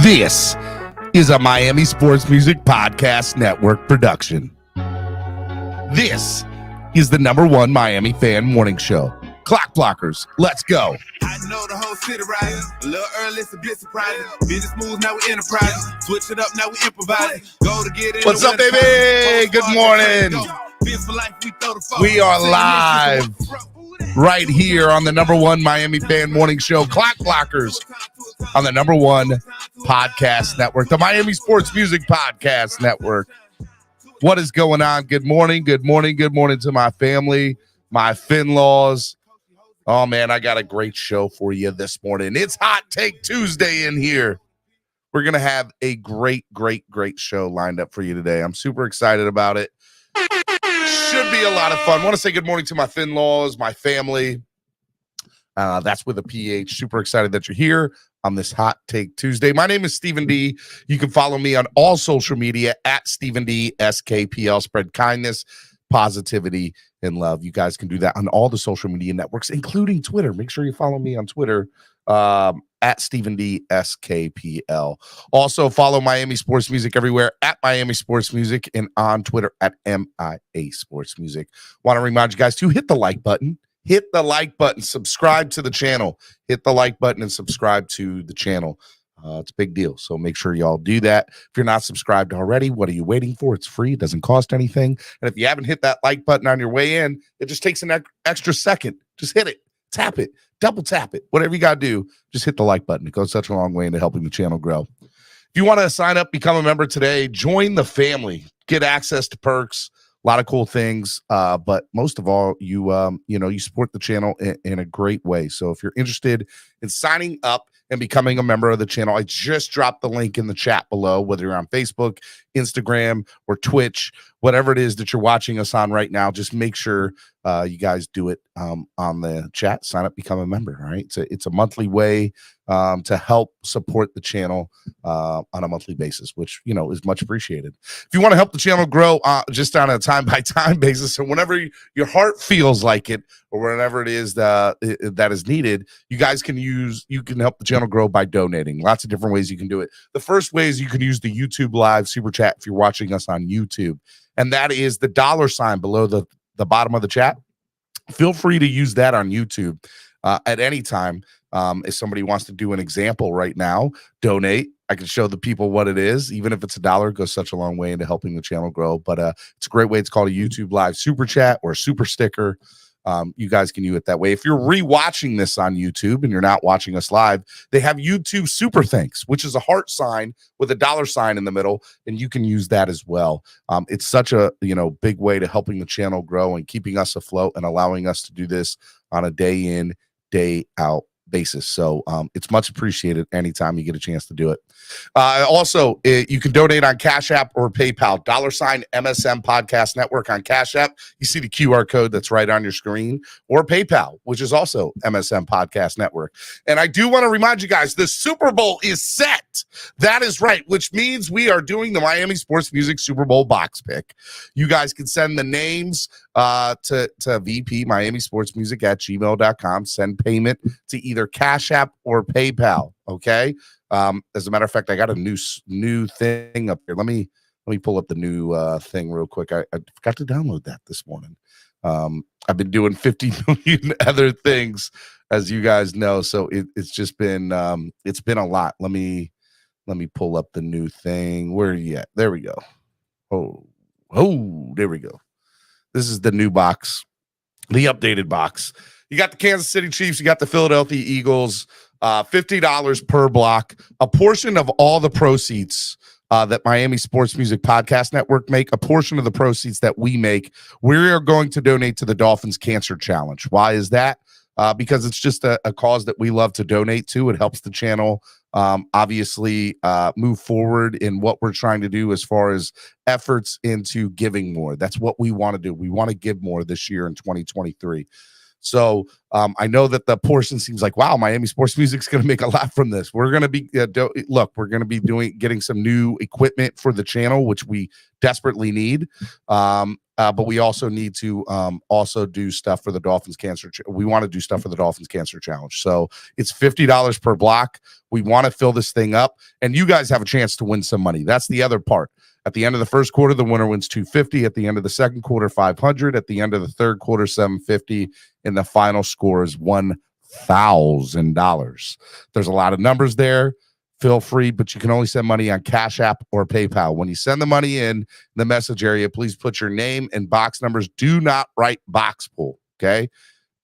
This is a Miami Sports Music Podcast Network production. This is the #1 Miami fan morning show. Clock Blockers, let's go. I know the whole city riding. A little early, it's a bit surprising. Business moves, now we enterprising. Switch it up, now we improvising. Go to get it. What's up, baby? Good morning. We are live right here on the #1 Miami fan morning show, Clock Blockers, on the #1 podcast network, the Miami Sports Music Podcast Network. What is going on? Good morning, good morning, good morning to my family, my Finlaws. Oh, man, I got a great show for you this morning. It's Hot Take Tuesday in here. We're going to have a great show lined up for you today. I'm super excited about it. Should be a lot of fun. I want to say good morning to my Finlaws, my family. That's with a PH. Super excited that you're here on this Hot Take Tuesday. My name is Stephen D. You can follow me on all social media at Stephen D. SKPL. Spread kindness, positivity, and love. You guys can do that on all the social media networks, including Twitter. Make sure you follow me on Twitter at Stephen D. SKPL. Also, follow Miami Sports Music everywhere at Miami Sports Music and on Twitter at MIA Sports Music. Want to remind you guys to hit the like button. Hit the like button. Subscribe to the channel. Hit the like button and subscribe to the channel. It's a big deal, so make sure y'all do that. If you're not subscribed already, what are you waiting for? It's free. It doesn't cost anything. And if you haven't hit that like button on your way in, it just takes an extra second. Just hit it. Tap it. Double tap it. Whatever you got to do, just hit the like button. It goes such a long way into helping the channel grow. If you want to sign up, become a member today, join the family, get access to perks, a lot of cool things. But most of all, you support the channel in a great way. So if you're interested in signing up and becoming a member of the channel, I just dropped the link in the chat below, whether you're on Facebook, Instagram, or Twitch, whatever it is that you're watching us on right now. Just make sure you guys do it on the chat. Sign up, become a member. All right, it's a monthly way to help support the channel on a monthly basis, which is much appreciated. If you want to help the channel grow just on a time-by-time basis, and whenever your heart feels like it, or whenever it is that is needed, you guys can help the channel grow by donating. Lots of different ways you can do it. The first way is you can use the YouTube Live Super Chat if you're watching us on YouTube, and that is the $ below the bottom of the chat. Feel free to use that on YouTube at any time. If somebody wants to do an example right now, donate. I can show the people what it is. Even if it's $1, it goes such a long way into helping the channel grow. But it's a great way. It's called a YouTube Live Super Chat or a Super Sticker. You guys can use it that way. If you're rewatching this on YouTube and you're not watching us live, they have YouTube Super Thanks, which is a heart sign with a $ in the middle, and you can use that as well. It's such a big way to helping the channel grow and keeping us afloat and allowing us to do this on a day in, day out basis. So it's much appreciated anytime you get a chance to do it. Also, you can donate on Cash App or PayPal. $ MSM Network on Cash App. You see the QR code that's right on your screen, or PayPal, which is also MSM Podcast Network. And I do want to remind you guys, the Super Bowl is set. That is right, which means we are doing the Miami Sports Music Super Bowl box pick. You guys can send the names to vpmiamisportsmusic at gmail.com. Send payment to either Cash App or PayPal. Okay. As a matter of fact, I got a new thing up here. Let me pull up the new thing real quick. I forgot to download that this morning. I've been doing 50 million other things, as you guys know. So it's just been it's been a lot. Let me pull up the new thing. Where are you at? There we go. Oh, there we go. This is the new box, the updated box. You got the Kansas City Chiefs, you got the Philadelphia Eagles, $50 per block. A portion of all the proceeds that Miami Sports Music Podcast Network make, a portion of the proceeds that we make, we are going to donate to the Dolphins Cancer Challenge. Why is that? Because it's just a cause that we love to donate to. It helps the channel obviously move forward in what we're trying to do as far as efforts into giving more. That's what we want to do. We want to give more this year in 2023. So I know that the portion seems like, wow, Miami Sports Music's going to make a lot from this. We're going to be, we're going to be getting some new equipment for the channel, which we desperately need. But we also need to also do stuff for the Dolphins Cancer. We want to do stuff for the Dolphins Cancer Challenge. So it's $50 per block. We want to fill this thing up, and you guys have a chance to win some money. That's the other part. At the end of the first quarter, the winner wins $250. At the end of the second quarter, $500. At the end of the third quarter, $750. And the final score is $1,000. There's a lot of numbers there. Feel free, but you can only send money on Cash App or PayPal. When you send the money in the message area, please put your name and box numbers. Do not write box pool, okay?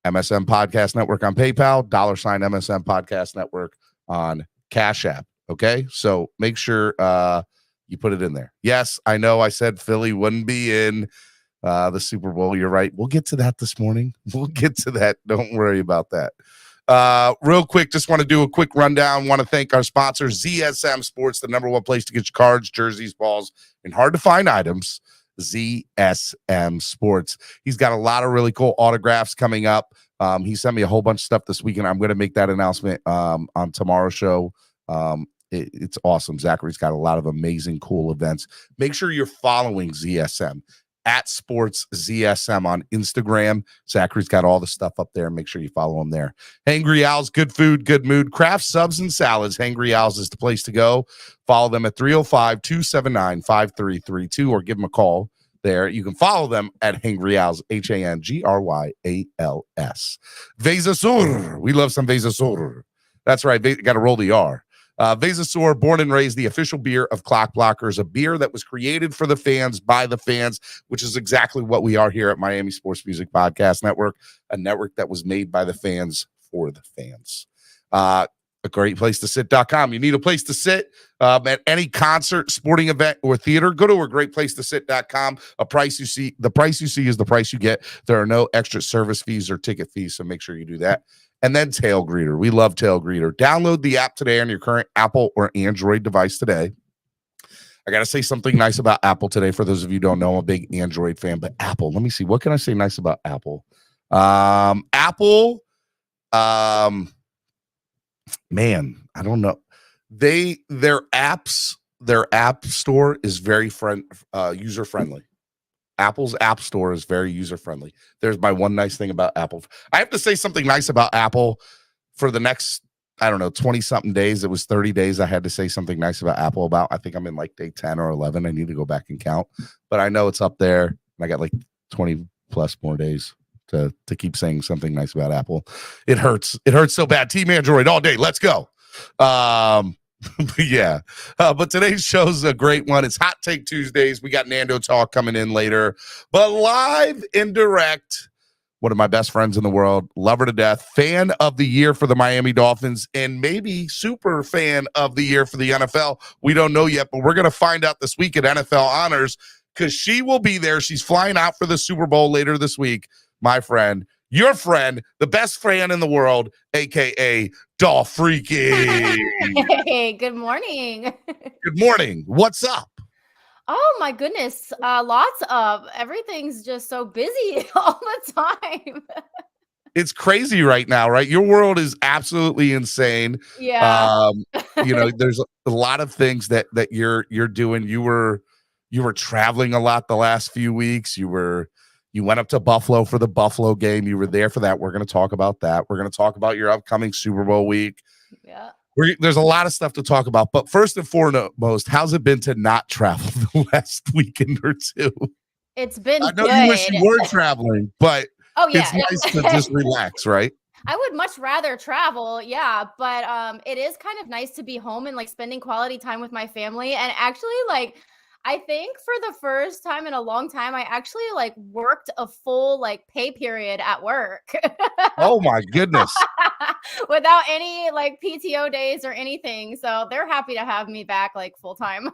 MSM Podcast Network on PayPal, $ MSM Podcast Network on Cash App, okay? So make sure you put it in there. Yes, I know I said Philly wouldn't be in the Super Bowl. You're right. We'll get to that this morning. We'll get to that. Don't worry about that. Real quick, just want to do a quick rundown. Want to thank our sponsor, ZSM Sports, the #1 place to get your cards, jerseys, balls, and hard-to-find items. ZSM Sports. He's got a lot of really cool autographs coming up. He sent me a whole bunch of stuff this weekend. I'm going to make that announcement on tomorrow's show. It's awesome. Zachary's got a lot of amazing, cool events. Make sure you're following ZSM at Sports ZSM on Instagram. Zachary's got all the stuff up there. Make sure you follow him there. Hangry Owls, good food, good mood. Craft subs and salads. Hangry Owls is the place to go. Follow them at 305-279-5332 or give them a call there. You can follow them at Hangry Owls, HANGRYALS. Vesa Sur. We love some Vesa Sur. That's right. Got to roll the R. Vesa Sur, born and raised, the official beer of Clock Blockers, a beer that was created for the fans, by the fans, which is exactly what we are here at Miami Sports Music Podcast Network, a network that was made by the fans for the fans. A great place to sit.com. You need a place to sit at any concert, sporting event, or theater. Go to a great place to sit.com. The price you see is the price you get. There are no extra service fees or ticket fees, so make sure you do that. And then Tail Greeter. We love Tail Greeter. Download the app today on your current Apple or Android device today. I got to say something nice about Apple today. For those of you who don't know, I'm a big Android fan, but Apple, let me see. What can I say nice about Apple? Apple, man, I don't know. Their app store is very user friendly. Apple's app store is very user-friendly. There's my one nice thing about Apple. I have to say something nice about Apple for the next, 20-something days. It was 30 days I had to say something nice about Apple about. I think I'm in like day 10 or 11. I need to go back and count. But I know it's up there. And I got like 20-plus more days to keep saying something nice about Apple. It hurts. It hurts so bad. Team Android all day. Let's go. Yeah. But today's show's a great one. It's Hot Take Tuesdays. We got Nando talk coming in later. But live and direct, one of my best friends in the world, love her to death, fan of the year for the Miami Dolphins, and maybe super fan of the year for the NFL. We don't know yet, but we're going to find out this week at NFL Honors because she will be there. She's flying out for the Super Bowl later this week. My friend, your friend, the best fan in the world, a.k.a. Dolphreaky. Hey, good morning. Good morning. What's up? Oh, my goodness. Lots of everything's just so busy all the time. It's crazy right now, right? Your world is absolutely insane. Yeah. There's a lot of things that you're doing. You were traveling a lot the last few weeks. You went up to Buffalo for the Buffalo game. You were there for that. We're going to talk about that. We're going to talk about your upcoming Super Bowl week. Yeah. There's a lot of stuff to talk about. But first and foremost, how's it been to not travel the last weekend or two? It's been I know good. you wish you were traveling, but yeah. It's nice to just relax, right? I would much rather travel, yeah, but it is kind of nice to be home and like spending quality time with my family. And actually, like, I think for the first time in a long time, I actually like worked a full like pay period at work. Oh my goodness. Without any like PTO days or anything. So they're happy to have me back like full time.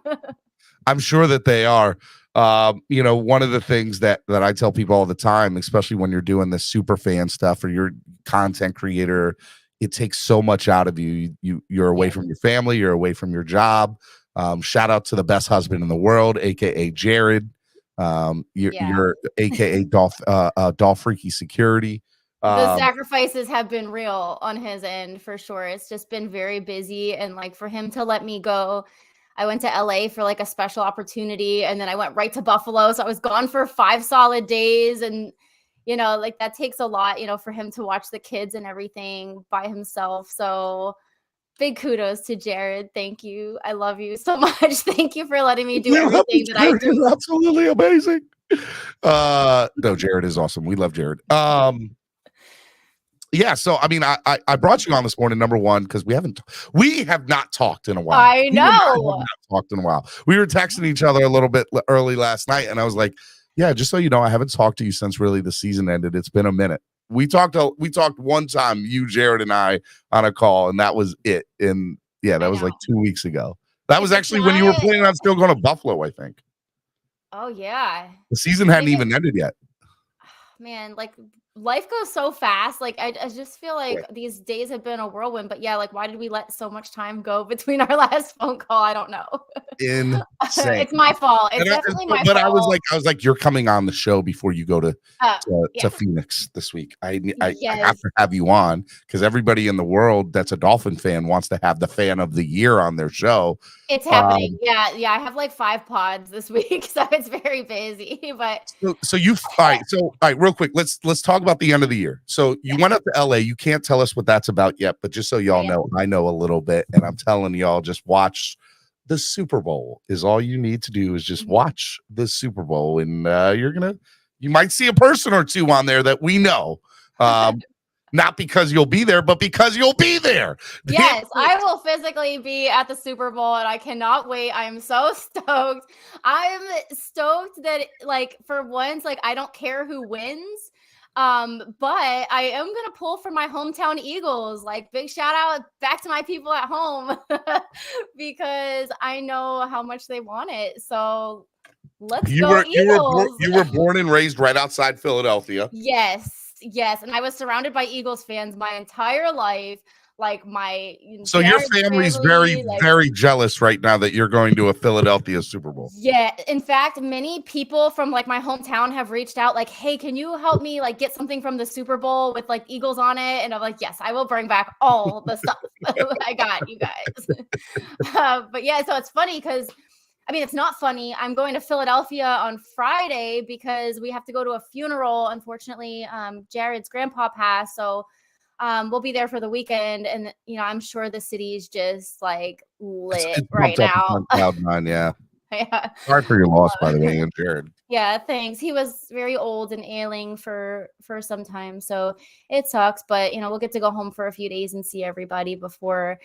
I'm sure that they are. One of the things that I tell people all the time, especially when you're doing the super fan stuff or you're content creator, it takes so much out of you. You're away from your family, you're away from your job. Shout out to the best husband in the world, aka Jared. You're aka Dolphreaky Security. The sacrifices have been real on his end for sure. It's just been very busy, and like for him to let me go, I went to LA for like a special opportunity, and then I went right to Buffalo. So I was gone for 5 solid days, and like that takes a lot, for him to watch the kids and everything by himself. So big kudos to Jared. Thank you. I love you so much. Thank you for letting me do everything that I do. Is absolutely amazing. No, Jared is awesome. We love Jared. Yeah, so I mean, I brought you on this morning, number one, because we have not talked in a while. I know. We have not talked in a while. We were texting each other a little bit early last night, and I was like, yeah, just so you know, I haven't talked to you since really the season ended. It's been a minute. We talked one time, you, Jared, and I on a call, and that was it. And yeah, that was like 2 weeks ago. That was actually when you were planning on still going to Buffalo, I think. Oh yeah. The season hadn't even ended yet. Man, like life goes so fast. Like I just feel like these days have been a whirlwind. But yeah, like why did we let so much time go between our last phone call? I don't know. Insane. It's my fault. It's definitely my fault. But I was like, you're coming on the show before you go to Phoenix this week. I have to have you on because everybody in the world that's a Dolphin fan wants to have the fan of the year on their show. It's happening. Yeah. I have like 5 pods this week, so it's very busy. But all right, real quick, let's talk about the end of the year. So you went up to LA. You can't tell us what that's about yet, but just so y'all know, I know a little bit, and I'm telling y'all, just watch the Super Bowl. Is all you need to do is just watch the Super Bowl, and you might see a person or two on there that we know. Not because you'll be there, but because you'll be there. Yes, I will physically be at the Super Bowl, and I cannot wait. I am so stoked. I'm stoked that, like, for once, like, I don't care who wins. But I am going to pull for my hometown Eagles. Like, big shout out back to my people at home because I know how much they want it. So let's go Eagles. You were born and raised right outside Philadelphia. Yes, and I was surrounded by Eagles fans my entire life. Like so your family's very, very jealous right now that you're going to a Philadelphia Super Bowl. Yeah, in fact, many people from like my hometown have reached out like, hey, can you help me like get something from the Super Bowl with like Eagles on it? And I'm like, yes, I will bring back all the stuff I got, you guys. But yeah, so it's funny because I mean, it's not funny. I'm going to Philadelphia on Friday because we have to go to a funeral. Unfortunately, Jared's grandpa passed. So we'll be there for the weekend. And, you know, I'm sure the city is just like lit it's right now. Cloud nine, yeah. Yeah. Sorry for your loss, by the way, and Jared. Yeah, thanks. He was very old and ailing for some time. So it sucks. But, you know, we'll get to go home for a few days and see everybody before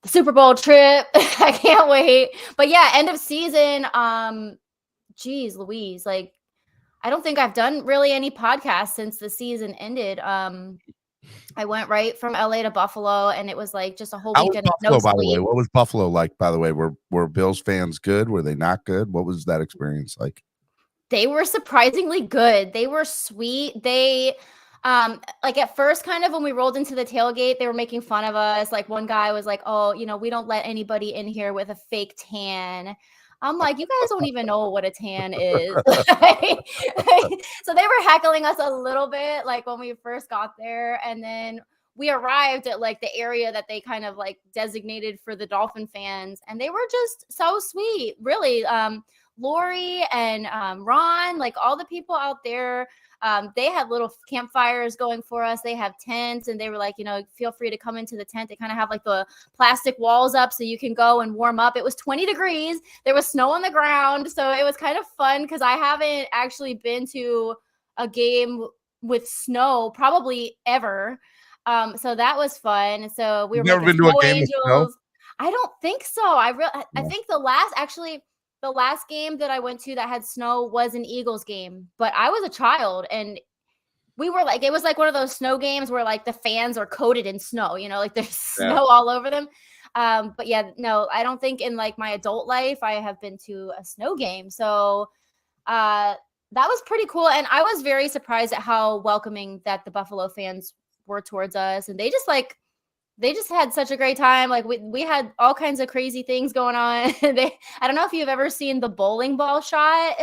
the Super Bowl trip. I can't wait. But yeah, end of season. Geez Louise. Like, I don't think I've done really any podcasts since the season ended. I went right from LA to Buffalo, and it was like just a whole weekend of no sleep. By the way, what was Buffalo like? By the way, were Bills fans good? Were they not good? What was that experience like? They were surprisingly good. They were sweet. They like at first, kind of when we rolled into the tailgate, they were making fun of us. Like one guy was like, oh, you know, we don't let anybody in here with a fake tan. I'm like, you guys don't even know what a tan is. So they were heckling us a little bit, like when we first got there. And then we arrived at like the area that they kind of like designated for the Dolphin fans. And they were just so sweet, really. Lori and Ron, like all the people out there, they had little campfires going for us. They have tents, and they were like, you know, feel free to come into the tent. They kind of have like the plastic walls up so you can go and warm up. It was 20 degrees. There was snow on the ground. So it was kind of fun because I haven't actually been to a game with snow probably ever. So that was fun. So we were never been to a game with snow? I don't think so. I think the last game that I went to that had snow was an Eagles game, but I was a child and we were like, it was like one of those snow games where like the fans are coated in snow, you know, like there's snow all over them. But yeah, no, I don't think in like my adult life, I have been to a snow game. So that was pretty cool. And I was very surprised at how welcoming that the Buffalo fans were towards us. And they just had such a great time. Like we had all kinds of crazy things going on. I don't know if you've ever seen the bowling ball shot.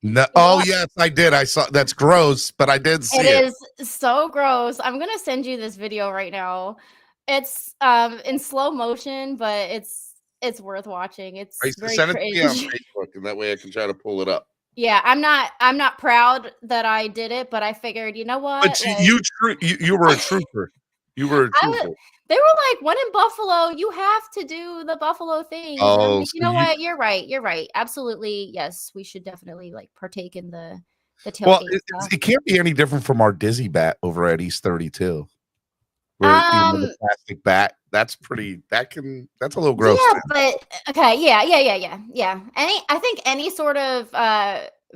No. Oh yes, I did. I saw. That's gross, but I did see it. It is so gross. I'm gonna send you this video right now. It's in slow motion, but it's worth watching. It's very send it to me on Facebook, and that way I can try to pull it up. Yeah, I'm not proud that I did it, but I figured, you know what? But you were a trooper. You were a trooper. They were like, when in Buffalo, you have to do the Buffalo thing. And I'm like, you know what? You're right. You're right. Absolutely. Yes, we should definitely like partake in the tailgate. Well, it can't be any different from our Dizzy bat over at East 32. Where the plastic bat, that's a little gross. Yeah, but okay, yeah. I think any sort of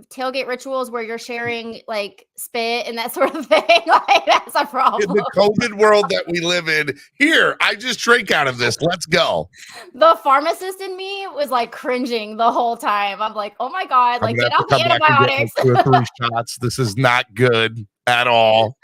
tailgate rituals where you're sharing like spit and that sort of thing, like that's a problem. In the COVID world that we live in, here, I just drank out of this. Let's go. The pharmacist in me was like cringing the whole time. I'm like, oh my God, like get off the antibiotics. Like 2 or 3 shots. This is not good at all.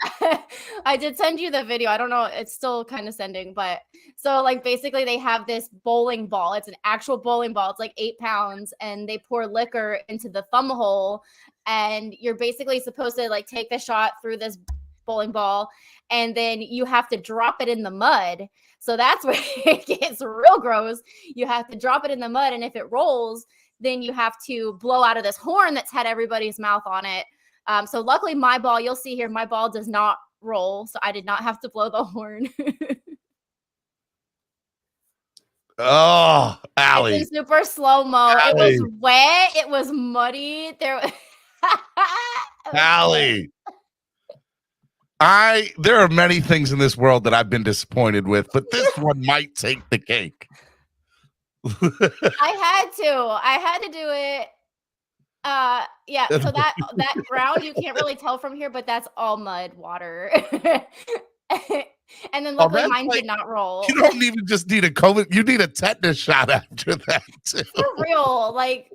I did send you the video. I don't know. It's still kind of sending, but so like basically they have this bowling ball. It's an actual bowling ball. It's like 8 pounds and they pour liquor into the thumb hole and you're basically supposed to like take the shot through this bowling ball and then you have to drop it in the mud. So that's where it gets real gross. You have to drop it in the mud and if it rolls, then you have to blow out of this horn that's had everybody's mouth on it. So luckily my ball, you'll see here, my ball does not roll. So I did not have to blow the horn. Oh, Allie. It's super slow-mo. It was wet. It was muddy. Allie. There are many things in this world that I've been disappointed with, but this one might take the cake. I had to do it. Yeah, so that ground you can't really tell from here, but that's all mud water. And then luckily mine did not roll. You don't even just need a COVID, you need a tetanus shot after that too. For real. Like,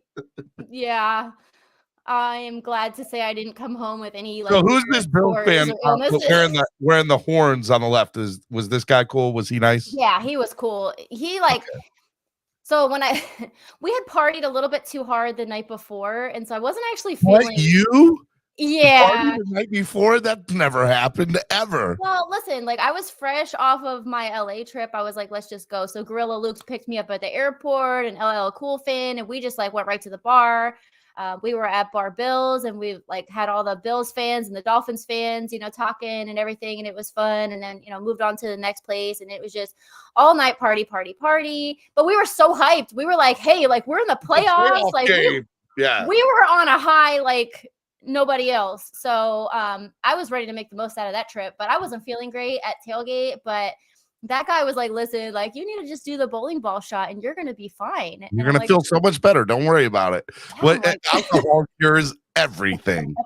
yeah. I am glad to say I didn't come home with any like. So who's this Bill fan wearing the horns on the left? Was this guy cool? Was he nice? Yeah, he was cool. He like So when we had partied a little bit too hard the night before, and so I wasn't actually feeling. What, you? Yeah. The night before? That never happened ever. Well, listen, like I was fresh off of my LA trip. I was like, let's just go. So Gorilla Luke's picked me up at the airport and LL Cool Fin, and we just like went right to the bar. We were at Bar Bills and we like had all the Bills fans and the Dolphins fans, talking and everything. And it was fun. And then, moved on to the next place and it was just all night party. But we were so hyped. We were like, hey, like we're in the playoffs. Like we were on a high, like nobody else. So I was ready to make the most out of that trip, but I wasn't feeling great at tailgate. But that guy was like, listen, like you need to just do the bowling ball shot and you're going to be fine. You're going to feel so much better. Don't worry about it. Alcohol cures everything.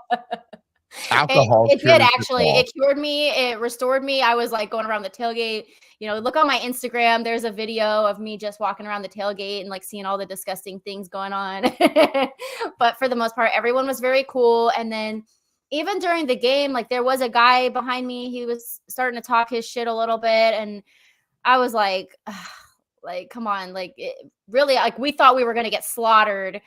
Alcohol it did actually. It cured me. It restored me. I was like going around the tailgate. Look on my Instagram. There's a video of me just walking around the tailgate and like seeing all the disgusting things going on. But for the most part, everyone was very cool. And then even during the game, like there was a guy behind me. He was starting to talk his shit a little bit. And I was like, come on. Like really, like we thought we were going to get slaughtered.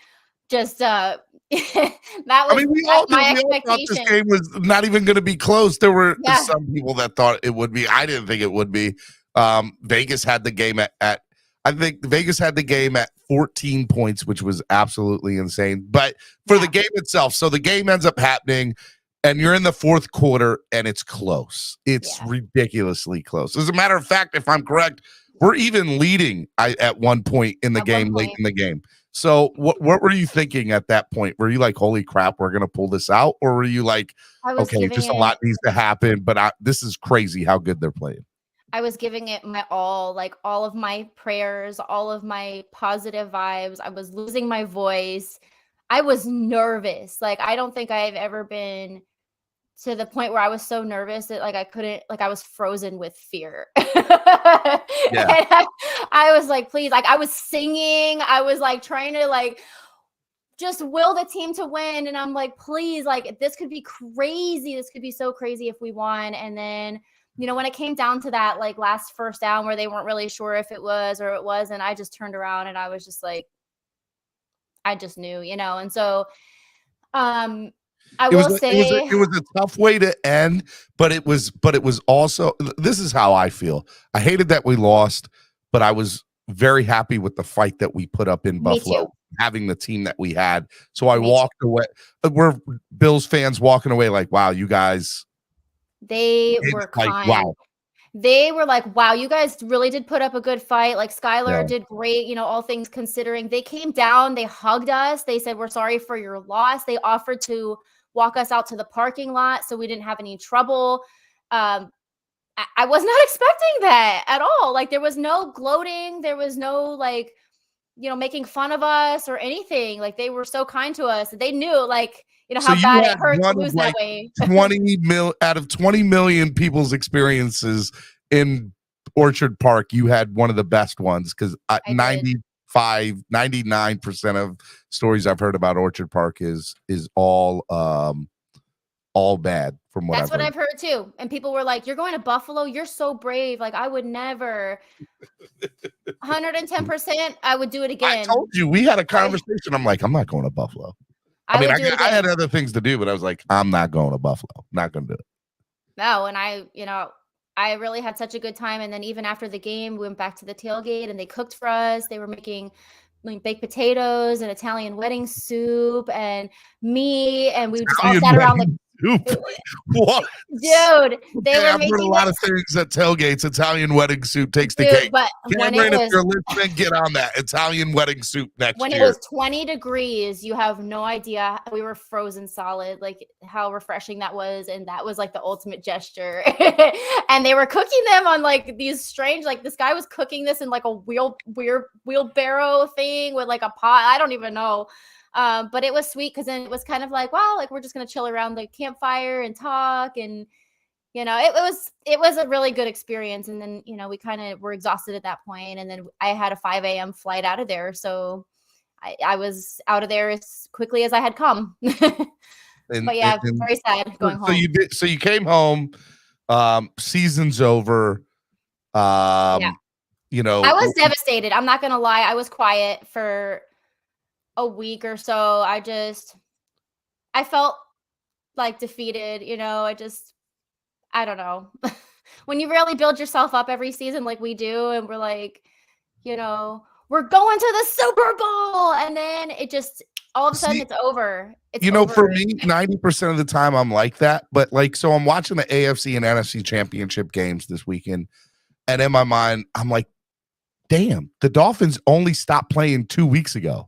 Just that was my expectation. This game was not even going to be close. There were some people that thought it would be. I didn't think it would be. Vegas had the game at I think Vegas had the game at 14 points, which was absolutely insane. But for the game itself, so the game ends up happening and you're in the fourth quarter and it's close. It's ridiculously close. As a matter of fact, if I'm correct, we're even leading at one point in the game, late in the game. So what were you thinking at that point? Were you like, holy crap, we're going to pull this out? Or were you like, okay, just a lot needs to happen, but this is crazy how good they're playing. I was giving it my all, like all of my prayers, all of my positive vibes. I was losing my voice. I was nervous. Like, I don't think I've ever been to the point where I was so nervous that like I couldn't, like I was frozen with fear. I was like, please, like I was singing. I was like trying to like just will the team to win. And I'm like, please, like this could be crazy. This could be so crazy if we won. And then, when it came down to that like last first down where they weren't really sure if it was or it wasn't, I just turned around and I was just like, I just knew, and so it was a tough way to end, but it was also, this is how I feel. I hated that we lost, but I was very happy with the fight that we put up in Buffalo, having the team that we had. So I walked away. We're Bills fans walking away like, wow, you guys. They were kind. Wow. they were like, wow, you guys really did put up a good fight. Like Skylar Yeah. did great, you know, all things considering. They came down, they hugged us. They said, we're sorry for your loss. They offered to walk us out to the parking lot so we didn't have any trouble. I was not expecting that at all. Like there was no gloating. There was no like, you know, making fun of us or anything. Like they were so kind to us. They knew like, you know, So how bad had it hurt to one lose of like that way. 20 mil out of 20 million people's experiences in Orchard Park. You had one of the best ones because 99% of stories I've heard about Orchard Park is all bad from what That's what heard. I've heard too. And people were like, you're going to Buffalo. You're so brave. Like I would never 110%. I would do it again. I told you we had a conversation. I'm like, I'm not going to Buffalo. I mean, I had other things to do, but I was like, I'm not going to Buffalo. Not going to do it. No. And I really had such a good time. And then even after the game, we went back to the tailgate and they cooked for us. They were making like baked potatoes and Italian wedding soup and meat. And we just all sat around like, what? Dude, they were I've making heard a lot of things at tailgates. Italian wedding soup takes the cake. But Cameron, if you're listening, get on that Italian wedding soup next year. When it was 20 degrees, you have no idea. We were frozen solid, like how refreshing that was. And that was like the ultimate gesture. And they were cooking them on like these strange, like this guy was cooking this in like a wheelbarrow thing with like a pot. I don't even know. But it was sweet because then it was kind of like, wow, like we're just gonna chill around the campfire and talk, and you know, it was a really good experience. And then you know, we kind of were exhausted at that point, and then I had a 5 a.m. flight out of there, so I was out of there as quickly as I had come. But yeah, very sad going home. So you came home. Season's over. Yeah. You know, I was devastated. I'm not gonna lie. I was quiet for a week or so. I felt like defeated, you know. I don't know. When you really build yourself up every season like we do, and we're like, you know, we're going to the Super Bowl, and then it just all of a sudden it's over. For me, 90% of the time I'm like that. But like, so I'm watching the AFC and NFC championship games this weekend, and in my mind, I'm like, damn, the Dolphins only stopped playing 2 weeks ago.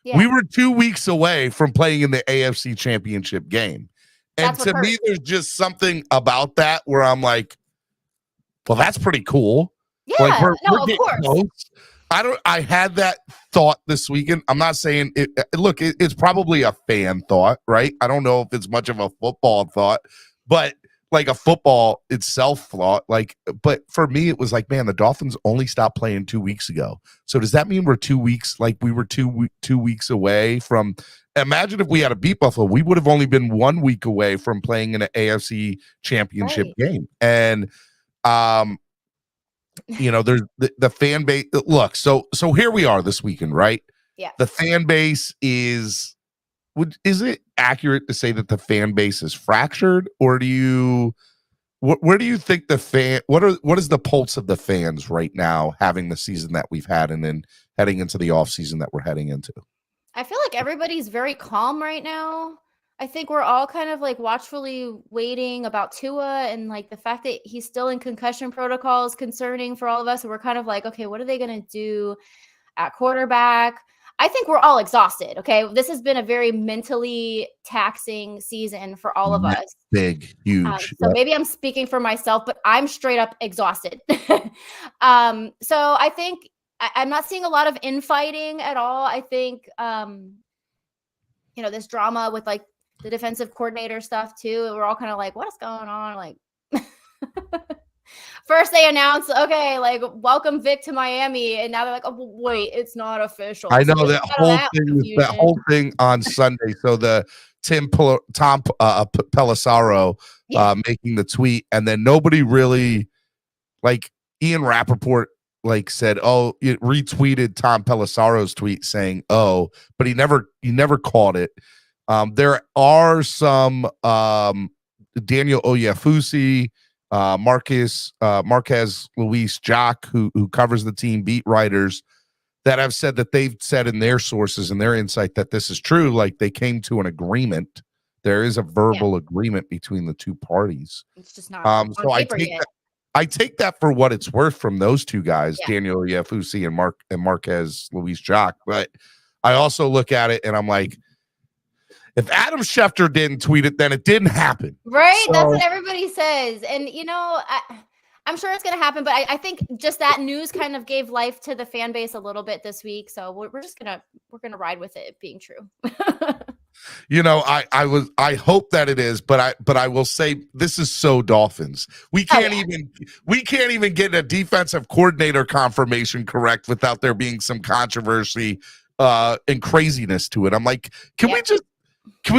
Yeah. We were 2 weeks away from playing in the AFC championship game. And to me, there's just something about that where I'm like, well, that's pretty cool. Yeah, like we're of course. Close. I had that thought this weekend. I'm not saying it. Look, it's probably a fan thought, right? I don't know if it's much of a football thought, but like a football itself thought, like, but for me, it was like, man, the Dolphins only stopped playing 2 weeks ago. So does that mean we're 2 weeks, like we were 2 weeks away from, imagine if we had a beat Buffalo, we would have only been 1 week away from playing in an AFC championship game. And, you know, there's the fan base. Look, so here we are this weekend, right? Yeah. The fan base is it accurate to say that the fan base is fractured, or where do you think what is the pulse of the fans right now, having the season that we've had and then heading into the off season that we're heading into? I feel like everybody's very calm right now. I think we're all kind of like watchfully waiting about Tua, and like the fact that he's still in concussion protocol is concerning for all of us. And we're kind of like, okay, what are they going to do at quarterback? I think we're all exhausted. Okay. This has been a very mentally taxing season for all of us. Big, huge. So maybe I'm speaking for myself, but I'm straight up exhausted. So I think I'm not seeing a lot of infighting at all. I think, you know, this drama with like the defensive coordinator stuff too. We're all kind of like, what is going on? Like, first they announced, okay, like welcome Vic to Miami, and now they're like, oh wait, it's not official. I know so that whole thing on Sunday. So the Tom Pelissero making the tweet, and then nobody really, like Ian Rappaport, like said, oh, it retweeted Tom Pelissero's tweet saying, oh, but he never caught it. There are some Daniel Oyefusi, Marquez Luis Jock, who covers the team, beat writers, that have said that they've said in their sources and their insight that this is true. Like they came to an agreement. There is a verbal agreement between the two parties. It's just not. So I take that. I take that for what it's worth from those two guys, Yeah. Daniel Iafusi and Marquez Luis Jock. But I also look at it and I'm like, if Adam Schefter didn't tweet it, then it didn't happen. Right? So, That's what everybody says. And, I'm sure it's going to happen, but I think just that news kind of gave life to the fan base a little bit this week. So we're just going to ride with it being true. I hope that it is, but I will say this is so Dolphins. We can't even get a defensive coordinator confirmation correct without there being some controversy and craziness to it. I'm like, can we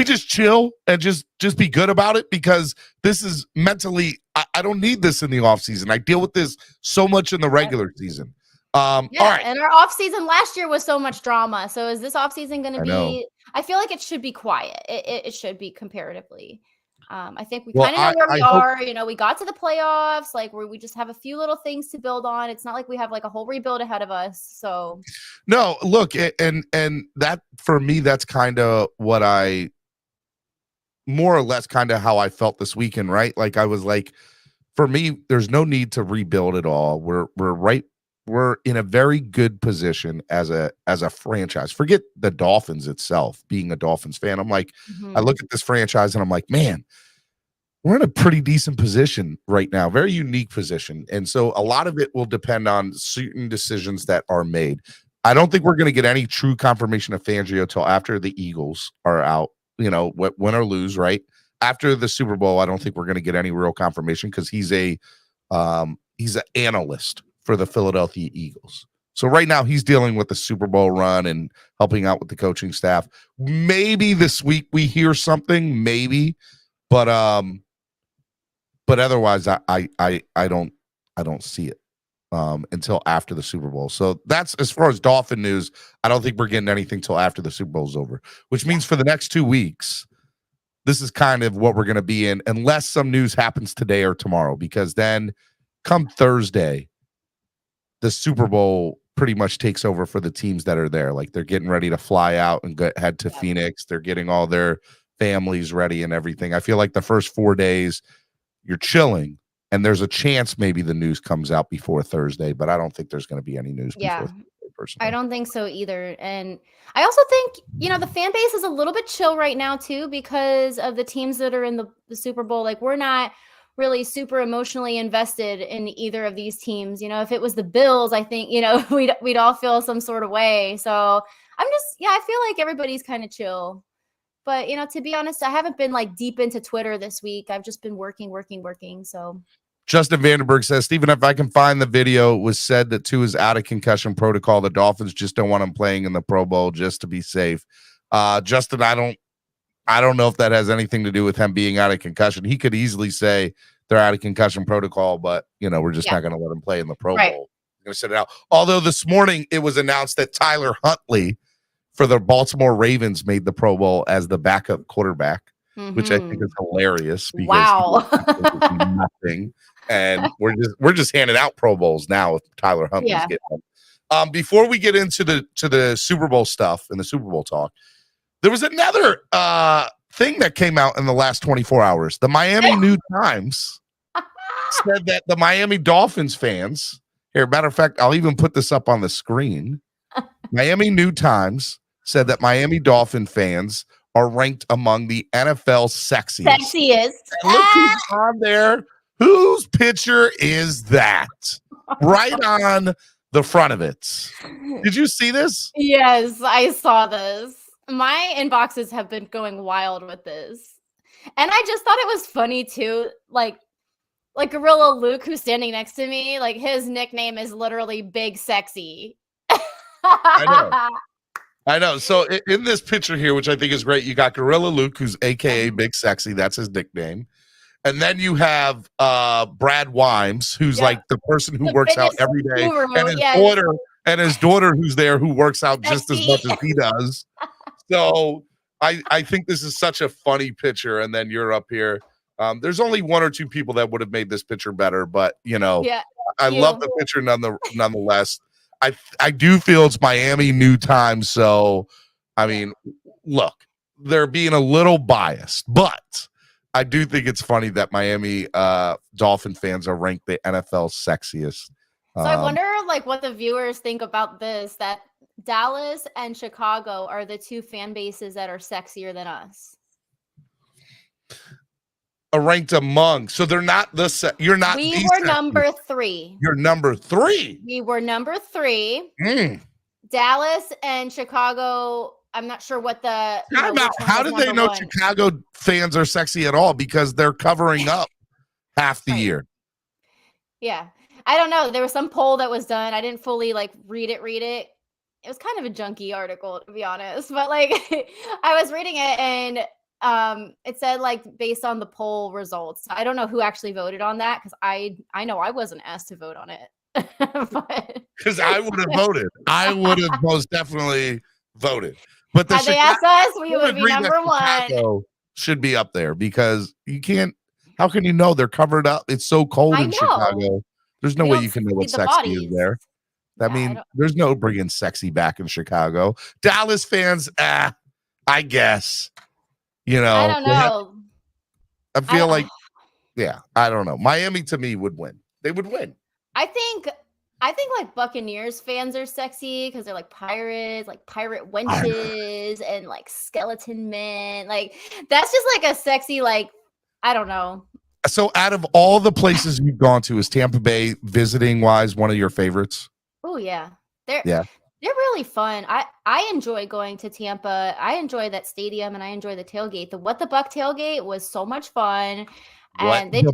just chill and just be good about it? Because this is mentally, I don't need this in the offseason. I deal with this so much in the regular season. All right. And our off season last year was so much drama. So is this off season going to be? I feel like it should be quiet. It should be comparatively. I think we kind of know where we are. We got to the playoffs, like where we just have a few little things to build on. It's not like we have like a whole rebuild ahead of us. So no, look, and that for me, that's kind of what I more or less kind of how I felt this weekend, right? Like I was like, for me, there's no need to rebuild at all. We're in a very good position as a franchise. Forget the Dolphins itself, being a Dolphins fan. I'm like, I look at this franchise and I'm like, man, we're in a pretty decent position right now, very unique position. And so a lot of it will depend on certain decisions that are made. I don't think we're going to get any true confirmation of Fangio till after the Eagles are out, win or lose, right? After the Super Bowl, I don't think we're going to get any real confirmation because he's an analyst for the Philadelphia Eagles. So right now he's dealing with the Super Bowl run and helping out with the coaching staff. Maybe this week we hear something, maybe, but otherwise I don't see it until after the Super Bowl. So that's as far as Dolphin news. I don't think we're getting anything till after the Super Bowl's over, which means for the next 2 weeks, this is kind of what we're going to be in unless some news happens today or tomorrow, because then come Thursday, the Super Bowl pretty much takes over for the teams that are there. Like they're getting ready to fly out and head to Phoenix. They're getting all their families ready and everything. I feel like the first 4 days you're chilling and there's a chance maybe the news comes out before Thursday, but I don't think there's going to be any news before Thursday, personally. I don't think so either. And I also think, the fan base is a little bit chill right now too, because of the teams that are in the Super Bowl. Like we're not really super emotionally invested in either of these teams. If it was the Bills, I think, we'd all feel some sort of way. So I feel like everybody's kind of chill. But, to be honest, I haven't been like deep into Twitter this week. I've just been working. So Justin Vandenberg says, Stephen, if I can find the video, it was said that Tues is out of concussion protocol. The Dolphins just don't want him playing in the Pro Bowl just to be safe. Justin, I don't know if that has anything to do with him being out of concussion. He could easily say they're out of concussion protocol, but we're just not going to let him play in the Pro Bowl. We're going to sit it out. Although this morning it was announced that Tyler Huntley for the Baltimore Ravens made the Pro Bowl as the backup quarterback, which I think is hilarious because nothing. And we're just handing out Pro Bowls now with Tyler Huntley's getting them. Before we get into the Super Bowl stuff and the Super Bowl talk, there was another thing that came out in the last 24 hours. The Miami New Times said that the Miami Dolphins fans, matter of fact, I'll even put this up on the screen. Miami New Times said that Miami Dolphin fans are ranked among the NFL sexiest. And look who's on there. Whose picture is that? Right on the front of it. Did you see this? Yes, I saw this. My inboxes have been going wild with this. And I just thought it was funny too. Like Gorilla Luke, who's standing next to me, like his nickname is literally Big Sexy. I know. So in this picture here, which I think is great, you got Gorilla Luke, who's AKA Big Sexy. That's his nickname. And then you have Brad Wimes, who's like the person who works out every day. And his daughter who's there, who works out just as much as he does. So I think this is such a funny picture. And then you're up here. There's only one or two people that would have made this picture better, but I love the picture nonetheless. I do feel it's Miami New Times. So I mean, look, they're being a little biased, but I do think it's funny that Miami Dolphin fans are ranked the NFL sexiest. So I wonder, like, what the viewers think about this, that Dallas and Chicago are the two fan bases that are sexier than us. Are ranked among, so they're not you're not. We were number 3. You're number 3. We were number 3. Mm. Dallas and Chicago. I'm not sure what the. How did they know 1. Chicago fans are sexy at all? Because they're covering up half the year. Yeah, I don't know. There was some poll that was done. I didn't fully read it. It was kind of a junky article, to be honest. But I was reading it and. It said based on the poll results. I don't know who actually voted on that because I know I wasn't asked to vote on it. Because I would have voted. I would have most definitely voted. But had they asked us, we would be number 1. Chicago should be up there because you can't. How can you know they're covered up? It's so cold in Chicago. There's no way you can know what sexy is there. I mean, there's no bringing sexy back in Chicago. Dallas fans, I guess. I don't know. I feel I don't know. Miami to me would win. They would win. I think Buccaneers fans are sexy because they're pirates, pirate wenches and skeleton men. That's just a sexy, I don't know. So out of all the places you've gone to, is Tampa Bay visiting wise one of your favorites? Oh yeah. They're really fun. I enjoy going to Tampa. I enjoy that stadium and I enjoy the tailgate. The What the Buck tailgate was so much fun. And they do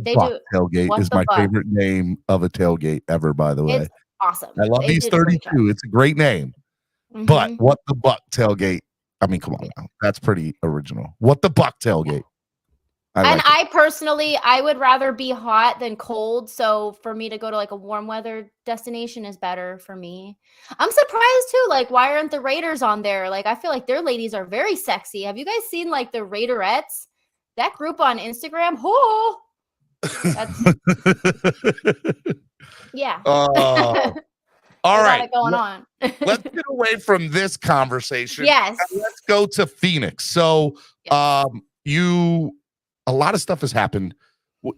tailgate is my favorite name of a tailgate ever, by the way. It's awesome. I love these 32. It's a great name. Mm-hmm. But What the Buck tailgate. I mean, come on now. That's pretty original. What the Buck tailgate. I personally, I would rather be hot than cold. So for me to go to a warm weather destination is better for me. I'm surprised too. Why aren't the Raiders on there? I feel like their ladies are very sexy. Have you guys seen the Raiderettes? That group on Instagram? Oh, yeah. All right. Going on. Let's get away from this conversation. Yes. And let's go to Phoenix. So, a lot of stuff has happened.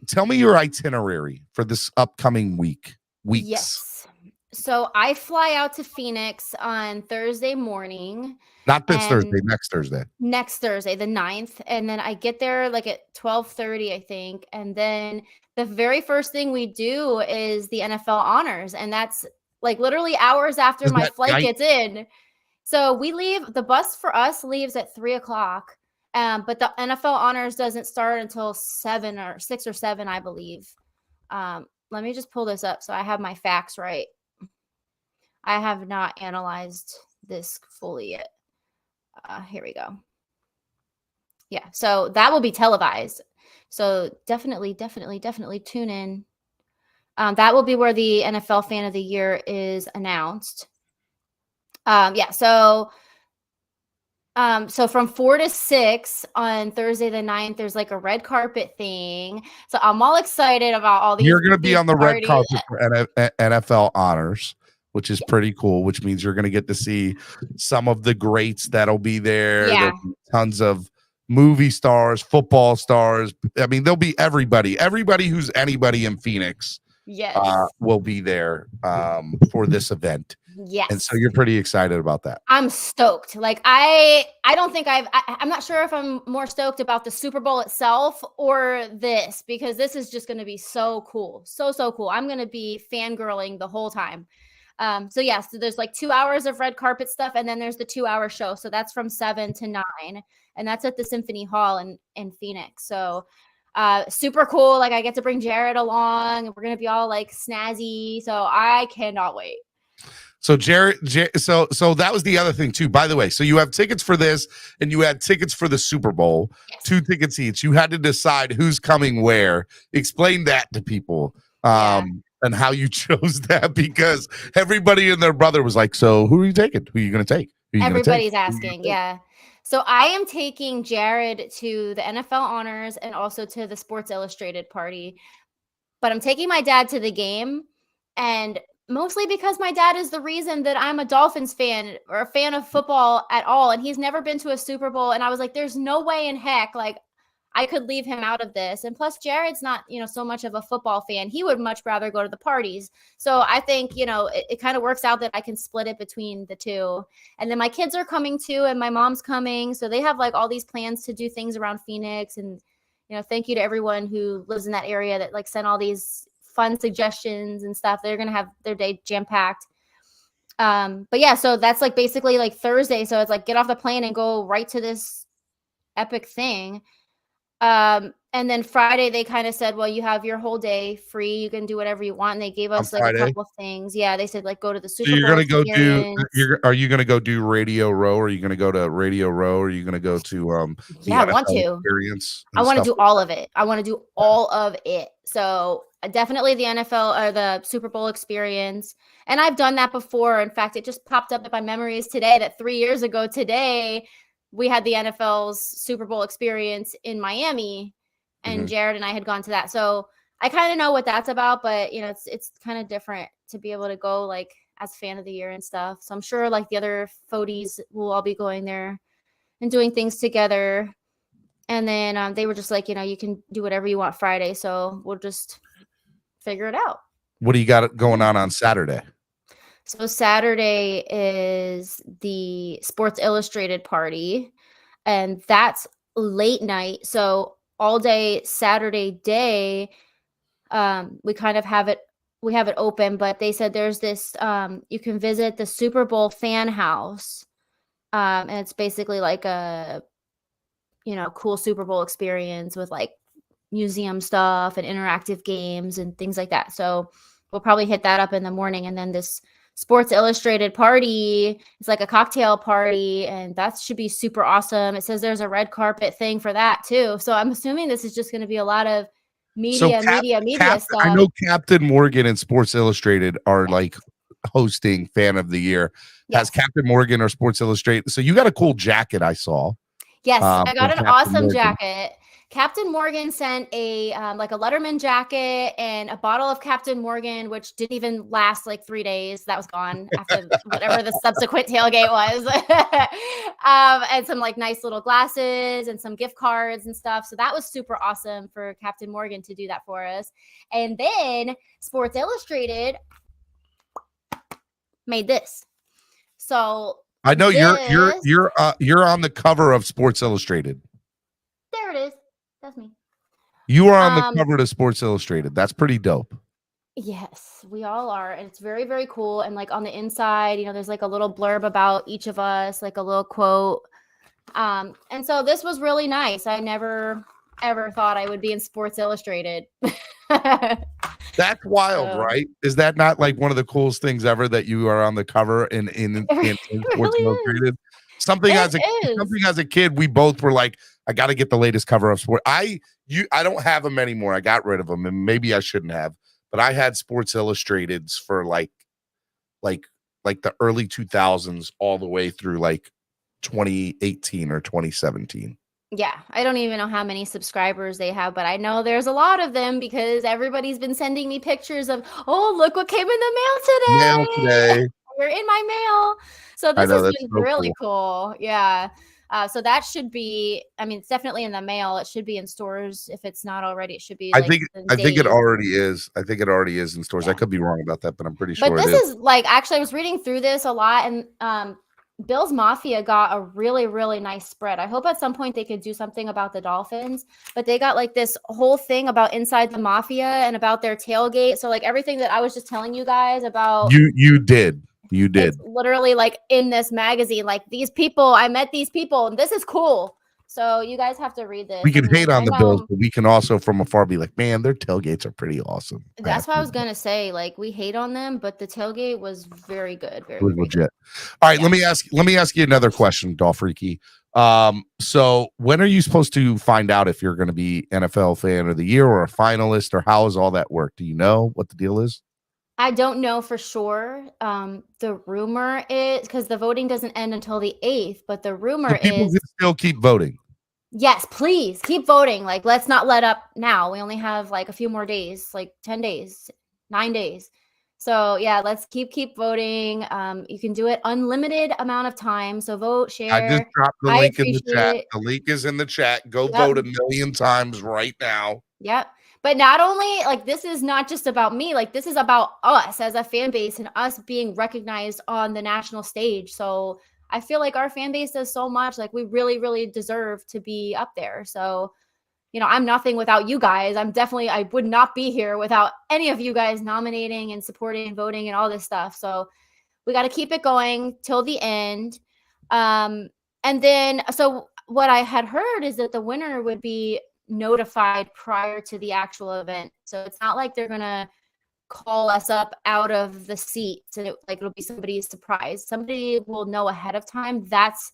Tell me your itinerary for this upcoming weeks. Yes. So I fly out to Phoenix on Thursday morning. Not this Thursday, next Thursday. Next Thursday, the 9th. And then I get there at 12:30, I think. And then the very first thing we do is the NFL honors. And that's literally hours after my flight gets in. So we leave, the bus for us leaves at 3:00. But the NFL honors doesn't start until 6 or 7, I believe. Let me just pull this up so I have my facts right. I have not analyzed this fully yet. Here we go. Yeah, so that will be televised. So definitely tune in. That will be where the NFL Fan of the Year is announced. So from 4 to 6 on Thursday the 9th, there's a red carpet thing. So I'm all excited about all these. You're going to be on the red carpet for NFL honors, which is pretty cool, which means you're going to get to see some of the greats that'll be there. Yeah. There'll be tons of movie stars, football stars. I mean, there'll be everybody who's anybody in Phoenix. Yes. Will be there for this event. Yes. And so you're pretty excited about that. I'm stoked. I don't think I'm not sure if I'm more stoked about the Super Bowl itself or this, because this is just going to be so cool. So cool. I'm going to be fangirling the whole time. So there's 2 hours of red carpet stuff. And then there's the 2-hour show. So that's from 7 to 9. And that's at the Symphony Hall in Phoenix. So super cool. I get to bring Jared along and we're going to be all snazzy. So I cannot wait. So so that was the other thing too, by the way. So you have tickets for this and you had tickets for the Super Bowl, yes. 2 tickets each. You had to decide who's coming where. Explain that to people and how you chose that, because everybody and their brother was like, so who are you taking? Who are you going to take? Everybody's asking. Yeah. So I am taking Jared to the NFL honors and also to the Sports Illustrated party, but I'm taking my dad to the game, and mostly because my dad is the reason that I'm a Dolphins fan or a fan of football at all. And he's never been to a Super Bowl. And I was like, there's no way in heck, I could leave him out of this. And plus Jared's not, so much of a football fan. He would much rather go to the parties. So I think, it kind of works out that I can split it between the two. And then my kids are coming too, and my mom's coming. So they have like all these plans to do things around Phoenix. And, thank you to everyone who lives in that area that like sent all these fun suggestions and stuff. They're going to have their day jam packed. But yeah, so that's like basically like Thursday. So it's like, get off the plane and go right to this epic thing. And then Friday they kind of said, well, you have your whole day free. You can do whatever you want. And they gave us like a couple of things. Yeah. They said like, go to the Super Bowl. Are you going to go do Radio Row? Are you going to go to Radio Row? Or are you going to go to, I want to experience? I want to do all of it. I want to do all of it. So definitely the NFL or the Super Bowl experience. And I've done that before. In fact, it just popped up in my memories today that 3 years ago today, we had the NFL's Super Bowl experience in Miami, and Jared and I had gone to that. So I kind of know what that's about, but it's kind of different to be able to go like as fan of the year and stuff. So I'm sure like the other FOTYs will all be going there and doing things together. And then they were just like, you can do whatever you want Friday. So we'll just figure it out. What do you got going on Saturday? So Saturday is the Sports Illustrated party, and that's late night. So all day Saturday day, we kind of have it open, but they said there's this, you can visit the Super Bowl fan house. And it's basically like a, cool Super Bowl experience with like museum stuff and interactive games and things like that. So we'll probably hit that up in the morning. And then this Sports Illustrated party, it's like a cocktail party, and that should be super awesome. It says there's a red carpet thing for that too. So I'm assuming this is just going to be a lot of media stuff. I know Captain Morgan and Sports Illustrated are like hosting Fan of the Year. Yes. Has Captain Morgan or Sports Illustrated? So you got a cool jacket I saw. Yes, I got an Captain awesome Morgan. jacket. Captain Morgan sent a like a Letterman jacket and a bottle of Captain Morgan, which didn't even last like 3 days. That was gone after whatever the subsequent tailgate was. And some like nice little glasses and some gift cards and stuff. So that was super awesome for Captain Morgan to do that for us. And then Sports Illustrated made this. So I know you're on the cover of Sports Illustrated. There it is. That's me. You are on the cover of Sports Illustrated. That's pretty dope. Yes, we all are. And it's very, very cool. And like on the inside, there's like a little blurb about each of us, like a little quote. And so this was really nice. I never, ever thought I would be in Sports Illustrated. That's wild, right? Is that not like one of the coolest things ever that you are on the cover in Sports Illustrated? Something as a kid, we both were like, I got to get the latest cover of Sport. I don't have them anymore. I got rid of them, and maybe I shouldn't have. But I had Sports Illustrateds for like the early 2000s all the way through like 2018 or 2017. Yeah, I don't even know how many subscribers they have, but I know there's a lot of them because everybody's been sending me pictures of, oh, look what came in the mail today. You're in my mail. So this has been really cool. Yeah. So that should be, it's definitely in the mail. It should be in stores. If it's not already, it should be. I think it already is. I think it already is in stores. Yeah. I could be wrong about that, but I'm pretty sure. But this is like, actually, I was reading through this a lot, and Bill's Mafia got a really, really nice spread. I hope at some point they could do something about the Dolphins, but they got like this whole thing about inside the Mafia and about their tailgate. So like everything that I was just telling you guys about. You did. It's literally like in this magazine, like these people, I met these people, and this is cool. So you guys have to read this. We can hate on the Bills, but we can also from afar be like, man, their tailgates are pretty awesome. That's what I was gonna say. Like we hate on them, but the tailgate was very good, very legit. Good. All right, let me ask you another question, Dolphreaky. So when are you supposed to find out if you're going to be NFL Fan of the Year or a finalist, or how does all that work? Do you know what the deal is? I don't know for sure. The rumor is, because the voting doesn't end until the 8th, but the rumor is people can still keep voting. Yes, please keep voting. Like, let's not let up now. We only have like a few more days, like 10 days, 9 days. So yeah, let's keep voting. You can do it unlimited amount of time. So vote, I just share. dropped the I link in the appreciate chat. it. The link is in the chat. Go Yep. vote 1,000,000 times right now. Yep. But not only like this is not just about me, like this is about us as a fan base and us being recognized on the national stage. So I feel like our fan base does so much. Like we really, really deserve to be up there. So, I'm nothing without you guys. I would not be here without any of you guys nominating and supporting and voting and all this stuff. So we got to keep it going till the end. And then, so what I had heard is that the winner would be notified prior to the actual event. So it's not like they're going to call us up out of the seats and it'll be somebody's surprise. Somebody will know ahead of time. That's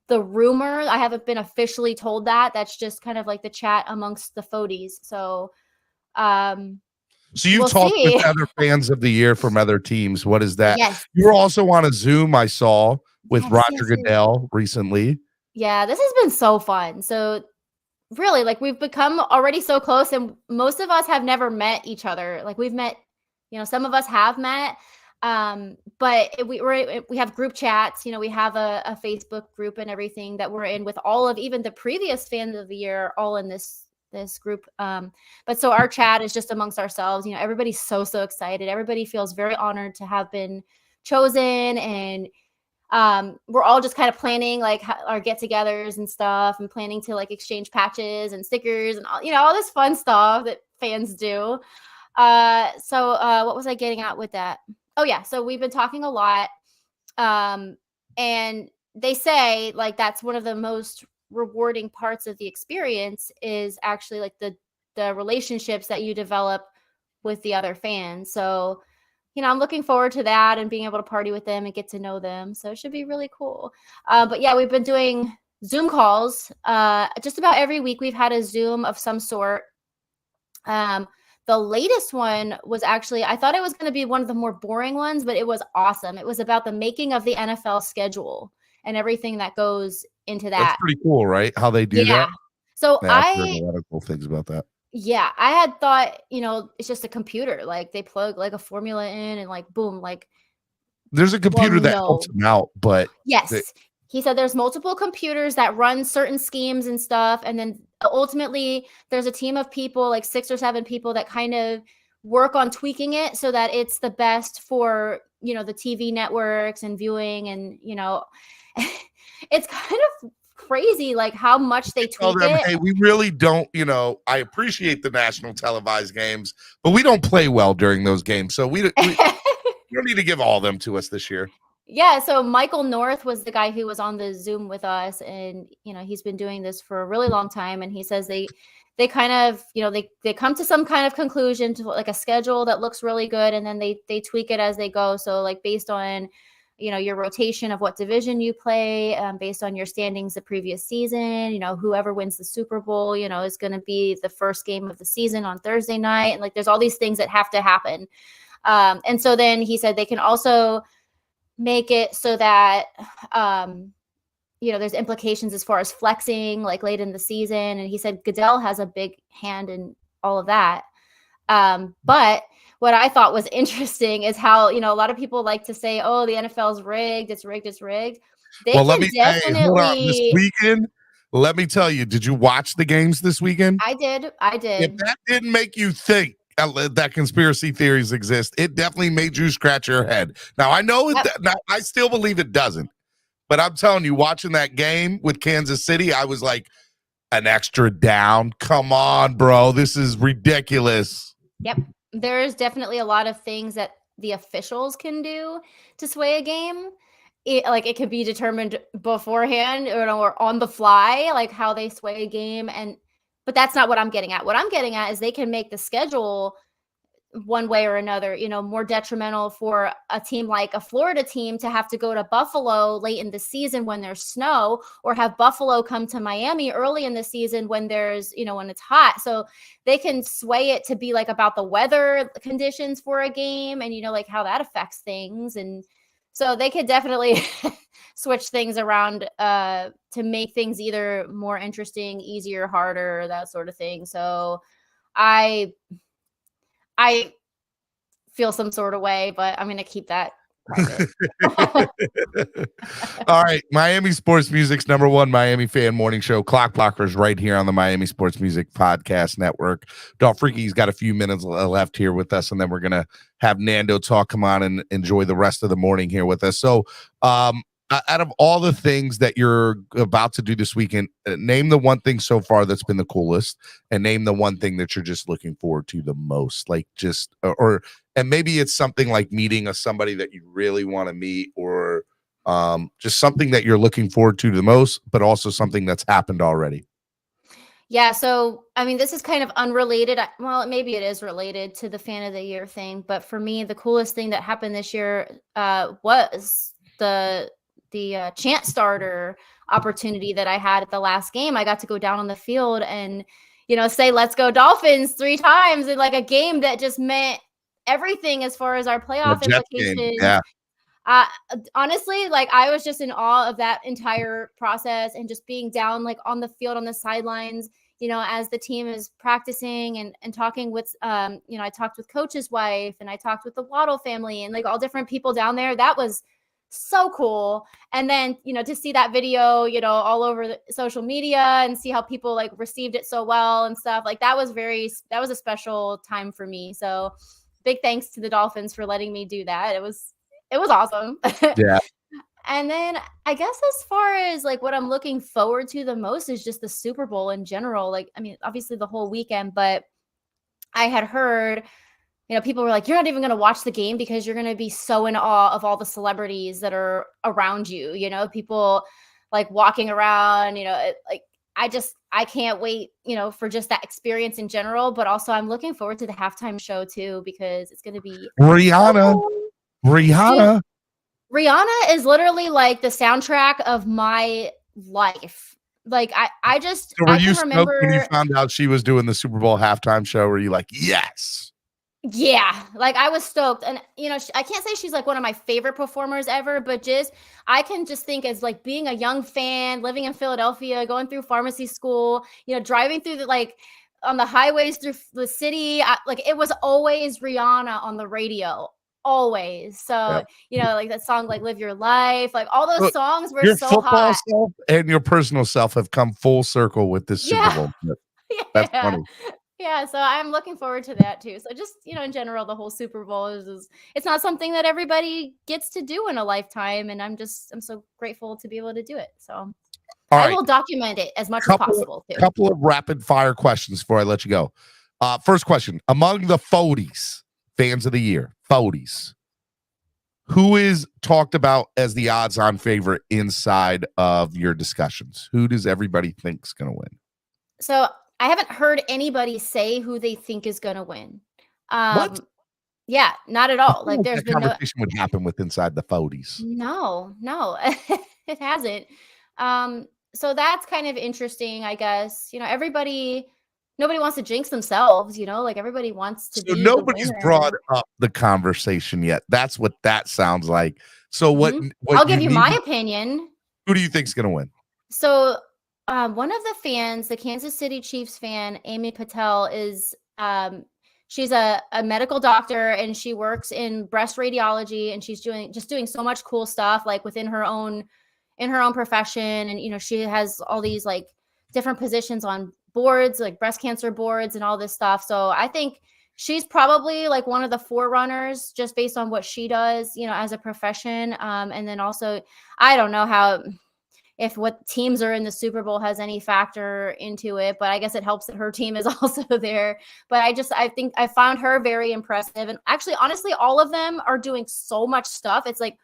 the rumor. I haven't been officially told that. That's just kind of like the chat amongst the FOTYs. So, so you we'll talked see. with other fans of the year from other teams. What is that? Yes. You were also on a Zoom I saw with Yes, Roger yes, yes. Goodell recently. Yeah, this has been so fun. So really, like we've become already so close, and most of us have never met each other. Like we've met, some of us have met, but we have group chats. We have a Facebook group and everything that we're in with all of even the previous fans of the year, all in this group. But so our chat is just amongst ourselves. Everybody's so excited. Everybody feels very honored to have been chosen, and we're all just kind of planning like our get-togethers and stuff, and planning to like exchange patches and stickers and all this fun stuff that fans do. So what was I getting at with that? Oh yeah, so we've been talking a lot, and they say like that's one of the most rewarding parts of the experience is actually like the relationships that you develop with the other fans. So I'm looking forward to that and being able to party with them and get to know them. So it should be really cool. But yeah, we've been doing Zoom calls. Just about every week we've had a Zoom of some sort. The latest one was actually, I thought it was going to be one of the more boring ones, but it was awesome. It was about the making of the NFL schedule and everything that goes into that. That's pretty cool, right? How they do that. So I've heard a lot of cool things about that. Yeah, I had thought, it's just a computer. Like they plug like a formula in and like boom, like there's a computer that helps them out, but yes, he said there's multiple computers that run certain schemes and stuff, and then ultimately there's a team of people, like 6 or 7 people, that kind of work on tweaking it so that it's the best for the TV networks and viewing, and it's kind of crazy like how much they tweak it. Hey, we really don't, I appreciate the national televised games, but we don't play well during those games. So we don't need to give all of them to us this year. Yeah, so Michael North was the guy who was on the Zoom with us, and he's been doing this for a really long time, and he says they kind of, they come to some kind of conclusion to like a schedule that looks really good, and then they tweak it as they go. So like based on your rotation of what division you play, based on your standings the previous season, whoever wins the Super Bowl, is going to be the first game of the season on Thursday night. And like, there's all these things that have to happen. And so then he said they can also make it so that, there's implications as far as flexing, like late in the season. And he said Goodell has a big hand in all of that. But what I thought was interesting is how, a lot of people like to say, oh, the NFL's rigged. It's rigged. It's rigged. Hold on. This weekend, let me tell you, did you watch the games this weekend? I did. If that didn't make you think that conspiracy theories exist, it definitely made you scratch your head. Now, I know I still believe it doesn't, but I'm telling you, watching that game with Kansas City, I was like, an extra down. Come on, bro. This is ridiculous. Yep. There's definitely a lot of things that the officials can do to sway a game. It could be determined beforehand or on the fly, like how they sway a game. But that's not what I'm getting at. What I'm getting at is they can make the schedule one way or another, more detrimental for a team like a Florida team to have to go to Buffalo late in the season when there's snow, or have Buffalo come to Miami early in the season when there's, when it's hot. So they can sway it to be like about the weather conditions for a game and, like how that affects things. And so they could definitely switch things around to make things either more interesting, easier, harder, that sort of thing. So I feel some sort of way, but I'm going to keep that private. All right. Miami Sports Music's number one Miami fan morning show, Clock Blockers, right here on the Miami Sports Music Podcast Network. Dolphreaky's got a few minutes left here with us, and then we're going to have Nando come on and enjoy the rest of the morning here with us. So, out of all the things that you're about to do this weekend, name the one thing so far that's been the coolest, and name the one thing that you're just looking forward to the most. Like and maybe it's something like meeting somebody that you really want to meet, or just something that you're looking forward to the most, but also something that's happened already. Yeah. So, I mean, this is kind of unrelated. Well, maybe it is related to the fan of the year thing, but for me, the coolest thing that happened this year was the chant starter opportunity that I had at the last game. I got to go down on the field and, say, let's go Dolphins 3 times in like a game that just meant everything as far as our playoff implications. Yeah. Honestly, like I was just in awe of that entire process and just being down like on the field, on the sidelines, as the team is practicing and talking with, I talked with coach's wife and I talked with the Waddle family and like all different people down there. That was so cool. And then, to see that video, all over the social media and see how people like received it so well and stuff, like that was a special time for me. So big thanks to the Dolphins for letting me do that. It was awesome. Yeah. And then I guess as far as like what I'm looking forward to the most is just the Super Bowl in general. Like, I mean, obviously the whole weekend, but I had heard, people were like, you're not even going to watch the game because you're going to be so in awe of all the celebrities that are around you, people like walking around, I can't wait, for just that experience in general, but also I'm looking forward to the halftime show too, because it's going to be Rihanna. Dude, Rihanna is literally like the soundtrack of my life. Like I can remember when you found out she was doing the Super Bowl halftime show. Were you like, yes? Yeah, like I was stoked. And, I can't say she's like one of my favorite performers ever, but I can just think as like being a young fan, living in Philadelphia, going through pharmacy school, driving through on the highways through the city. It was always Rihanna on the radio, always. So, like that song, like Live Your Life, like all those songs were your so football hot. Self and your personal self have come full circle with this Super Bowl. That's funny. Yeah, so I'm looking forward to that too. So just, in general, the whole Super Bowl is it's not something that everybody gets to do in a lifetime. And I'm so grateful to be able to do it. So I will document it as much as possible too. Couple of rapid fire questions before I let you go. First question, among the FOTYs, fans of the year, FOTYs, who is talked about as the odds-on favorite inside of your discussions? Who does everybody think is going to win? So I haven't heard anybody say who they think is going to win. What? Yeah, not at all. Like there's been conversation would happen with inside the FOTYs. No, it hasn't. So that's kind of interesting, I guess. Nobody wants to jinx themselves, like everybody wants to be nobody's brought up the conversation yet. That's what that sounds like. So what I'll give you my opinion. Who do you think is going to win? So one of the fans, the Kansas City Chiefs fan, Amy Patel, is she's a medical doctor and she works in breast radiology, and she's doing so much cool stuff like within her own profession. And she has all these like different positions on boards, like breast cancer boards and all this stuff. So I think she's probably like one of the forerunners just based on what she does, as a profession. And then also, I don't know if what teams are in the Super Bowl has any factor into it, but I guess it helps that her team is also there. But I think I found her very impressive. And actually, honestly, all of them are doing so much stuff. It's like,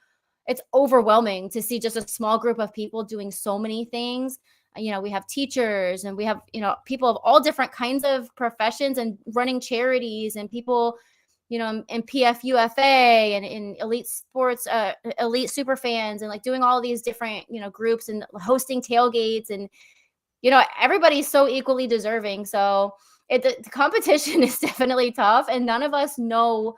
it's overwhelming to see just a small group of people doing so many things. We have teachers and we have, people of all different kinds of professions and running charities and people, in PFUFA and in elite sports, elite super fans, and like doing all these different, groups and hosting tailgates, and, everybody's so equally deserving. So the competition is definitely tough, and none of us know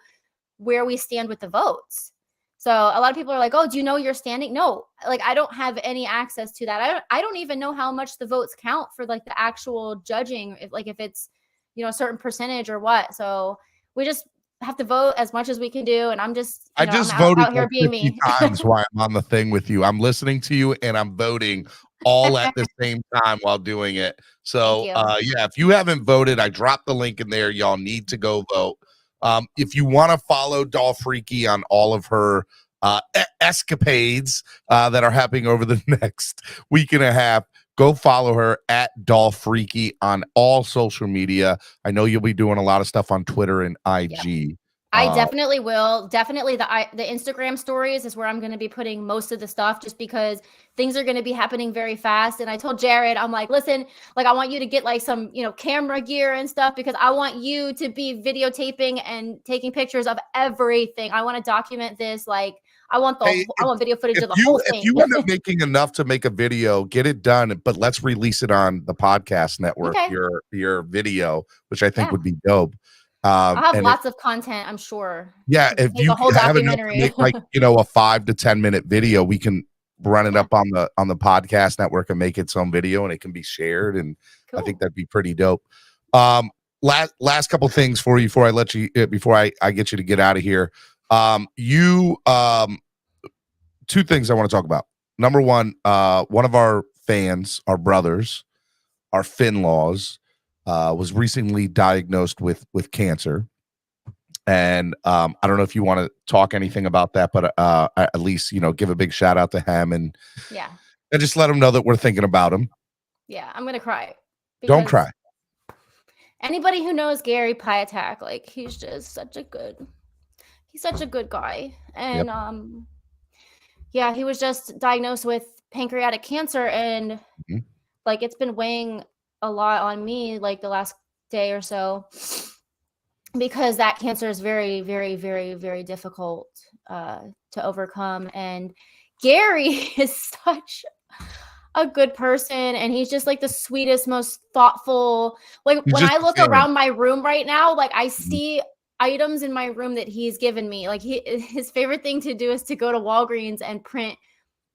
where we stand with the votes. So a lot of people are like, oh, do you know your standing? No, like I don't have any access to that. I don't even know how much the votes count for like the actual judging, if it's, a certain percentage or what. So we just have to vote as much as we can do, and I'm just, I I'm just voted out here like being 50 me. times while I'm on the thing with you. I'm listening to you and I'm voting all at the same time while doing it. Thank So, you. yeah, if you haven't voted, I dropped the link in there. Y'all need to go vote. If you want to follow Dolphreaky on all of her escapades that are happening over the next week and a half, go follow her at Dolphreaky on all social media. I know you'll be doing a lot of stuff on Twitter and IG. Yep. I definitely will. Definitely the Instagram stories is where I'm going to be putting most of the stuff, just because things are going to be happening very fast. And I told Jared, I'm like, listen, like I want you to get like some, camera gear and stuff, because I want you to be videotaping and taking pictures of everything. I want to document this. Like I want video footage of the whole thing. If you end up making enough to make a video, get it done, but let's release it on the podcast network, Okay. your video, which I think would be dope. I'll have lots of content, I'm sure. Yeah, if you a whole have enough to documentary, make like a 5 to 10 minute video, we can run it up on the podcast network and make its own video, and it can be shared. And cool. I think that'd be pretty dope. Last couple things for you before I let you before I get you to get out of here. Two things I want to talk about. Number one of our fans, our brothers, our Finlaws, was recently diagnosed with cancer. And I don't know if you want to talk anything about that, but at least, give a big shout out to him and just let him know that we're thinking about him. Yeah, I'm going to cry. Don't cry. Anybody who knows Gary Piatak, like he's just such a good guy. And he was just diagnosed with pancreatic cancer, and like it's been weighing a lot on me like the last day or so, because that cancer is very, very, very, very difficult to overcome. And Gary is such a good person, and he's just like the sweetest, most thoughtful. Like when I look around my room right now, like I see items in my room that he's given me. Like his favorite thing to do is to go to Walgreens and print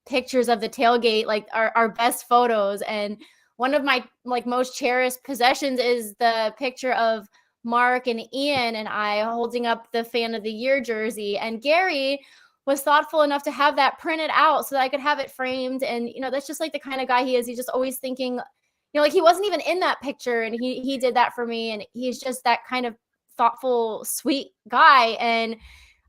pictures of the tailgate, like our best photos. And one of my like most cherished possessions is the picture of Mark and Ian and I holding up the Fan of the Year jersey. And Gary was thoughtful enough to have that printed out so that I could have it framed. And, that's just like the kind of guy he is. He's just always thinking, like he wasn't even in that picture, and he did that for me. And he's just that kind of thoughtful, sweet guy. And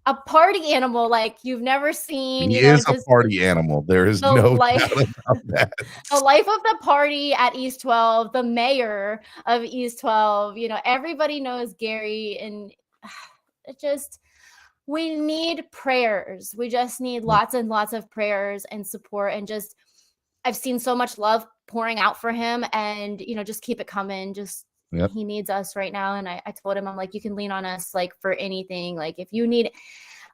a party animal like you've never seen. He is a party animal. There is no doubt about that. The life of the party at East 12, the mayor of East 12, everybody knows Gary. And we need prayers. We just need lots and lots of prayers and support. And just, I've seen so much love pouring out for him, and, just keep it coming. He needs us right now. And I told him, I'm like, you can lean on us, like for anything. Like if you need,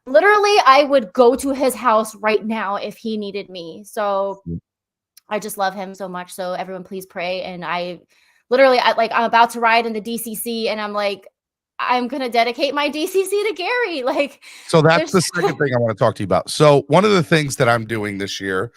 literally, I would go to his house right now if he needed me. So I just love him so much. So everyone please pray. And I'm about to ride in the DCC, and I'm like, I'm going to dedicate my DCC to Gary. Like, so that's the second thing I want to talk to you about. So one of the things that I'm doing this year,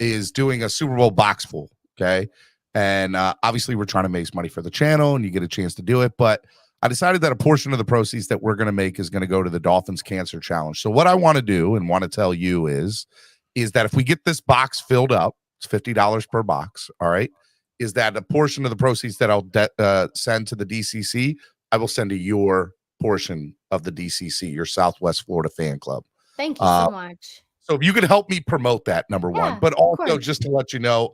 is doing a Super Bowl box full. Okay. And obviously we're trying to make money for the channel, and you get a chance to do it. But I decided that a portion of the proceeds that we're going to make is going to go to the Dolphins Cancer Challenge. So what I want to do and want to tell you is that if we get this box filled up, it's $50 per box. All right. Is that a portion of the proceeds that I'll send to the DCC, I will send to your portion of the DCC, your Southwest Florida fan club. Thank you so much. So if you could help me promote that, number one, but also just to let you know,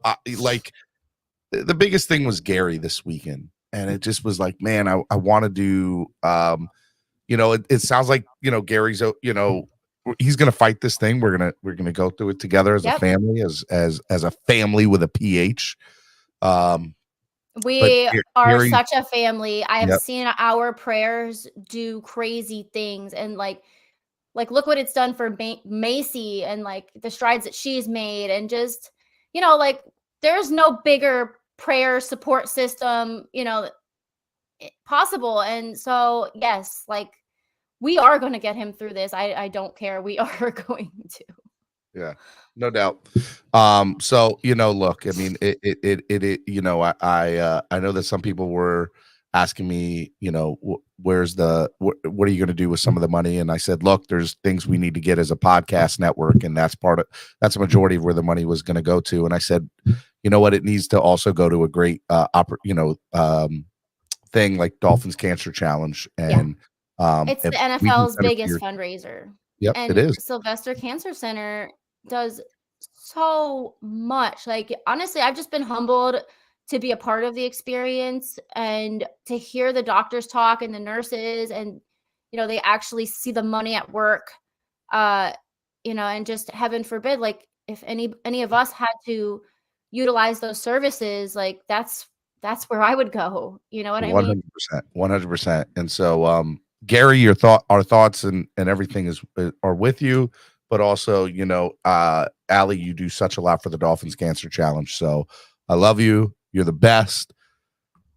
the biggest thing was Gary this weekend. And it just was like, man, I want to do, it sounds like, Gary's, he's going to fight this thing. We're going to go through it together as a family, as a family with a PH. We are such a family. I have seen our prayers do crazy things, and like look what it's done for Macy, and like the strides that she's made, and just like there's no bigger prayer support system possible. And so yes, like we are going to get him through this. I don't care. We are going to. Yeah, no doubt. So look, I mean, I know that some people were asking me, where's what are you going to do with some of the money? And I said, look, there's things we need to get as a podcast network, and that's a majority of where the money was going to go to. And I said, you know what, it needs to also go to a great thing like Dolphins Cancer Challenge, and it's the NFL's biggest fundraiser. Yep, and it is. Sylvester Cancer Center does so much. Like, honestly, I've just been humbled to be a part of the experience and to hear the doctors talk and the nurses, and they actually see the money at work. And just heaven forbid, like, if any of us had to utilize those services, like that's where I would go. You know what I mean? 100%. And so, Gary, our thoughts and everything are with you, but also, Allie, you do such a lot for the Dolphins Cancer Challenge. So I love you. You're the best.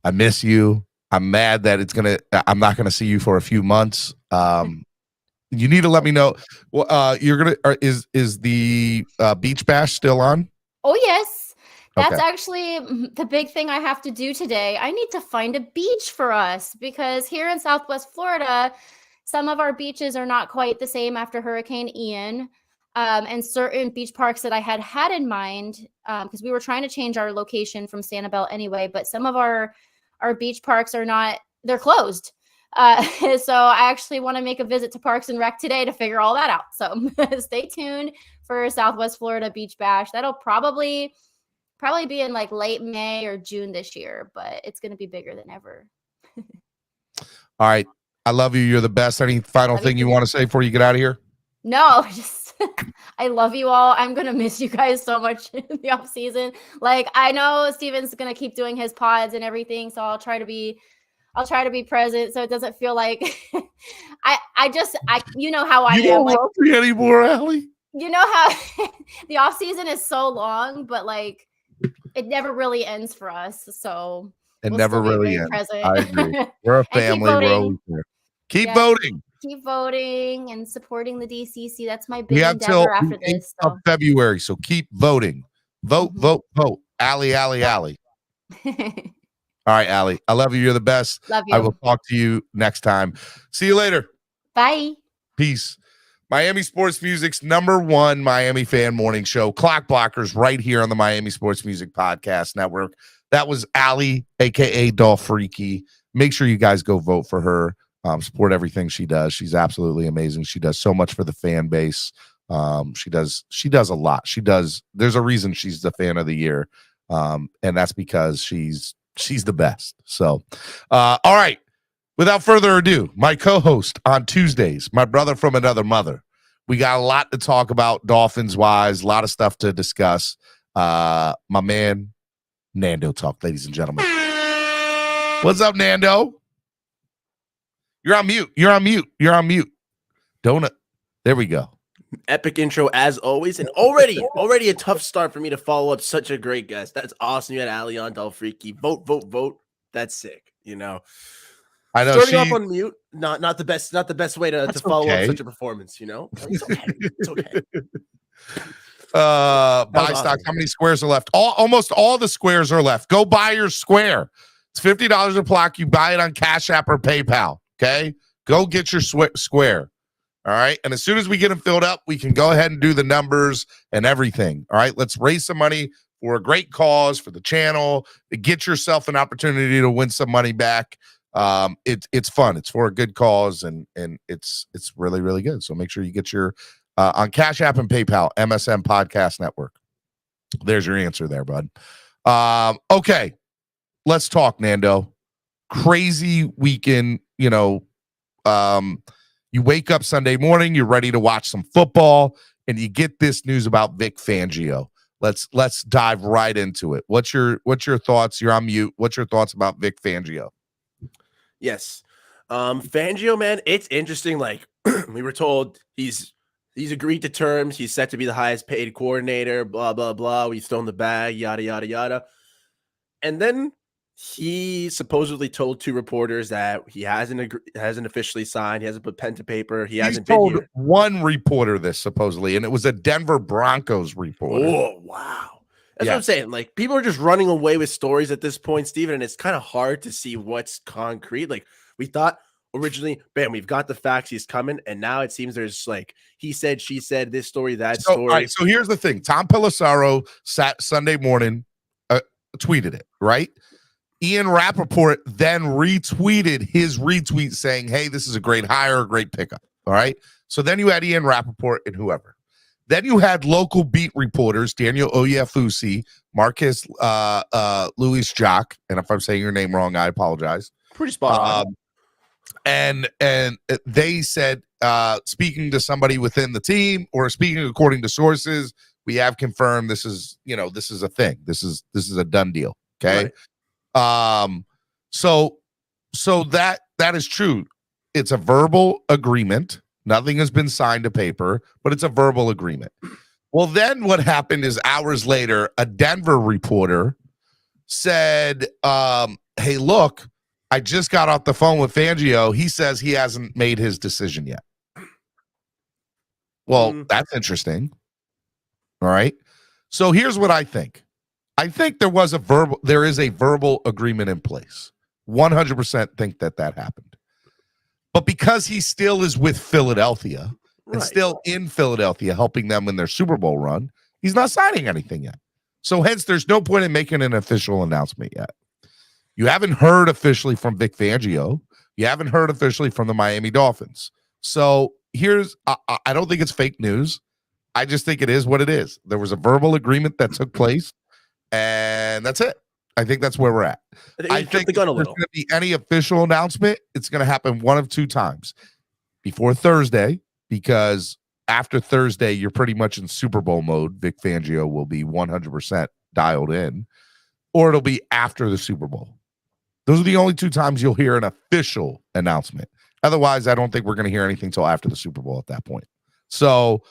I miss you. I'm mad that I'm not gonna see you for a few months. You need to let me know. Well, is the beach bash still on? Oh yes. That's okay. Actually the big thing I have to do today. I need to find a beach for us, because here in Southwest Florida, some of our beaches are not quite the same after Hurricane Ian. And certain beach parks that I had in mind, because we were trying to change our location from Sanibel anyway, but some of our beach parks they're closed. So I actually want to make a visit to Parks and Rec today to figure all that out. So stay tuned for Southwest Florida Beach Bash. That'll probably be in like late May or June this year, but it's going to be bigger than ever. All right. I love you. You're the best. Any final thing you want to say before you get out of here? No, just I love you all. I'm going to miss you guys so much in the off season. Like, I know Steven's going to keep doing his pods and everything, so I'll try to be present, so it doesn't feel like I you know how I am. You don't love me anymore, Allie. You know how the off season is so long, but like it never really ends for us. So it never really ends. Present. I agree. We're a family. We're always there. Keep voting. Keep voting and supporting the DCC. That's my big endeavor after this. Of February, so keep voting. Vote. Allie. All right, Allie. I love you. You're the best. Love you. I will talk to you next time. See you later. Bye. Peace. Miami Sports Music's #1 Miami fan morning show, Clock Blockers, right here on the Miami Sports Music Podcast Network. That was Allie, aka Dolphreaky. Make sure you guys go vote for her. Support everything she does. She's absolutely amazing. She does so much for the fan base. She does a lot. There's a reason she's the fan of the year. And that's because she's the best. So, all right. Without further ado, my co-host on Tuesdays, my brother from another mother. We got a lot to talk about Dolphins-wise, a lot of stuff to discuss. My man, Nando Talk, ladies and gentlemen. What's up, Nando? You're on mute. Donut. There we go. Epic intro as always, and already a tough start for me to follow up such a great guest. That's awesome. You had Ali on, Dolphreaky. Vote. That's sick. I know. Starting off on mute, not the best way to follow up such a performance. It's okay. It's okay. Buy stocks. How many squares are left? Almost all the squares are left. Go buy your square. It's $50 a block. You buy it on Cash App or PayPal. Okay, go get your square. All right, and as soon as we get them filled up, we can go ahead and do the numbers and everything. All right, let's raise some money for a great cause for the channel. Get yourself an opportunity to win some money back. It's fun. It's for a good cause, and it's really, really good. So make sure you get your on Cash App and PayPal, MSM Podcast Network. There's your answer there, bud. Okay, let's talk, Nando. Crazy weekend, you wake up Sunday morning, you're ready to watch some football, and you get this news about Vic Fangio. Let's dive right into it. What's your thoughts? You're on mute. What's your thoughts about Vic Fangio? Yes. Fangio, man, it's interesting. Like we were told he's agreed to terms. He's set to be the highest paid coordinator, blah, blah, blah. We've thrown the bag, yada, yada, yada. And then he supposedly told two reporters that he hasn't officially signed. He hasn't put pen to paper. He hasn't told been here. One reporter this supposedly, and it was a Denver Broncos reporter. Oh, wow. That's what I'm saying. Like, people are just running away with stories at this point, Steven, and it's kind of hard to see what's concrete. Like, we thought originally, bam, we've got the facts, he's coming, and now it seems there's like he said, she said, this story, that story. All right, so here's the thing. Tom Pelissero Sunday morning tweeted it, right? Ian Rappaport then retweeted his retweet saying, hey, this is a great hire, a great pickup. All right. So then you had Ian Rappaport and whoever. Then you had local beat reporters, Daniel Oyefusi, Marcus Louis Jock, and if I'm saying your name wrong, I apologize. Pretty spot on. And they said, speaking to somebody within the team or speaking according to sources, we have confirmed this is a thing. This is a done deal. Okay. Right. So that is true. It's a verbal agreement. Nothing has been signed to paper, but it's a verbal agreement. Well, then what happened is hours later, a Denver reporter said, hey, look, I just got off the phone with Fangio. He says he hasn't made his decision yet. Well, that's interesting. All right. So here's what I think. I think there is a verbal agreement in place. 100% think that happened. But because he still is with Philadelphia and still in Philadelphia helping them in their Super Bowl run, he's not signing anything yet. So hence, there's no point in making an official announcement yet. You haven't heard officially from Vic Fangio. You haven't heard officially from the Miami Dolphins. So I don't think it's fake news. I just think it is what it is. There was a verbal agreement that took place, and that's it. I think that's where we're at. I think if there's going to be any official announcement, it's going to happen one of two times. Before Thursday, because after Thursday, you're pretty much in Super Bowl mode. Vic Fangio will be 100% dialed in, or it'll be after the Super Bowl. Those are the only two times you'll hear an official announcement. Otherwise, I don't think we're going to hear anything till after the Super Bowl at that point. So,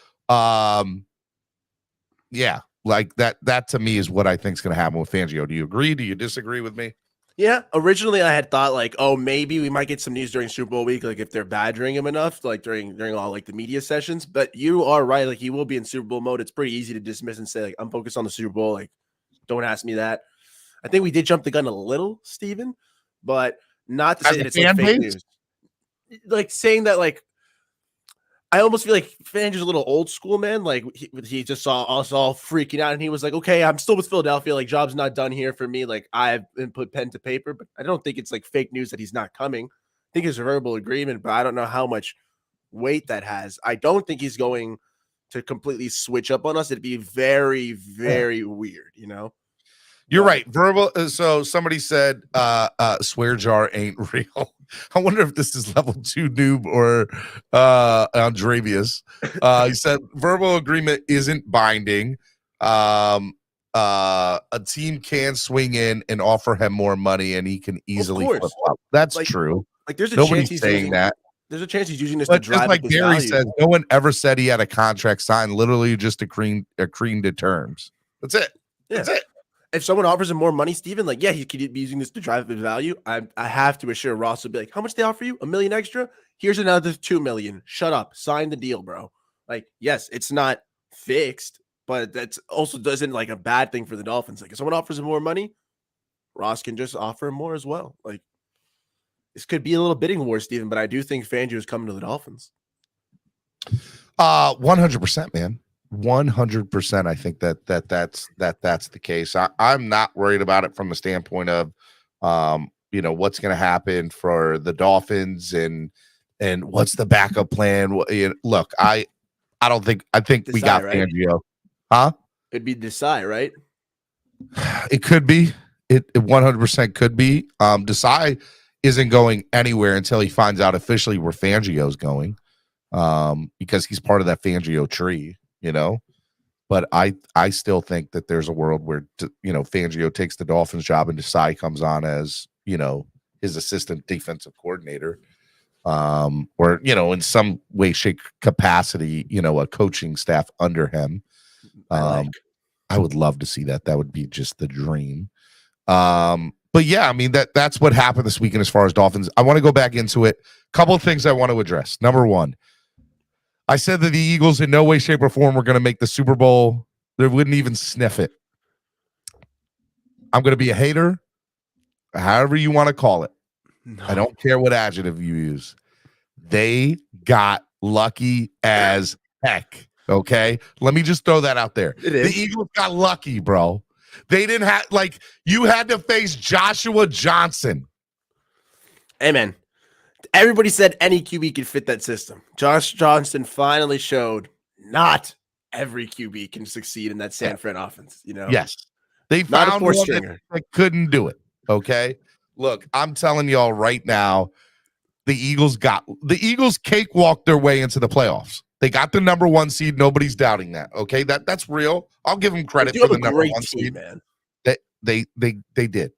yeah. Like that to me is what I think is going to happen with Fangio. Do you agree? Do you disagree with me? Yeah. Originally, I had thought like, oh, maybe we might get some news during Super Bowl week, like if they're badgering him enough, like during all like the media sessions. But you are right. Like he will be in Super Bowl mode. It's pretty easy to dismiss and say like, I'm focused on the Super Bowl. Like, don't ask me that. I think we did jump the gun a little, Steven, but not to say that it's like fake news. Like saying that like, I almost feel like Fangio's a little old school, man. Like he just saw us all freaking out, and he was like, "Okay, I'm still with Philadelphia. Like, job's not done here for me. Like, I've been put pen to paper." But I don't think it's like fake news that he's not coming. I think it's a verbal agreement, but I don't know how much weight that has. I don't think he's going to completely switch up on us. It'd be very, very weird, you know. You're right. Verbal. So somebody said, "Swear jar ain't real." I wonder if this is level 2 noob or Andrevius. He said verbal agreement isn't binding. A team can swing in and offer him more money, and he can easily flip up. That's like, true. Like there's a Nobody's chance he's saying that. There's a chance he's using this to drive. Just like Gary said, no one ever said he had a contract signed. Literally, just agreeing to terms. That's it. Yeah. That's it. If someone offers him more money, Steven, like, yeah, he could be using this to drive his value. I have to assure Ross will be like, how much they offer you? $1 million extra? Here's another $2 million. Shut up. Sign the deal, bro. Like, yes, it's not fixed, but that's also doesn't like a bad thing for the Dolphins. Like, if someone offers him more money, Ross can just offer him more as well. Like, this could be a little bidding war, Steven, but I do think Fangio is coming to the Dolphins. 100%, man. 100%. I think that's the case. I'm not worried about it from the standpoint of what's going to happen for the Dolphins and what's the backup plan. Look, I think Desai, we got right? Fangio. Huh? It'd be Desai, right? It could be. It 100% could be. Desai isn't going anywhere until he finds out officially where Fangio's going, because he's part of that Fangio tree. But I still think that there's a world where Fangio takes the Dolphins job and Desai comes on as his assistant defensive coordinator, or in some way, shape, capacity, a coaching staff under him. I would love to see that. That would be just the dream. But yeah, I mean that's what happened this weekend as far as Dolphins. I want to go back into it. Couple of things I want to address. Number one, I said that the Eagles in no way, shape, or form were going to make the Super Bowl. They wouldn't even sniff it. I'm going to be a hater, however you want to call it. No. I don't care what adjective you use. They got lucky as heck. Okay, let me just throw that out there. The Eagles got lucky, bro. They didn't have you had to face Joshua Johnson. Hey, man. Everybody said any QB could fit that system. Josh Johnson finally showed not every QB can succeed in that San Fran offense. Yes, they found one that couldn't do it. Okay, look, I'm telling y'all right now, the Eagles cakewalked their way into the playoffs. They got the number 1 seed. Nobody's doubting that. Okay, that's real. I'll give them credit for the number 1 seed, man. They did.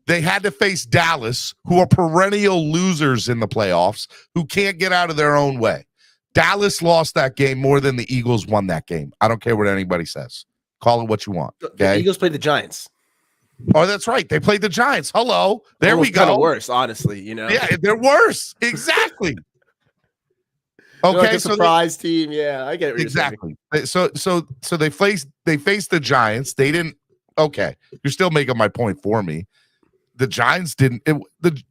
They had to face Dallas, who are perennial losers in the playoffs, who can't get out of their own way. Dallas lost that game more than the Eagles won that game. I don't care what anybody says. Call it what you want. Okay? The Eagles played the Giants. Oh, that's right. They played the Giants. Hello. There we go. Kind of worse, honestly. Yeah, they're worse. Exactly. Okay, like a surprise team. Yeah, I get it. Exactly. So they faced the Giants. They didn't. Okay, you're still making my point for me. The Giants didn't.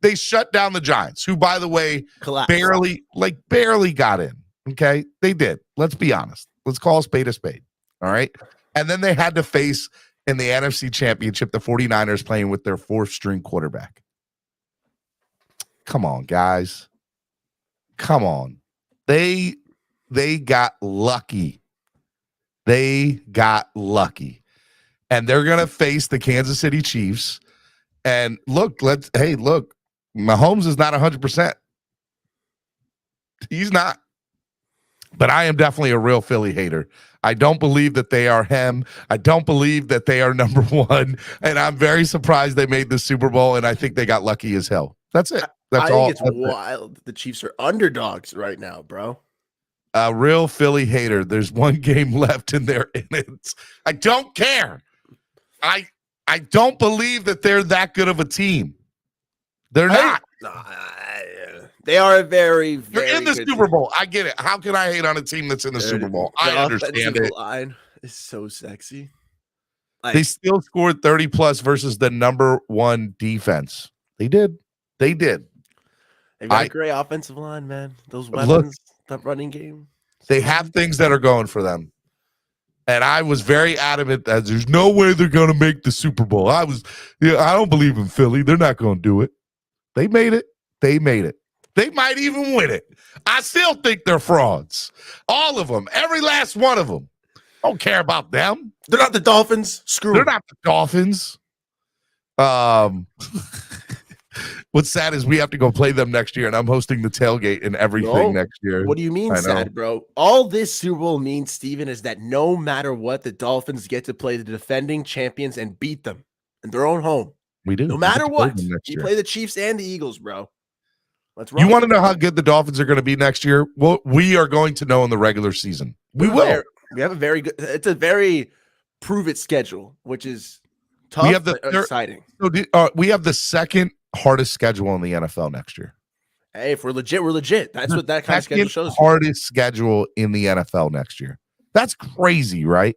They shut down the Giants, who, by the way, collapsed. barely got in. Okay, they did. Let's be honest. Let's call a spade a spade. All right, and then they had to face in the NFC Championship the 49ers playing with their 4th-string quarterback. Come on, guys. Come on. They got lucky. They got lucky. And they're going to face the Kansas City Chiefs. And look, Mahomes is not 100%. He's not. But I am definitely a real Philly hater. I don't believe that they are him. I don't believe that they are number 1. And I'm very surprised they made the Super Bowl, and I think they got lucky as hell. That's it. I think it's wild. The Chiefs are underdogs right now, bro. A real Philly hater. There's 1 game left in their innings. I don't care. I don't believe that they're that good of a team. They're not. They are a very, very They're in the Super Bowl. I get it. How can I hate on a team that's in the Super Bowl? I understand it. Line is so sexy. They still scored 30+ versus the number 1 defense. They did. They've got a great offensive line, man. Those weapons, that running game. They have things that are going for them. And I was very adamant that there's no way they're going to make the Super Bowl. I don't believe in Philly. They're not going to do it. They made it. They might even win it. I still think they're frauds. All of them. Every last one of them. Don't care about them. They're not the Dolphins. They're not the Dolphins. What's sad is we have to go play them next year, and I'm hosting the tailgate and everything next year. What do you mean sad, bro? All this Super Bowl means, Steven, is that no matter what, the Dolphins get to play the defending champions and beat them in their own home. We do. No matter what. You play the Chiefs and the Eagles, bro. Let's roll. You want to know how good the Dolphins are going to be next year? Well, we are going to know in the regular season. We will. We have a very good – it's a very prove-it schedule, which is tough but exciting. So we have the second – hardest schedule in the NFL next year. Hey, if we're legit, we're legit. That's what that kind of schedule shows. Hardest schedule in the NFL next year. That's crazy, right?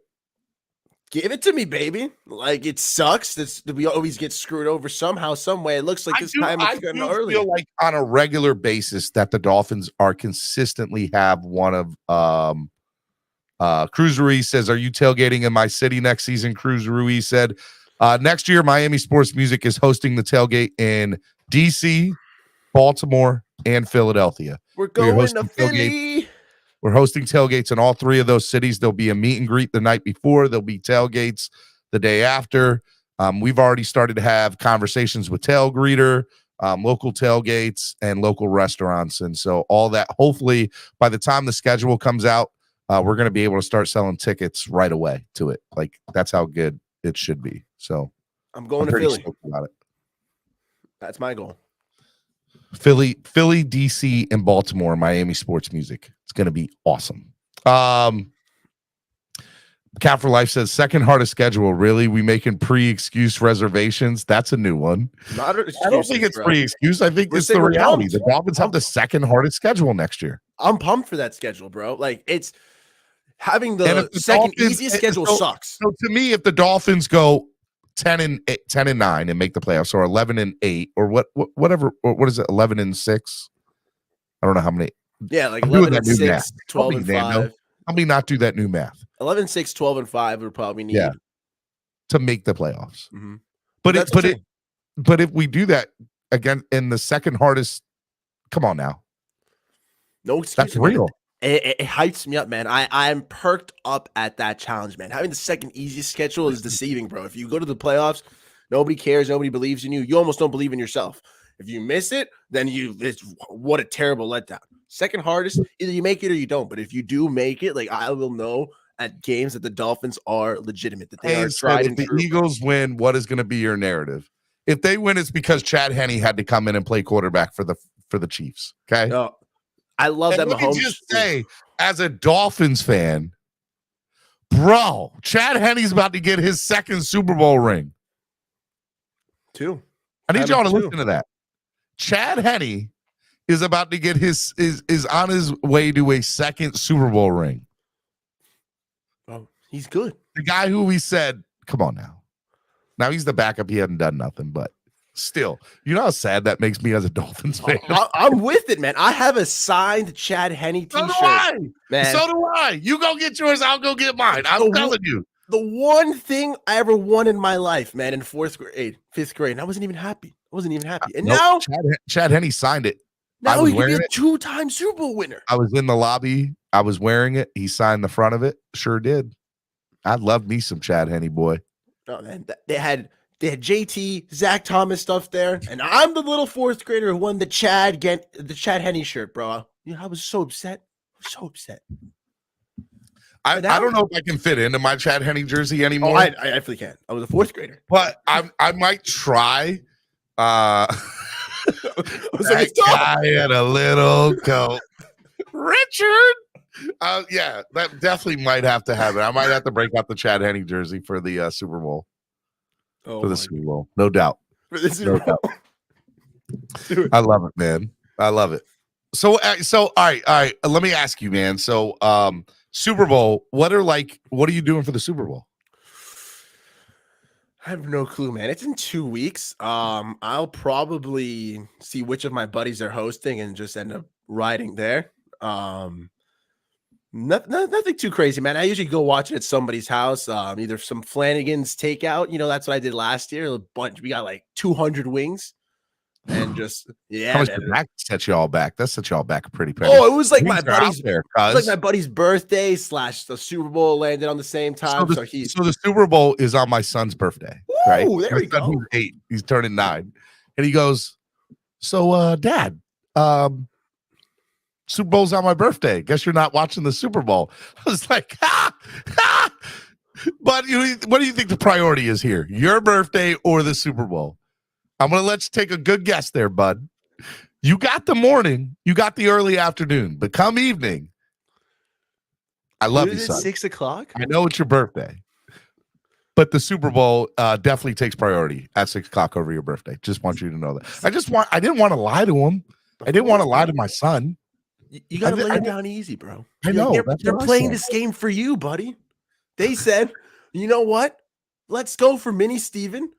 Give it to me, baby. Like, it sucks. We always get screwed over somehow, some way. It looks like this time it's going early. I feel like on a regular basis that the Dolphins are consistently have one of Cruz Ruiz says, "Are you tailgating in my city next season?" Cruz Ruiz said, next year, Miami Sports Music is hosting the tailgate in DC, Baltimore, and Philadelphia. We're going to Philly. We're hosting tailgates in all 3 of those cities. There'll be a meet and greet the night before. There'll be tailgates the day after. We've already started to have conversations with tail greeter, local tailgates, and local restaurants. And so all that, hopefully, by the time the schedule comes out, we're going to be able to start selling tickets right away to it. Like, that's how good it should be. So I'm going to Philly. About it. That's my goal. Philly, DC, and Baltimore, Miami Sports Music. It's going to be awesome. Cat for Life says, second hardest schedule. Really? We making pre-excuse reservations? That's a new one. I don't think it's pre-excuse. I think it's the reality. The Dolphins have the second hardest schedule next year. I'm pumped for that schedule, bro. Like, it's having the second easiest schedule sucks. So to me, if the Dolphins go 10-9 and make the playoffs, or 11-8, or whatever. What is it? 11-6. I don't know how many. Yeah, like I'm doing 11-6, 12-5. Help me not do that new math. 11-6, 12-5 would probably need to make the playoffs. Mm-hmm. But if we do that again in the second hardest, come on now. No excuse. That's real. It hypes me up, man. I'm perked up at that challenge, man. Having the second easiest schedule is deceiving, bro. If you go to the playoffs, nobody cares, nobody believes in you. You almost don't believe in yourself. If you miss it, then what a terrible letdown. Second hardest, either you make it or you don't. But if you do make it, like, I will know at games that the Dolphins are legitimate, that they are tried and true. If the Eagles win, what is going to be your narrative? If they win, it's because Chad Henne had to come in and play quarterback for the Chiefs. Okay. No, I love that. Let me just say, as a Dolphins fan, bro, Chad Henne's about to get his second Super Bowl ring. Two. I need y'all to listen to that. Chad Henne is about to get is on his way to a second Super Bowl ring. Oh, he's good. The guy who we said, come on now. Now he's the backup. He hadn't done nothing, but still, you know how sad that makes me as a Dolphins fan. I'm with it, man. I have a signed Chad Henne t-shirt. So do I. Man. So do I. You go get yours. I'll go get mine. I'm telling you. The one thing I ever won in my life, man, in fifth grade, and I wasn't even happy. And now Chad Henne signed it. Now he could be a 2-time Super Bowl winner. I was in the lobby. I was wearing it. He signed the front of it. Sure did. I love me some Chad Henne, boy. Oh man, they had JT, Zach Thomas stuff there, and I'm the little fourth grader who won the Chad Henne shirt, bro. I was so upset. I don't know if I can fit into my Chad Henne jersey anymore. Oh, I definitely can't. I was a fourth grader, but I might try. That guy had a little coat, Richard. Yeah, that definitely might have to happen. I might have to break out the Chad Henne jersey for the Super Bowl. Super Bowl, no doubt. For the Super Bowl. Dude. I love it, man. I love it. So all right. Let me ask you, man. So, Super Bowl. What are you doing for the Super Bowl? I have no clue, man. It's in 2 weeks. I'll probably see which of my buddies are hosting and just end up riding there. Nothing too crazy, man. I usually go watch it at somebody's house, either some Flanagan's takeout. You know, that's what I did last year. A bunch. We got like 200 wings, and just How much did that set you all back? That set you all back a pretty penny. Oh, it was like my buddy's birthday / the Super Bowl landed on the same time. So the Super Bowl is on my son's birthday. Ooh, right? There we go. He's 8. He's turning 9, and he goes, "So, Dad, Super Bowl's on my birthday. Guess you're not watching the Super Bowl." I was like, But what do you think the priority is here? Your birthday or the Super Bowl? I'm going to let you take a good guess there, bud. You got the morning. You got the early afternoon. But come evening, I love you, son. 6 o'clock? I know it's your birthday. But the Super Bowl definitely takes priority at 6 o'clock over your birthday. Just want you to know that. I didn't want to lie to him. I didn't want to lie to my son. You got to lay it down easy, bro. I know. They're playing this game for you, buddy. They said, you know what? Let's go for Mini Steven.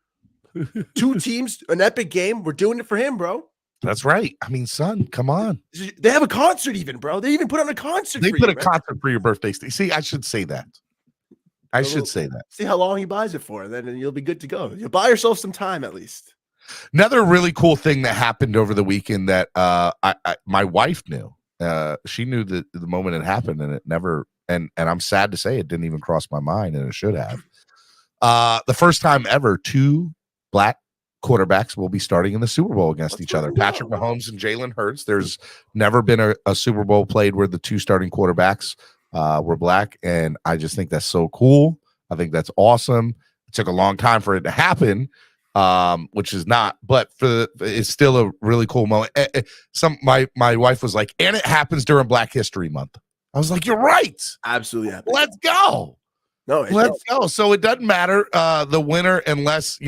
2 teams, an epic game. We're doing it for him, bro. That's right. I mean, son, come on. They have a concert even, bro. They even put on a concert. They put a concert for your birthday. See, I should say that. See how long he buys it for, then you'll be good to go. You'll buy yourself some time at least. Another really cool thing that happened over the weekend that my wife knew. She knew the moment it happened, and it never. And I'm sad to say it didn't even cross my mind, and it should have. The first time ever, 2 black quarterbacks will be starting in the Super Bowl against each other. Patrick Mahomes and Jalen Hurts. There's never been a Super Bowl played where the 2 starting quarterbacks were black, and I just think that's so cool. I think that's awesome. It took a long time for it to happen, which is not, but it's still a really cool moment. My wife was like, and it happens during Black History Month. I was like, you're right. Absolutely. Let's go. Let's go. So it doesn't matter the winner, unless,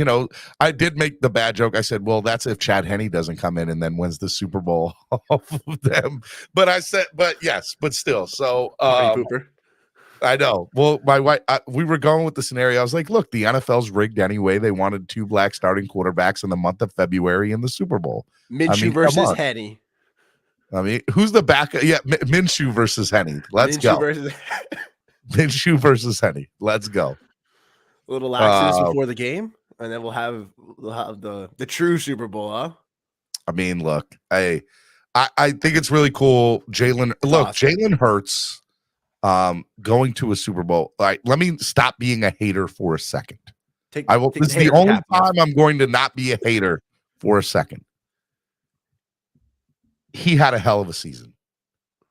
I did make the bad joke. I said, well, that's if Chad Henne doesn't come in and then wins the Super Bowl off of them. But I said, but yes, but still. So Cooper. I know. Well, my wife, we were going with the scenario. I was like, look, the NFL's rigged anyway. They wanted 2 black starting quarterbacks in the month of February in the Super Bowl. Minshew versus Henny. I mean, who's the backup? Yeah, Minshew versus Henny. Let's go. Minshew versus Henny. Let's go. A little laxness before the game, and then we'll have the true Super Bowl, huh? I mean, look, I think it's really cool. Jalen Hurts going to a Super Bowl. Like, let me stop being a hater for a second. This is the only time I'm going to not be a hater for a second. He had a hell of a season.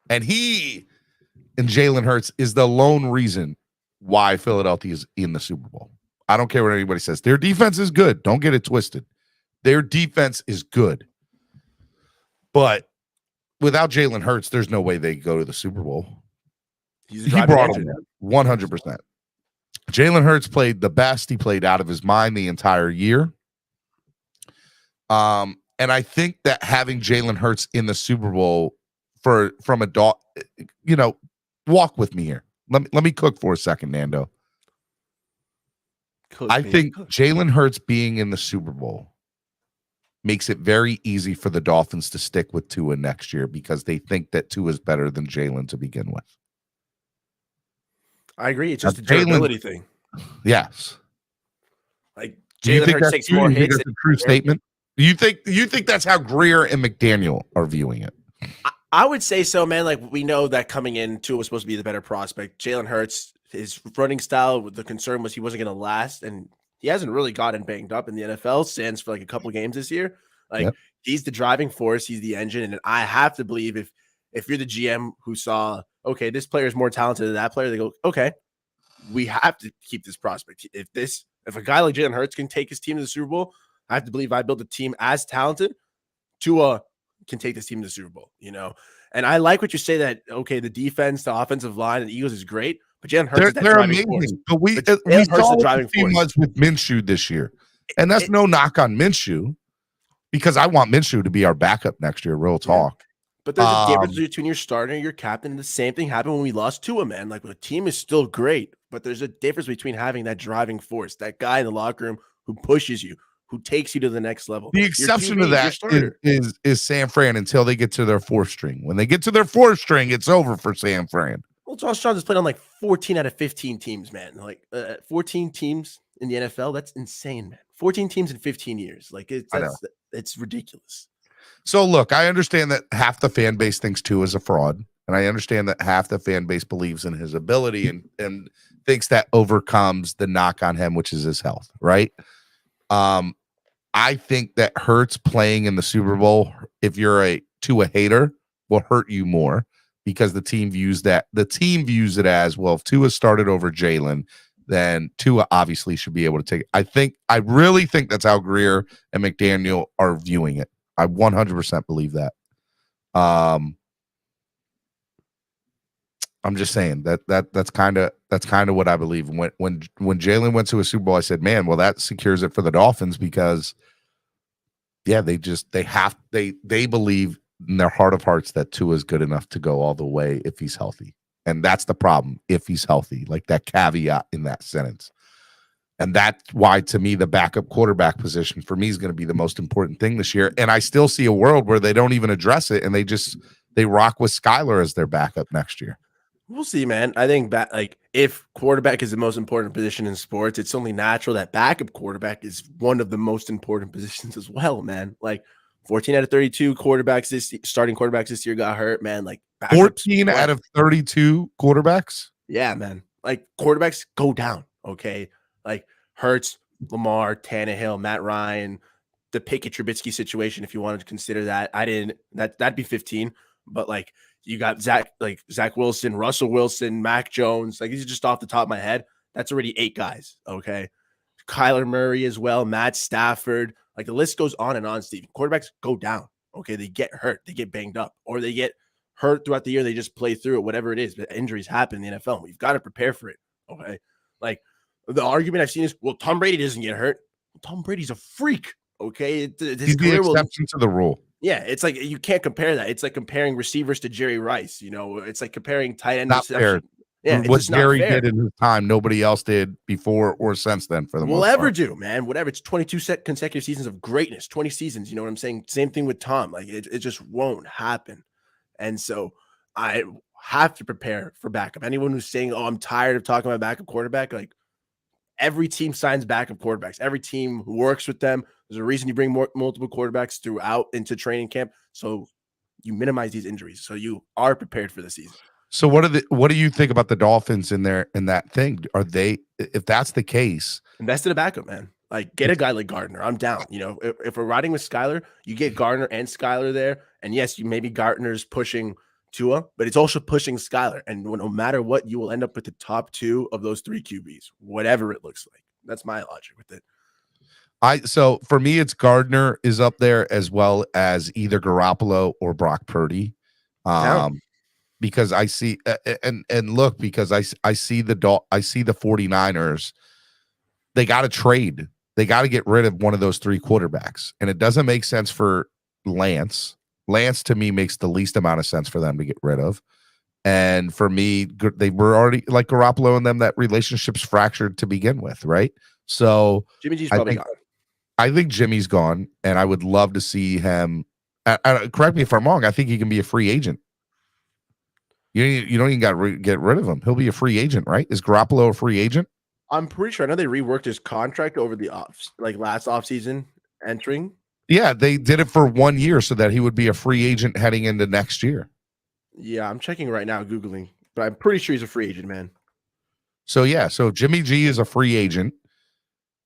And Jalen Hurts is the lone reason why Philadelphia is in the Super Bowl. I don't care what anybody says. Their defense is good. Don't get it twisted. Their defense is good. But without Jalen Hurts, there's no way they go to the Super Bowl. He brought him there, 100%. Jalen Hurts played the best. He played out of his mind the entire year. And I think that having Jalen Hurts in the Super Bowl from a dog, walk with me here. Let me cook for a second, Nando. I think Jalen Hurts being in the Super Bowl makes it very easy for the Dolphins to stick with Tua next year because they think that Tua is better than Jalen to begin with. I agree. It's just a durability thing. Yes. Like Jalen Hurts takes more hits. That's a true statement. Do you think that's how Greer and McDaniel are viewing it? I would say so, man. Like, we know that coming in, Tua was supposed to be the better prospect. Jalen Hurts, his running style, the concern was he wasn't going to last, and he hasn't really gotten banged up in the NFL. Stands for like a couple games this year. Like, He's the driving force. He's the engine, and I have to believe if you're the GM who saw, okay, this player is more talented than that player, they go, okay, we have to keep this prospect. If a guy like Jalen Hurts can take his team to the Super Bowl, I have to believe I built a team as talented. Tua can take this team to the Super Bowl, And I like what you say that, okay, the defense, the offensive line, and the Eagles is great, but Jalen Hurts is that driving amazing. Force. But we saw what the team was with Minshew this year. And that's no knock on Minshew because I want Minshew to be our backup next year, real talk. But there's a difference between your starter and your captain. And the same thing happened when we lost Tua, man. Like, the team is still great, but there's a difference between having that driving force, that guy in the locker room who pushes you, who takes you to the next level. The exception to that is San Fran until they get to their 4th string. When they get to their 4th string, it's over for San Fran. Well, Josh Johns has played on like 14 out of 15 teams, man. Like 14 teams in the NFL, that's insane, man. 14 teams in 15 years. Like it's ridiculous. So look, I understand that half the fan base thinks Tua is a fraud, and I understand that half the fan base believes in his ability and thinks that overcomes the knock on him, which is his health, right? I think that Hurts playing in the Super Bowl, if you're a hater, will hurt you more because the team views it as, well, if Tua started over Jalen, then Tua obviously should be able to take it. I really think that's how Greer and McDaniel are viewing it. I 100% believe that. I'm just saying that's kind of what I believe. When Jalen went to a Super Bowl, I said, man, well, that secures it for the Dolphins because, yeah, they believe in their heart of hearts that Tua is good enough to go all the way if he's healthy, and that's the problem. If he's healthy, like that caveat in that sentence, and that's why, to me, the backup quarterback position for me is going to be the most important thing this year. And I still see a world where they don't even address it and they rock with Skyler as their backup next year. We'll see, man. I think if quarterback is the most important position in sports, it's only natural that backup quarterback is one of the most important positions as well, man. Like 14 out of 32 starting quarterbacks this year got hurt, man. Like 14 out of 32 quarterbacks? Yeah, man. Like quarterbacks go down, okay? Like Hurts, Lamar, Tannehill, Matt Ryan, the Pickett Trubisky situation, if you wanted to consider that. That'd be 15, but like you got Zach Wilson, Russell Wilson, Mac Jones. Like, these are just off the top of my head. That's already 8 guys. Okay. Kyler Murray as well, Matt Stafford. Like, the list goes on and on, Steve. Quarterbacks go down. Okay. They get hurt. They get banged up, or they get hurt throughout the year. They just play through it, whatever it is. But injuries happen in the NFL. We've got to prepare for it. Okay. Like, the argument I've seen is, well, Tom Brady doesn't get hurt. Tom Brady's a freak. Okay. He's the exception to the rule. Yeah, it's like you can't compare that. It's like comparing receivers to Jerry Rice. It's like comparing tight end. Not fair. Yeah, it's What just not Jerry fair. did in his time, nobody else did before or since then for the We'll most ever part. do, man. Whatever. It's 22 consecutive seasons of greatness, 20 seasons. You know what I'm saying? Same thing with Tom. Like it just won't happen. And so I have to prepare for backup. Anyone who's saying, "Oh, I'm tired of talking about backup quarterback," like every team signs backup quarterbacks. Every team works with them. There's a reason you bring multiple quarterbacks throughout into training camp, so you minimize these injuries, so you are prepared for the season. So what do you think about the Dolphins in that thing? Are they, if that's the case, Invest in a backup, man. Like get a guy like Gardner. I'm down. You know, if we're riding with Skyler, you get Gardner and Skyler there. And yes, you maybe Gardner's pushing Tua, but it's also pushing Skyler. And no matter what, you will end up with the top 2 of those 3 QBs, whatever it looks like. That's my logic with it. So for me, it's Gardner is up there as well as either Garoppolo or Brock Purdy. Because I see and look, because I see the 49ers, they got to trade. They got to get rid of one of those 3 quarterbacks. And it doesn't make sense for Lance. Lance to me makes the least amount of sense for them to get rid of. And for me, they were already like Garoppolo and them, that relationship's fractured to begin with, right? So Jimmy G's probably gone. I think Jimmy's gone, and I would love to see him. Correct me if I'm wrong. I think he can be a free agent. You don't even got to get rid of him. He'll be a free agent, right? Is Garoppolo a free agent? I'm pretty sure. I know they reworked his contract over the last offseason entering. Yeah, they did it for 1 year so that he would be a free agent heading into next year. Yeah, I'm checking right now, Googling, but I'm pretty sure he's a free agent, man. So yeah, so Jimmy G is a free agent.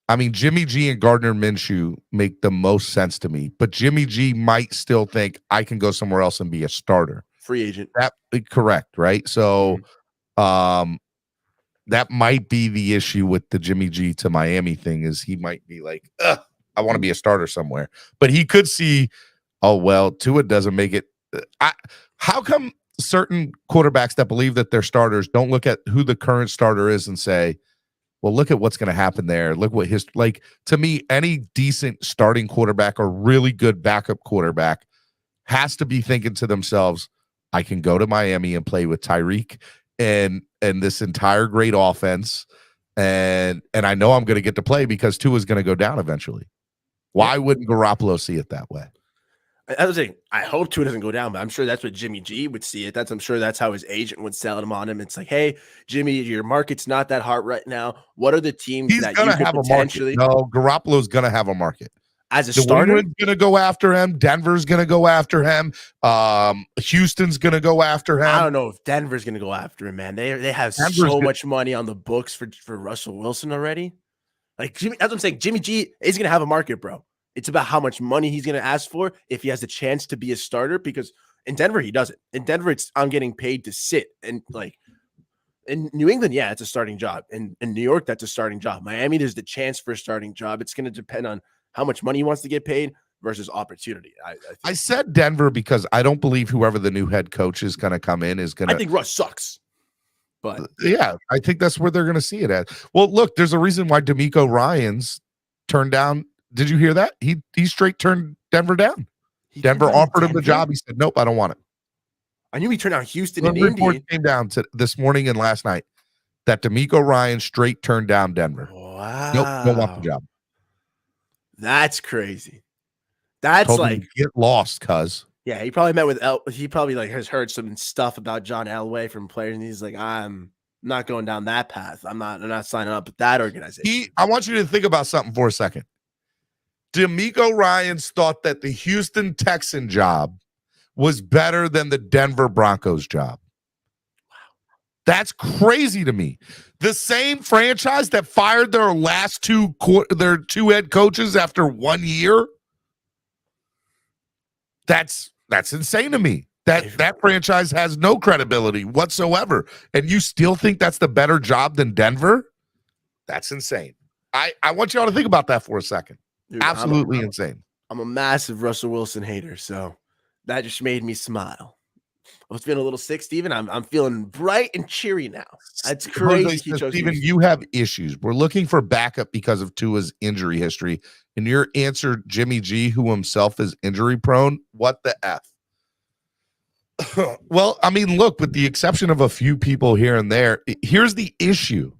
I mean, Jimmy G and Gardner Minshew make the most sense to me, but Jimmy G might still think I can go somewhere else and be a starter. Free agent. That correct, right? So that might be the issue with the Jimmy G to Miami thing, is he might be like, I want to be a starter somewhere. But he could see, oh, well, Tua doesn't make it. How come certain quarterbacks that believe that they're starters don't look at who the current starter is and say, well, look at what's going to happen there. Look what his, like, to me, any decent starting quarterback or really good backup quarterback has to be thinking to themselves, I can go to Miami and play with Tyreek and this entire great offense. And I know I'm going to get to play because Tua is going to go down eventually. Why wouldn't Garoppolo see it that way? I was saying, I hope Tua doesn't go down, but I'm sure that's what Jimmy G would see it. I'm sure that's how his agent would sell him on him. It's like, hey, Jimmy, your market's not that hot right now. What are the teams that you could potentially? No, Garoppolo's going to have a market. As a starter? New England's going to go after him. Denver's going to go after him. Houston's going to go after him. I don't know if Denver's going to go after him, man. They have so much money on the books for Russell Wilson already. Like, Jimmy, that's what I'm saying. Jimmy G is going to have a market, bro. It's about how much money he's going to ask for if he has the chance to be a starter, because in Denver, he doesn't. In Denver, it's I'm getting paid to sit. And like in New England, yeah, it's a starting job. In New York, that's a starting job. Miami, there's the chance for a starting job. It's going to depend on how much money he wants to get paid versus opportunity. I said Denver because I don't believe whoever the new head coach is going to come in is going to. I think Russ sucks. But yeah, I think that's where they're going to see it at. Well, look, there's a reason why DeMeco Ryans turned down. Did you hear that? He straight turned Denver down. Denver offered him the job. He said, nope, I don't want it. I knew he turned down Houston and Indy. Came down to this morning and last night that DeMeco Ryans straight turned down Denver. Wow. Nope, don't want the job. That's crazy. That's Told like him, get lost, cuz. Yeah, he probably met with he probably like has heard some stuff about John Elway from players, and he's like, I'm not going down that path. I'm not signing up with that organization. I want you to think about something for a second. DeMeco Ryans thought that the Houston Texan job was better than the Denver Broncos job. Wow. That's crazy to me. The same franchise that fired their last two head coaches after 1 year. That's insane to me. That franchise has no credibility whatsoever. And you still think that's the better job than Denver? That's insane. I want you all to think about that for a second. Dude, absolutely insane. I'm a massive Russell Wilson hater, so that just made me smile. I was feeling a little sick, Steven. I'm feeling bright and cheery now. That's crazy. Steven, you have issues. We're looking for backup because of Tua's injury history. And your answer, Jimmy G, who himself is injury prone, what the F? Well, I mean, look, with the exception of a few people here and there, here's the issue.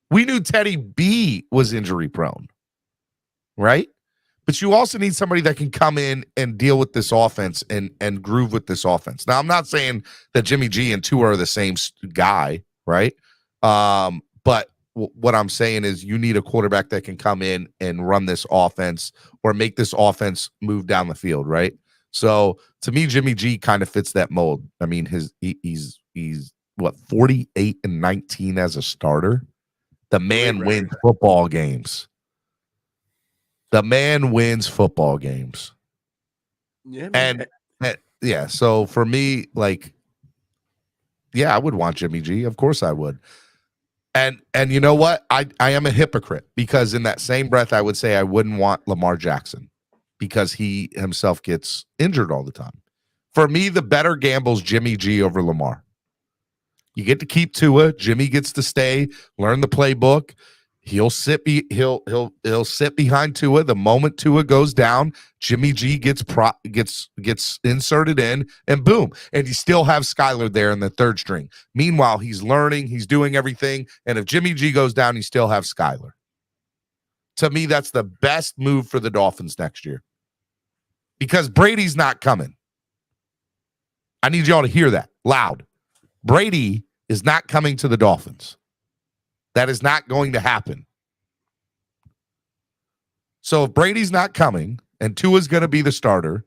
We knew Teddy B was injury prone, right? But you also need somebody that can come in and deal with this offense and groove with this offense. Now, I'm not saying that Jimmy G and Tua are the same guy, right? But what I'm saying is you need a quarterback that can come in and run this offense or make this offense move down the field, right? So to me, Jimmy G kind of fits that mold. I mean, he's what, 48-19 as a starter. The man wins football games. The man wins football games. Yeah, and yeah. So for me, like, yeah, I would want Jimmy G. Of course I would. And you know what? I am a hypocrite because in that same breath, I would say I wouldn't want Lamar Jackson because he himself gets injured all the time. For me, the better gamble's Jimmy G over Lamar. You get to keep Tua. Jimmy gets to stay, learn the playbook. He'll sit behind Tua. The moment Tua goes down, Jimmy G gets inserted in, and boom. And you still have Skyler there in the third string. Meanwhile, he's learning, he's doing everything. And if Jimmy G goes down, you still have Skyler. To me, that's the best move for the Dolphins next year. Because Brady's not coming. I need y'all to hear that loud. Brady is not coming to the Dolphins. That is not going to happen. So if Brady's not coming and Tua's going to be the starter,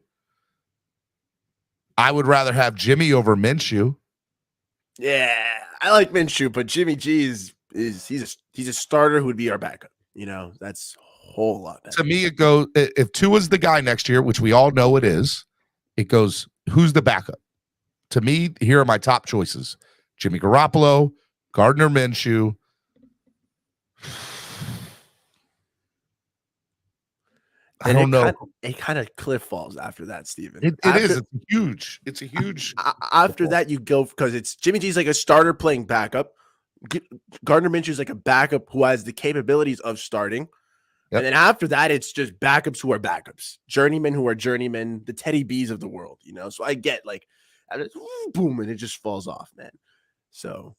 I would rather have Jimmy over Minshew. Yeah, I like Minshew, but Jimmy G he's a starter who would be our backup. You know, that's a whole lot better. To me, it goes, if Tua's the guy next year, which we all know it is, it goes, who's the backup? To me, here are my top choices. Jimmy Garoppolo, Gardner Minshew. I don't know. It kind of cliff falls after that, Steven. It is. It's huge. It's a huge. After that, you go because it's Jimmy G's like a starter playing backup. Gardner Minshew is like a backup who has the capabilities of starting. Yep. And then after that, it's just backups who are backups, journeymen who are journeymen, the Teddy B's of the world, you know? So I get like, boom, and it just falls off, man. So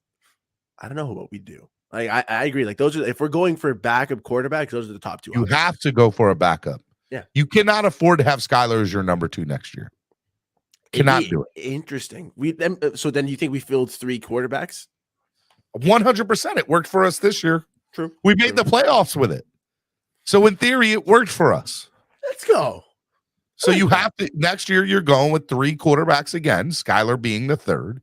I don't know what we do. Like, I agree. Like, those are, if we're going for backup quarterbacks, those are the top two. You have to go for a backup. Yeah. You cannot afford to have Skyler as your number 2 next year. Cannot do it. Interesting. So then you think we filled 3 quarterbacks? 100%. It worked for us this year. True. We made the playoffs with it. So in theory, it worked for us. Let's go. So you have to, next year, you're going with 3 quarterbacks again, Skyler being the 3rd.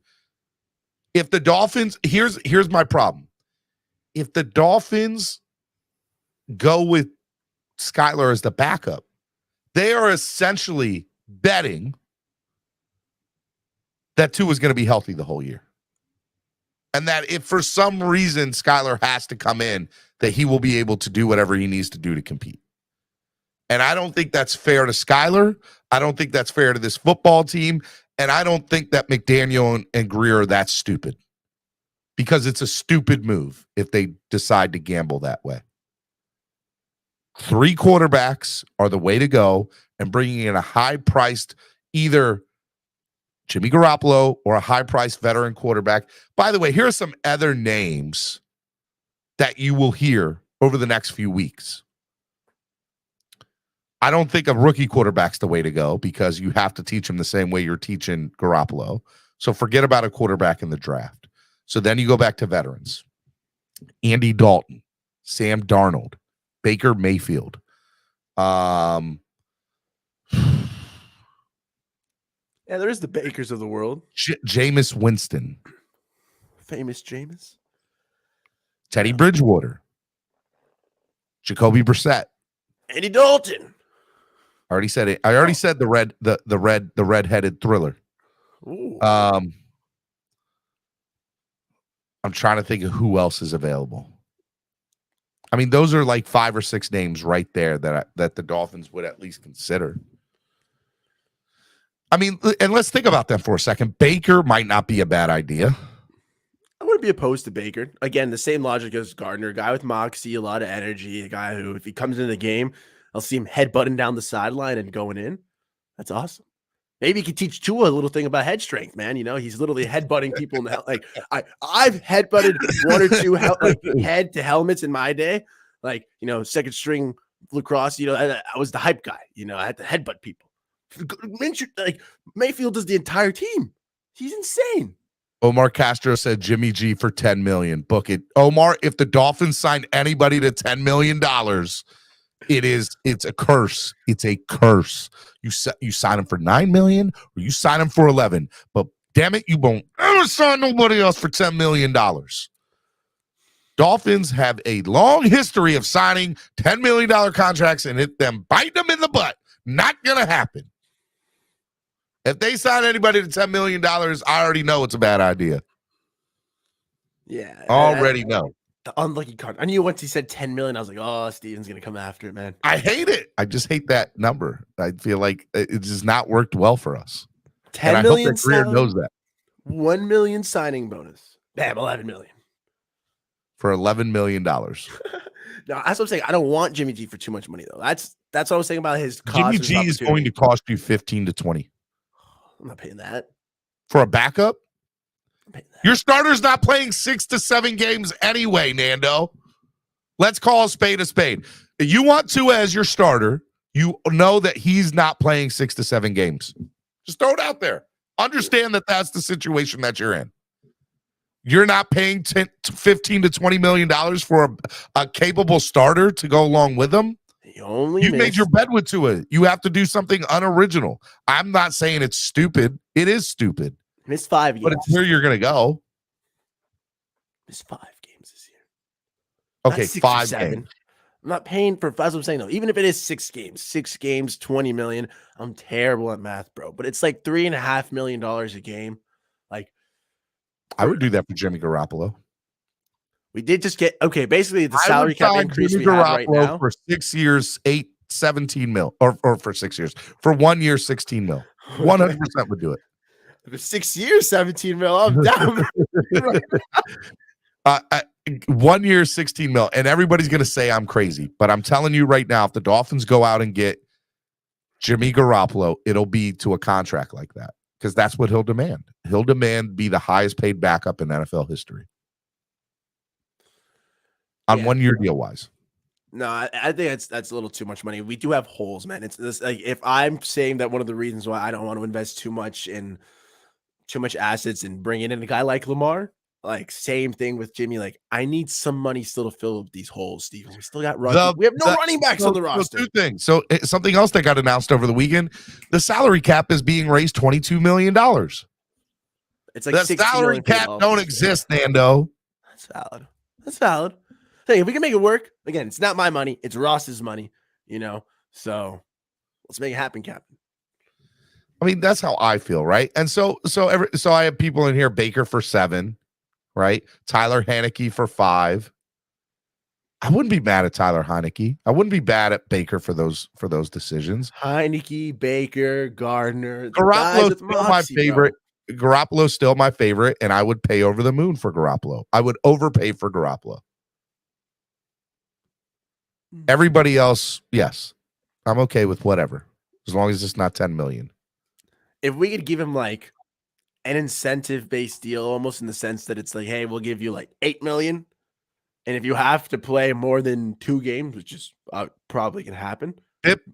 If the Dolphins, here's my problem. If the Dolphins go with Skyler as the backup, they are essentially betting that Tua is going to be healthy the whole year. And that if for some reason Skyler has to come in, that he will be able to do whatever he needs to do to compete. And I don't think that's fair to Skyler. I don't think that's fair to this football team. And I don't think that McDaniel and Greer are that stupid. Because it's a stupid move if they decide to gamble that way. 3 quarterbacks are the way to go, and bringing in a high-priced either Jimmy Garoppolo or a high-priced veteran quarterback. By the way, here are some other names that you will hear over the next few weeks. I don't think a rookie quarterback's the way to go because you have to teach him the same way you're teaching Garoppolo. So forget about a quarterback in the draft. So then you go back to veterans. Andy Dalton, Sam Darnold, Baker Mayfield. Yeah, there is the Bakers of the world. Jameis Winston. Famous Jameis. Teddy Bridgewater. Jacoby Brissett. Andy Dalton. I already said it. I already said the red-headed thriller. Ooh. I'm trying to think of who else is available. I mean, those are like 5 or 6 names right there that the Dolphins would at least consider. I mean, and let's think about that for a second. Baker might not be a bad idea. I wouldn't be opposed to Baker. Again, the same logic as Gardner. A guy with moxie, a lot of energy. A guy who, if he comes into the game, I'll see him headbutting down the sideline and going in. That's awesome. Maybe you could teach Tua a little thing about head strength, man. You know, he's literally headbutting people now. Like I've headbutted one or two head to helmets in my day. Like, you know, second string lacrosse, you know, I was the hype guy. You know, I had to headbutt people. Like Mayfield does the entire team. He's insane. Omar Castro said Jimmy G for $10 million. Book it. Omar, if the Dolphins sign anybody to $10 million, it's a curse. It's a curse. You sign him for $9 million or you sign him for 11. But damn it, you won't ever sign nobody else for $10 million. Dolphins have a long history of signing $10 million contracts and them biting them in the butt. Not gonna happen. If they sign anybody to $10 million, I already know it's a bad idea. Yeah. Already know. The unlucky card. I knew once he said 10 million, I was like, oh, Steven's going to come after it, man. I hate it. I just hate that number. I feel like it just not worked well for us. 10 million. I hope Greer knows that. 1 million signing bonus. Bam, 11 million. For $11 million. No, that's what I'm saying. I don't want Jimmy G for too much money, though. That's what I was saying about his cost. Jimmy G is going to cost you 15 to 20. I'm not paying that. For a backup? Your starter's not playing 6 to 7 games anyway, Nando. Let's call a spade a spade. If you want Tua as your starter, you know that he's not playing 6 to 7 games. Just throw it out there. Understand that that's the situation that you're in. You're not paying 15 to $20 million for a capable starter to go along with him. You've made your bed with Tua. You have to do something unoriginal. I'm not saying it's stupid. It is stupid. Missed 5 games. But it's where you're going to go. Missed 5 games this year. Okay, 5 games. I'm not paying for, as I'm saying, though, even if it is 6 games, 20 million. I'm terrible at math, bro. But it's like $3.5 million a game. Like, I would do that for Jimmy Garoppolo. We did just get, okay, basically the salary cap increase we have right now. For 6 years, 17 mil. Or for 6 years. For 1 year, 16 mil. 100% would do it. For 6 years, 17 mil. I'm down. 1 year, 16 mil. And everybody's going to say I'm crazy. But I'm telling you right now, if the Dolphins go out and get Jimmy Garoppolo, it'll be to a contract like that. Because that's what he'll demand. He'll demand be the highest paid backup in NFL history. On 1 year deal wise. No, I think that's a little too much money. We do have holes, man. It's this, like, if I'm saying that one of the reasons why I don't want to invest too much assets and bring in a guy like Lamar, like same thing with Jimmy. Like, I need some money still to fill these holes, Steven. We still got running. We have no running backs on the roster. Two things. So something else that got announced over the weekend: the salary cap is being raised $22 million. It's like the salary cap don't exist, Nando. That's valid. Hey, if we can make it work, again, it's not my money, it's Ross's money, you know. So let's make it happen, Captain. I mean, that's how I feel, right? And so I have people in here: Baker for 7, right? Tyler Heineke for 5. I wouldn't be mad at Tyler Heineke. I wouldn't be bad at Baker for those decisions. Heineke, Baker, Gardner, Garoppolo's still my favorite. Garoppolo's still my favorite, and I would pay over the moon for Garoppolo. I would overpay for Garoppolo. Everybody else, yes, I'm okay with whatever, as long as it's not 10 million. If we could give him like an incentive-based deal, almost in the sense that it's like, hey, we'll give you like 8 million, and if you have to play more than 2 games, which is probably gonna happen.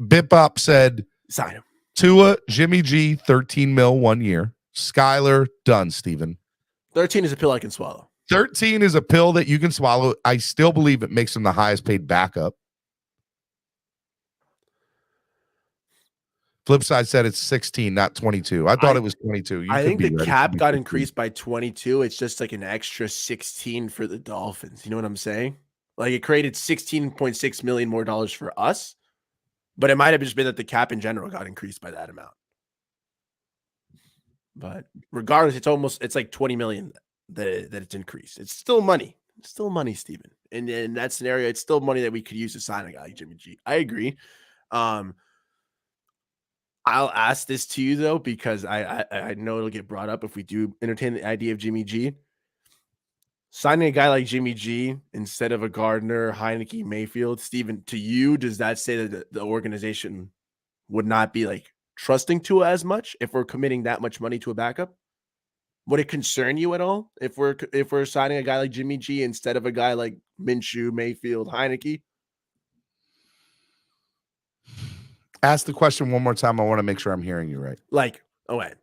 Bip said, sign him. Tua, Jimmy G, 13 mil 1 year. Skyler, done, Steven. 13 is a pill I can swallow. 13 is a pill that you can swallow. I still believe it makes him the highest paid backup. Flipside said it's 16, not 22. I thought it was 22. I think the cap got increased by 22. It's just like an extra 16 for the Dolphins. You know what I'm saying? Like, it created $16.6 million more dollars for us, but it might have just been that the cap in general got increased by that amount. But regardless, it's like 20 million that it's increased. It's still money. It's still money, Steven. And in that scenario, it's still money that we could use to sign a guy like Jimmy G. I agree. I'll ask this to you, though, because I know it'll get brought up if we do entertain the idea of Jimmy G. Signing a guy like Jimmy G instead of a Gardner, Heineke, Mayfield, Steven, to you, does that say that the organization would not be like trusting Tua as much if we're committing that much money to a backup? Would it concern you at all if we're signing a guy like Jimmy G instead of a guy like Minshew, Mayfield, Heineke? Ask the question one more time. I want to make sure I'm hearing you right. Like, okay,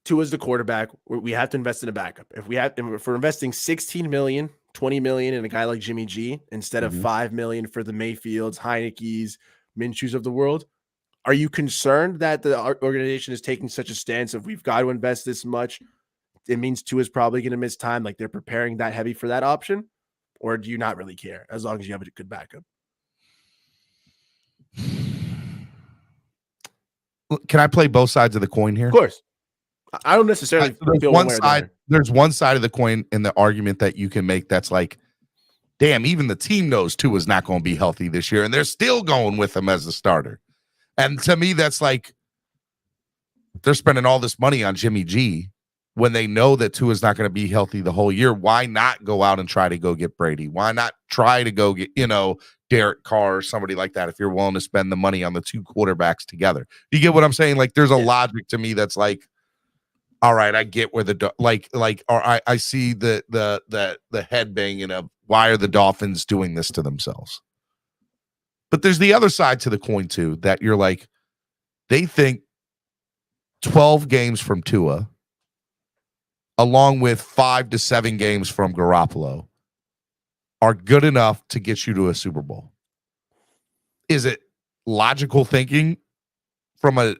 Tua's the quarterback. We have to invest in a backup. If we're investing 16 million, 20 million in a guy like Jimmy G instead of 5 million for the Mayfields, Heineke's, Minshews of the world, are you concerned that the organization is taking such a stance of we've got to invest this much? It means Tua's probably going to miss time. Like they're preparing that heavy for that option, or do you not really care as long as you have a good backup? Can I play both sides of the coin here? Of course. I don't necessarily feel one side. There's one side of the coin in the argument that you can make that's like, damn, even the team knows Tua's not going to be healthy this year, and they're still going with him as the starter. And to me, that's like they're spending all this money on Jimmy G when they know that Tua's not going to be healthy the whole year. Why not go out and try to go get Brady? Why not try to go get, Derek Carr or somebody like that if you're willing to spend the money on the two quarterbacks together? You get what I'm saying? Like there's a logic to me that's like, all right, I get where I see the head banging of why are the Dolphins doing this to themselves? But there's the other side to the coin too, that you're like, they think 12 games from Tua, along with 5 to 7 games from Garoppolo, are good enough to get you to a Super Bowl. Is it logical thinking from a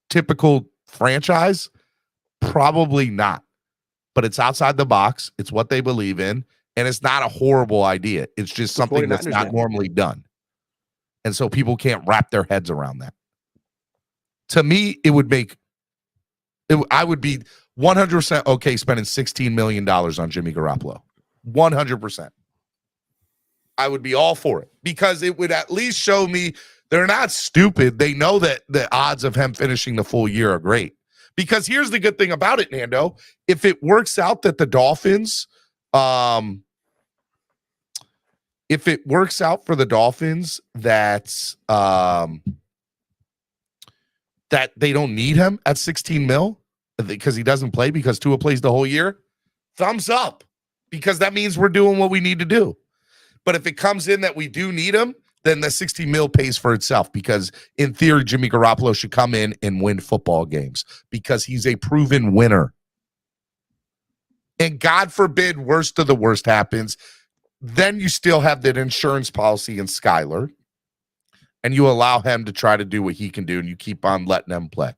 typical franchise? Probably not. But it's outside the box. It's what they believe in. And it's not a horrible idea. It's just something that's not normally done. And so people can't wrap their heads around that. To me, I would be 100% okay spending $16 million on Jimmy Garoppolo. 100%. I would be all for it because it would at least show me they're not stupid. They know that the odds of him finishing the full year are great. Because here's the good thing about it, Nando. If it works out that the Dolphins, if it works out for the Dolphins that they don't need him at 16 mil because he doesn't play because Tua plays the whole year, thumbs up, because that means we're doing what we need to do. But if it comes in that we do need him, then the 60 mil pays for itself because in theory, Jimmy Garoppolo should come in and win football games because he's a proven winner. And God forbid, worst of the worst happens. Then you still have that insurance policy in Skyler and you allow him to try to do what he can do and you keep on letting him play.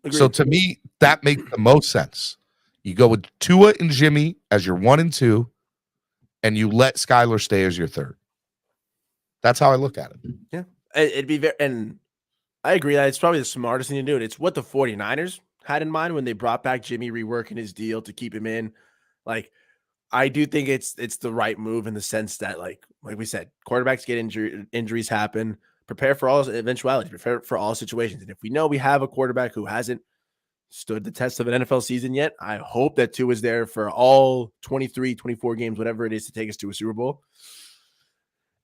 Agreed. So to me, that makes the most sense. You go with Tua and Jimmy as your 1 and 2, and you let Skyler stay as your 3rd. That's how I look at it. Yeah. It'd be and I agree that it's probably the smartest thing to do. It's what the 49ers had in mind when they brought back Jimmy, reworking his deal to keep him in. Like, I do think it's the right move in the sense that, like we said, quarterbacks get injuries happen. Prepare for all eventualities. Prepare for all situations. And if we know we have a quarterback who hasn't stood the test of an NFL season yet, I hope that Tua is there for all 23, 24 games, whatever it is, to take us to a Super Bowl.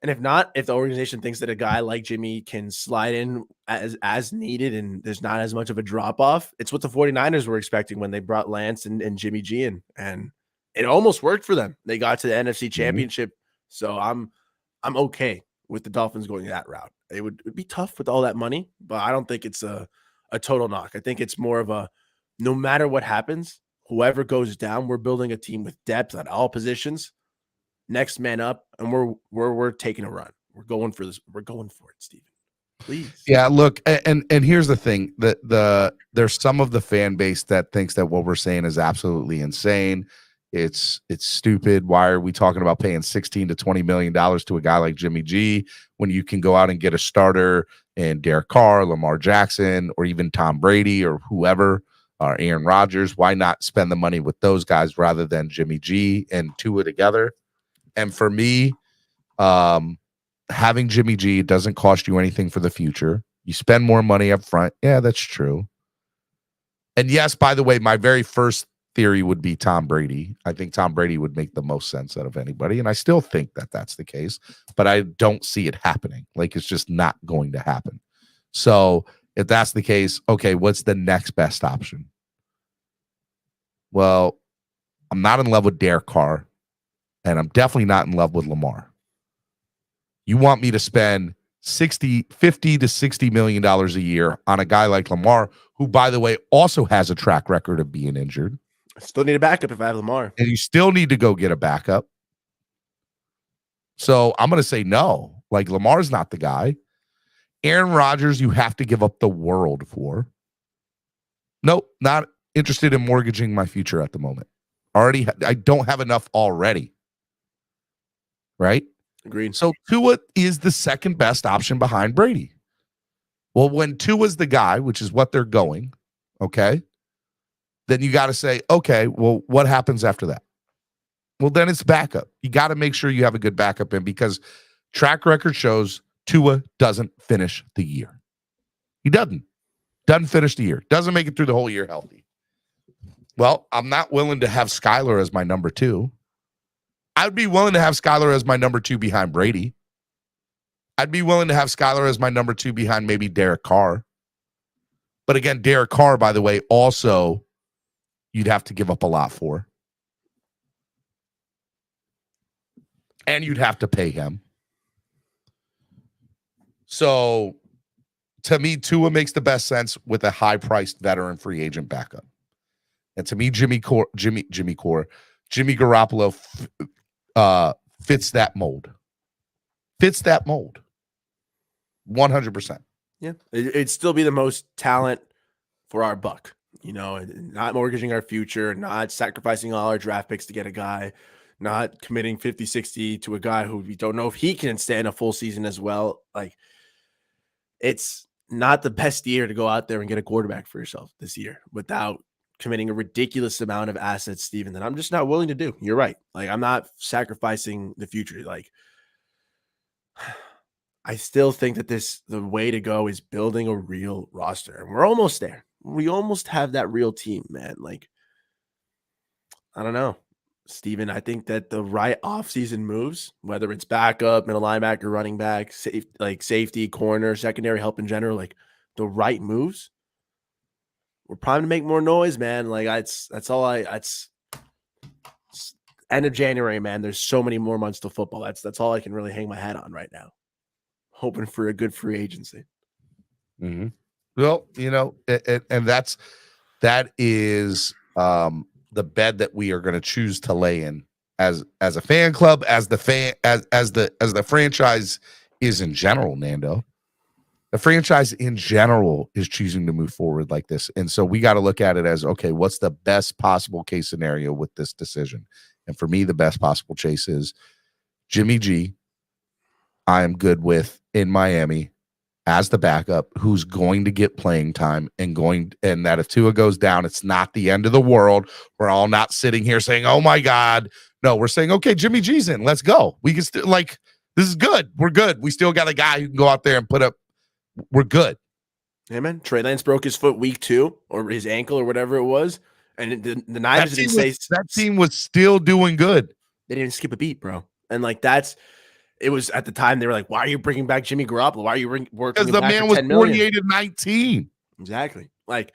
And if not, if the organization thinks that a guy like Jimmy can slide in as needed and there's not as much of a drop-off, it's what the 49ers were expecting when they brought Lance and Jimmy G in. And it almost worked for them. They got to the NFC Championship. So I'm okay with the Dolphins going that route. It would be tough with all that money, but I don't think it's a total knock. I think it's more of a, no matter what happens, whoever goes down, we're building a team with depth at all positions. Next man up, and we're taking a run. We're going for this. We're going for it, Steven. Please. Yeah, look, and here's the thing: there's some of the fan base that thinks that what we're saying is absolutely insane. It's stupid. Why are we talking about paying $16 to $20 million to a guy like Jimmy G when you can go out and get a starter and Derek Carr, Lamar Jackson, or even Tom Brady or whoever, or Aaron Rodgers? Why not spend the money with those guys rather than Jimmy G and Tua together? And for me, having Jimmy G doesn't cost you anything for the future. You spend more money up front. Yeah, that's true. And yes, by the way, my very first theory would be Tom Brady. I think Tom Brady would make the most sense out of anybody. And I still think that that's the case, but I don't see it happening. Like, it's just not going to happen. So If that's the case, okay, what's the next best option? Well, I'm not in love with Derek Carr, and I'm definitely not in love with Lamar. You want me to spend $50 to $60 million a year on a guy like Lamar, who, by the way, also has a track record of being injured. I still need a backup if I have Lamar. And you still need to go get a backup. So I'm going to say no. Like, Lamar's not the guy. Aaron Rodgers, you have to give up the world for. Nope, not interested in mortgaging my future at the moment. I don't have enough already. Right? Agreed. So Tua is the second best option behind Brady. Well, when Tua's the guy, which is what they're going, okay, then you got to say, okay, well, what happens after that? Well, then it's backup. You got to make sure you have a good backup in, because track record shows Tua doesn't finish the year. He doesn't finish the year. Doesn't make it through the whole year healthy. Well, I'm not willing to have Skyler as my number 2. I'd be willing to have Skyler as my number 2 behind Brady. I'd be willing to have Skyler as my number 2 behind maybe Derek Carr. But again, Derek Carr, by the way, also you'd have to give up a lot for. And you'd have to pay him. So to me, Tua makes the best sense with a high-priced veteran free agent backup. And to me, Jimmy Garoppolo fits that mold. 100%. Yeah. It'd still be the most talent for our buck, not mortgaging our future, not sacrificing all our draft picks to get a guy, not committing 50, 60 to a guy who we don't know if he can stand a full season as well. Like, it's not the best year to go out there and get a quarterback for yourself this year without committing a ridiculous amount of assets, Steven, that I'm just not willing to do. You're right. Like, I'm not sacrificing the future. Like, I still think that the way to go is building a real roster. And we're almost there. We almost have that real team, man. Like, I don't know, Steven. I think that the right offseason moves, whether it's backup, middle linebacker, running back, safety, corner, secondary help in general, like the right moves, we're primed to make more noise, man. Like, that's end of January, man. There's so many more months to football. That's all I can really hang my hat on right now. Hoping for a good free agency. Mm-hmm. Well, and that is the bed that we are going to choose to lay in as a fan club, as the franchise is in general, Nando. The franchise in general is choosing to move forward like this. And so we got to look at it as, okay, what's the best possible case scenario with this decision? And for me, the best possible case is Jimmy G, I am good with in Miami as the backup, who's going to get playing time and that if Tua goes down, it's not the end of the world. We're all not sitting here saying, oh my God. No, we're saying, okay, Jimmy G's in, let's go. We can still, like, this is good. We're good. We still got a guy who can go out there and put up. We're good. Yeah, man. Trey Lance broke his foot week 2 or his ankle or whatever it was. And the Niners didn't say that team was still doing good. They didn't skip a beat, bro. And like, it was at the time they were like, why are you bringing back Jimmy Garoppolo? Why are you working? Because the man was 48-19. Exactly. Like,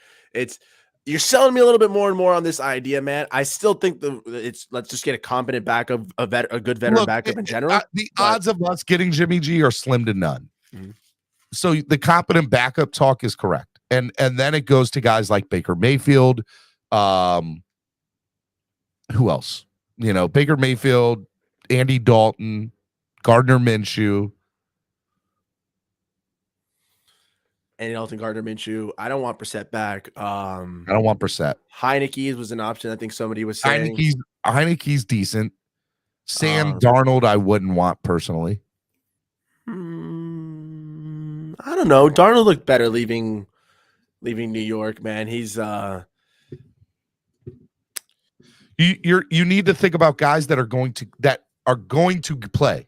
you're selling me a little bit more and more on this idea, man. I still think let's just get a competent backup, a good veteran backup in general. The odds of us getting Jimmy G are slim to none. Mm-hmm. So the competent backup talk is correct. And then it goes to guys like Baker Mayfield. Who else? Baker Mayfield, Andy Dalton, Gardner Minshew. Andy Dalton, Gardner Minshew. I don't want Brissett back. I don't want Brissett. Heineke was an option. I think somebody was saying. Heineke's decent. Sam Darnold, I wouldn't want personally. I don't know. Darnold looked better leaving New York, man. He's you need to think about guys that are going to play.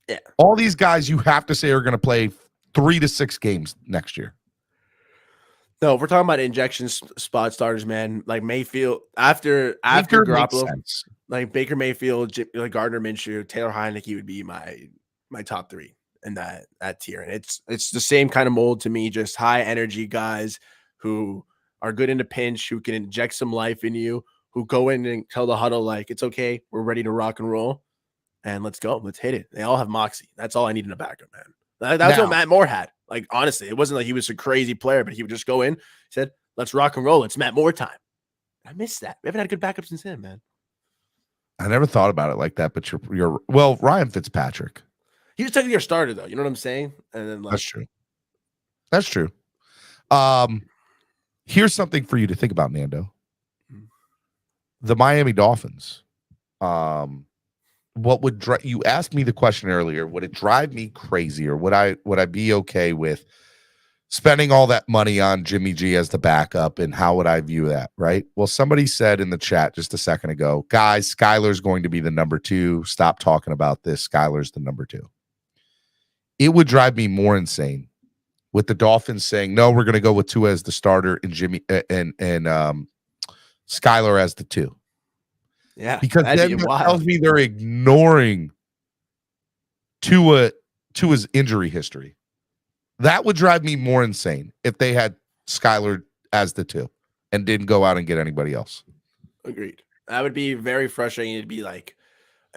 Yeah. All these guys you have to say are going to play 3 to 6 games next year. No, if we're talking about injection spot starters, man, like Mayfield after Garoppolo, like Baker Mayfield, like Gardner Minshew, Taylor Heineke would be my top 3. in that tier. And it's the same kind of mold to me, just high energy guys who are good in a pinch, who can inject some life in you, who go in and tell the huddle, like, it's okay, we're ready to rock and roll, and let's go, let's hit it. They all have moxie. That's all I need in a backup, man. That's what Matt Moore had. Like, honestly, it wasn't like he was a crazy player, but he would just go in, said, let's rock and roll. It's Matt Moore time. I miss that. We haven't had a good backup since then, man. I never thought about it like that, but you're well, Ryan Fitzpatrick. He was technically your starter, though. You know what I'm saying? And then That's true. That's true. Here's something for you to think about, Nando. The Miami Dolphins. What would you asked me the question earlier? Would it drive me crazy, or would I be okay with spending all that money on Jimmy G as the backup, and how would I view that? Right. Well, somebody said in the chat just a second ago, guys, Skylar's going to be the number 2. Stop talking about this. Skylar's the number 2. It would drive me more insane with the Dolphins saying, no, we're going to go with Tua as the starter and Jimmy and Skylar as the 2. Yeah, because then that tells me they're ignoring Tua's injury history. That would drive me more insane if they had Skylar as the 2 and didn't go out and get anybody else. Agreed. That would be very frustrating. It'd be like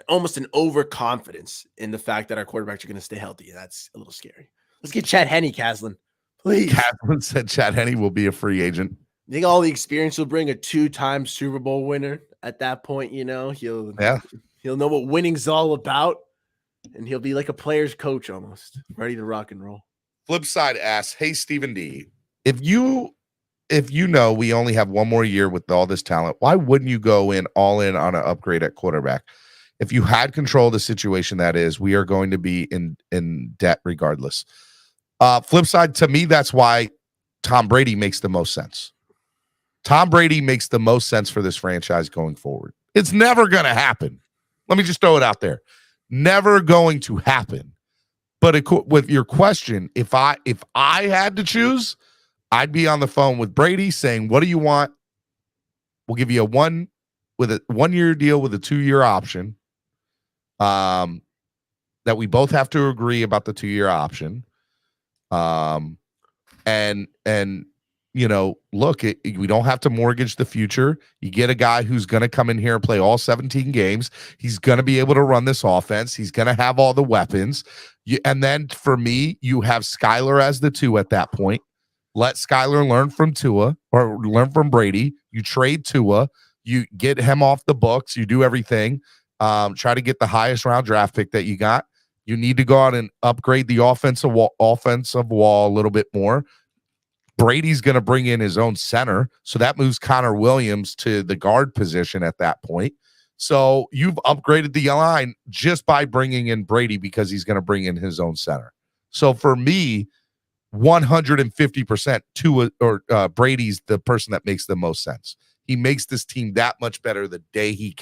almost an overconfidence in the fact that our quarterbacks are going to stay healthy. That's a little scary. Let's get Chad Henne, Caslin. Please. Caslin said Chad Henne will be a free agent. I think all the experience will bring a 2-time Super Bowl winner at that point. You know, he'll know what winning's all about, and he'll be like a player's coach almost, ready to rock and roll. Flip side asks, hey, Stephen D, if you know we only have one more year with all this talent, why wouldn't you go all in on an upgrade at quarterback? If you had control of the situation, that is, we are going to be in debt regardless. Flip side, to me, that's why Tom Brady makes the most sense. Tom Brady makes the most sense for this franchise going forward. It's never going to happen. Let me just throw it out there. Never going to happen. But with your question, if I had to choose, I'd be on the phone with Brady saying, what do you want? We'll give you a 1-year deal with a 2-year option. That we both have to agree about the 2-year option. And you know, look, we don't have to mortgage the future. You get a guy who's going to come in here and play all 17 games. He's going to be able to run this offense. He's going to have all the weapons. And then for me, you have Skylar as the 2 at that point. Let Skylar learn from Tua or learn from Brady. You trade Tua. You get him off the books. You do everything. Try to get the highest round draft pick that you got. You need to go out and upgrade the offensive wall a little bit more. Brady's going to bring in his own center, so that moves Connor Williams to the guard position at that point. So you've upgraded the line just by bringing in Brady because he's going to bring in his own center. So for me, 150% Brady's the person that makes the most sense. He makes this team that much better the day he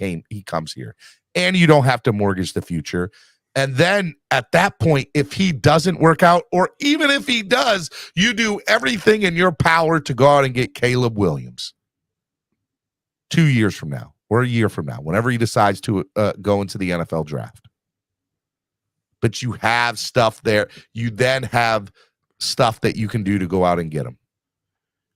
comes here. And you don't have to mortgage the future. And then at that point, if he doesn't work out, or even if he does, you do everything in your power to go out and get Caleb Williams 2 years from now or a year from now, whenever he decides to go into the NFL draft. But you have stuff there. You then have stuff that you can do to go out and get him.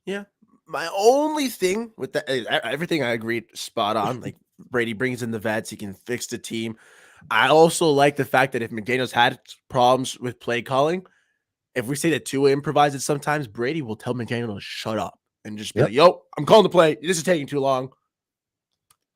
Yeah. My only thing with that, everything I agreed spot on. Like, Brady brings in the vets, he can fix the team. I also like the fact that if McDaniels had problems with play calling, if we say that Tua improvises sometimes, Brady will tell McDaniel to shut up and just be like, yo, I'm calling the play. This is taking too long.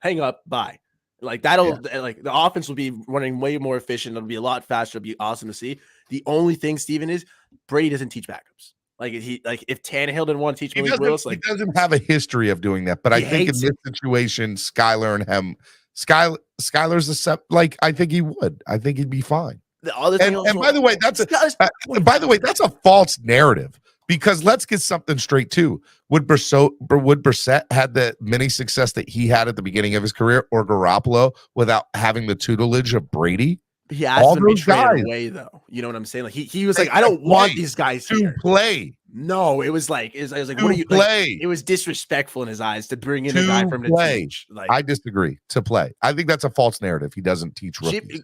Hang up. Bye. Like, like the offense will be running way more efficient. It'll be a lot faster. It'll be awesome to see. The only thing, Steven, is Brady doesn't teach backups. If Tannehill didn't want to teach Malik Willis, he doesn't have a history of doing that. But I think in this situation, Skylar and him, Skylar's I think he would. I think heuld be fine. And by the way, that's a false narrative, because let's get something straight too. Would Brissett had the many success that he had at the beginning of his career, or Garoppolo, without having the tutelage of Brady? He asked them to be traded away, though. You know what I'm saying? Like he was like, I don't want these guys to play. No, it was like, what are you play? It was disrespectful in his eyes to bring in a guy from the teach. I disagree. To play, I think that's a false narrative. He doesn't teach rookies.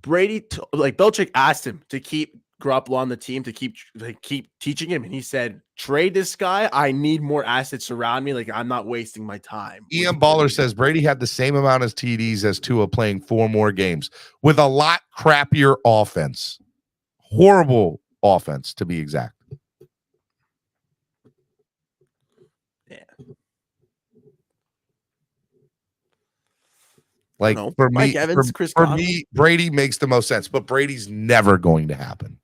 Belichick asked him to keep Garoppolo on the team, to keep teaching him, and he said, "Trade this guy. I need more assets around me. Like, I'm not wasting my time." Ian Baller says Brady had the same amount of TDs as Tua, playing 4 more games with a lot crappier offense. Horrible offense, to be exact. Yeah. Like, for me, for me, Brady makes the most sense, but Brady's never going to happen.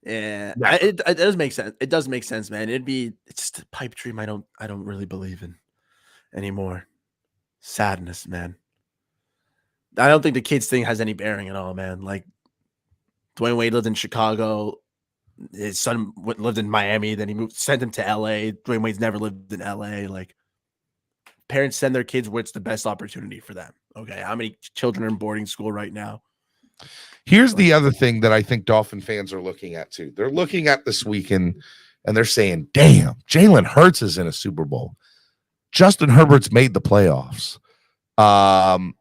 Yeah, it does make sense. It does make sense, man. It's just a pipe dream I don't really believe in anymore. Sadness, man. I don't think the kids thing has any bearing at all, man. Like, Dwayne Wade lived in Chicago. His son lived in Miami. Then he sent him to LA. Dwayne Wade's never lived in LA. Like, parents send their kids where it's the best opportunity for them. Okay, how many children are in boarding school right now? Here's the other thing that I think Dolphin fans are looking at too. They're looking at this weekend and they're saying, damn, Jalen Hurts is in a Super Bowl. Justin Herbert's made the playoffs. Joe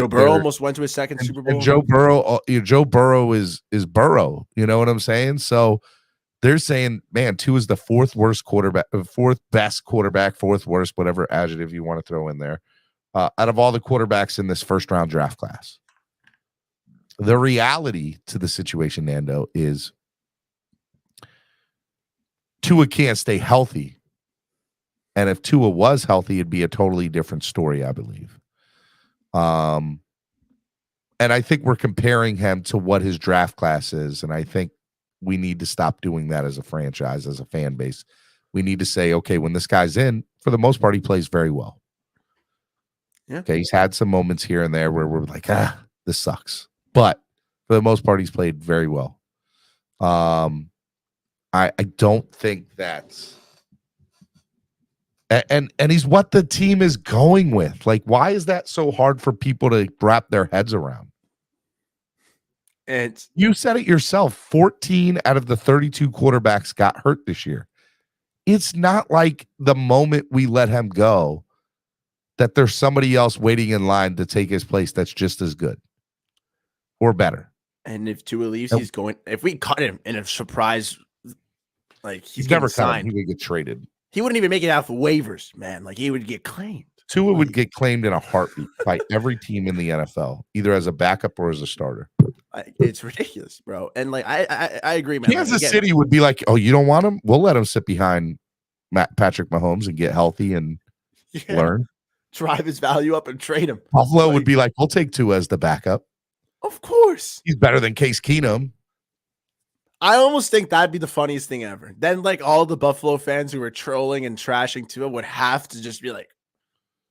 Burrow almost went to his second Super Bowl. And Joe Burrow is Burrow. You know what I'm saying? So they're saying, man, Tua is the fourth best quarterback, fourth worst, whatever adjective you want to throw in there, out of all the quarterbacks in this first round draft class. The reality to the situation, Nando, is Tua can't stay healthy. And if Tua was healthy, it'd be a totally different story, I believe. And I think we're comparing him to what his draft class is. And I think we need to stop doing that as a franchise, as a fan base. We need to say, okay, when this guy's in, for the most part, he plays very well. Yeah. Okay, he's had some moments here and there where we're like, this sucks. But for the most part, he's played very well. I don't think that's and he's what the team is going with. Like, why is that so hard for people to wrap their heads around? And you said it yourself, 14 out of the 32 quarterbacks got hurt this year. It's not like the moment we let him go that there's somebody else waiting in line to take his place that's just as good or better. And if Tua leaves, he's going. If we cut him in a surprise, like he's never signed, he would get traded. He wouldn't even make it out for waivers, man. Like, he would get claimed. Tua would get claimed in a heartbeat by every team in the NFL, either as a backup or as a starter. It's ridiculous, bro. And like, I agree, man. Kansas City would be like, oh, you don't want him? We'll let him sit behind Patrick Mahomes and get healthy and learn. Drive his value up and trade him. Buffalo would be like, we'll take Tua as the backup. Of course. He's better than Case Keenum. I almost think that'd be the funniest thing ever. Then, like, all the Buffalo fans who were trolling and trashing Tua would have to just be like,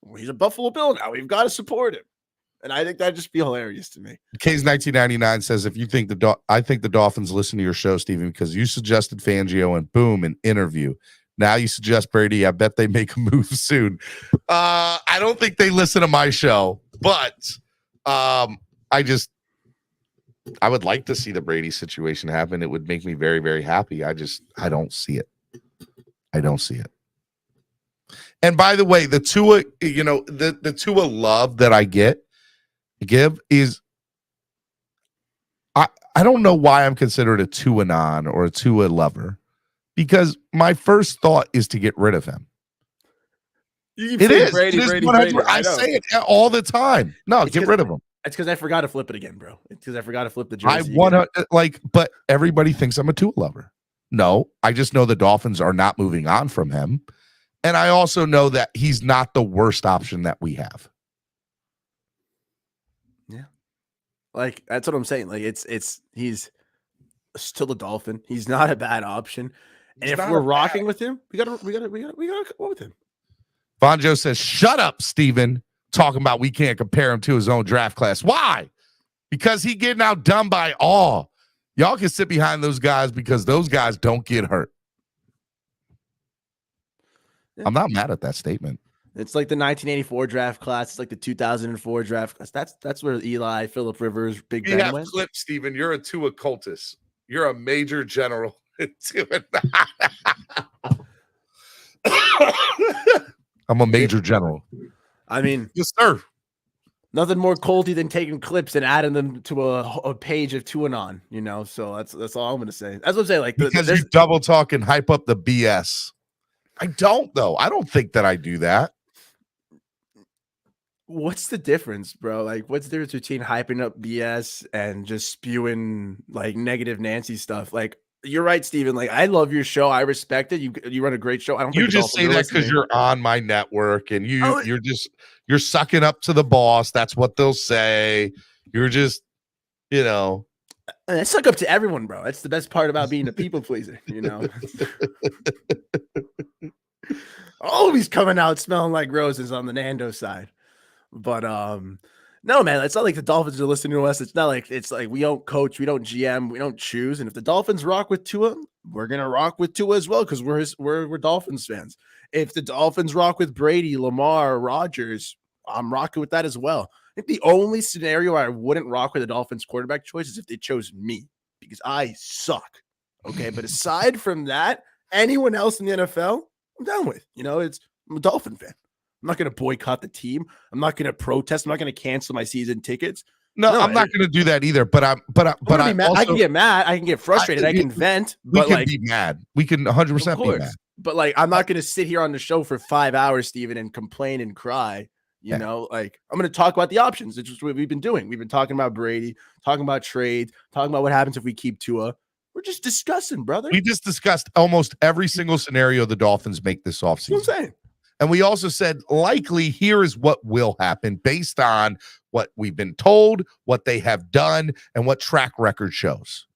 well, he's a Buffalo Bill now. We've got to support him. And I think that'd just be hilarious to me. Case 1999 says, if you think I think the Dolphins listen to your show, Steven, because you suggested Fangio and boom, an interview. Now you suggest Brady. I bet they make a move soon. I don't think they listen to my show, but I would like to see the Brady situation happen. It would make me very, very happy. I don't see it. I don't see it. And by the way, the Tua, the Tua love that I give is, I don't know why I'm considered a Tua-non or a Tua lover, because my first thought is to get rid of him. It is. Brady. I say it all the time. No, get rid of him. It's because I forgot to flip it again, bro. It's because I forgot to flip the jersey. I want to but everybody thinks I'm a Tua lover. No, I just know the Dolphins are not moving on from him. And I also know that he's not the worst option that we have. Yeah. Like, that's what I'm saying. Like, he's still a Dolphin. He's not a bad option. And if we're rocking with him, we gotta go with him. Fangio says, shut up, Steven. Talking about we can't compare him to his own draft class. Why? Because he getting outdone by all. Y'all can sit behind those guys because those guys don't get hurt. Yeah. I'm not mad at that statement. It's like the 1984 draft class. It's like the 2004 draft class. That's where Eli, Phillip Rivers, Big Ben went. Clip, Steven. You're a Tua cultist. You're a major general. I'm a major general. I mean, yes, sir. Nothing more culty than taking clips and adding them to a page of TueAnon, So that's all I'm gonna say. That's what I'm saying. Like because you double talk and hype up the BS. I don't though. I don't think that I do that. What's the difference, bro? Like, what's the difference between hyping up BS and just spewing like negative Nancy stuff? Like, you're right, Steven. Like, I love your show. I respect it. You run a great show. I don't. You just say that because you're on my network and you're sucking up to the boss. That's what they'll say. You're just, I suck up to everyone, bro. That's the best part about being a people pleaser. Always coming out smelling like roses on the Nando side. But no, man, it's not like the Dolphins are listening to us. It's not like we don't coach, we don't GM, we don't choose. And if the Dolphins rock with Tua, we're gonna rock with Tua as well because we're Dolphins fans. If the Dolphins rock with Brady, Lamar, Rodgers, I'm rocking with that as well. I think the only scenario I wouldn't rock with the Dolphins quarterback choice is if they chose me because I suck. Okay, but aside from that, anyone else in the NFL, I'm down with. I'm a Dolphin fan. I'm not going to boycott the team. I'm not going to protest. I'm not going to cancel my season tickets. No, I'm not going to do that either. But I can get mad. I can get frustrated. I can vent. We can be mad. We can 100% be mad. But I'm not going to sit here on the show for 5 hours, Steven, and complain and cry. I'm going to talk about the options. It's just what we've been doing. We've been talking about Brady, talking about trades, talking about what happens if we keep Tua. We're just discussing, brother. We just discussed almost every single scenario the Dolphins make this offseason. That's what I'm saying. And we also said, likely, here is what will happen based on what we've been told, what they have done, and what track record shows.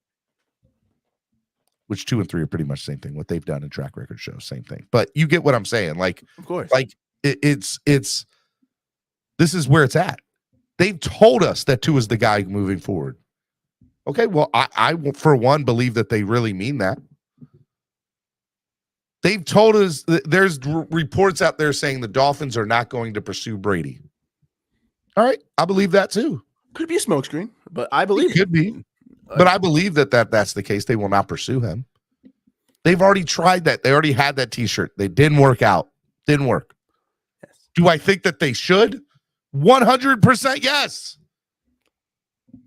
Which 2 and 3 are pretty much the same thing. What they've done and track record shows, same thing. But you get what I'm saying. Like, of course. Like, it's this is where it's at. They've told us that Tua is the guy moving forward. Okay, well, I for one, believe that they really mean that. They've told us there's reports out there saying the Dolphins are not going to pursue Brady. All right, I believe that too. Could be a smokescreen, but I believe it could be. But I believe that's the case. They will not pursue him. They've already tried that. They already had that T-shirt. They didn't work out. Didn't work. Yes. Do I think that they should? 100% yes.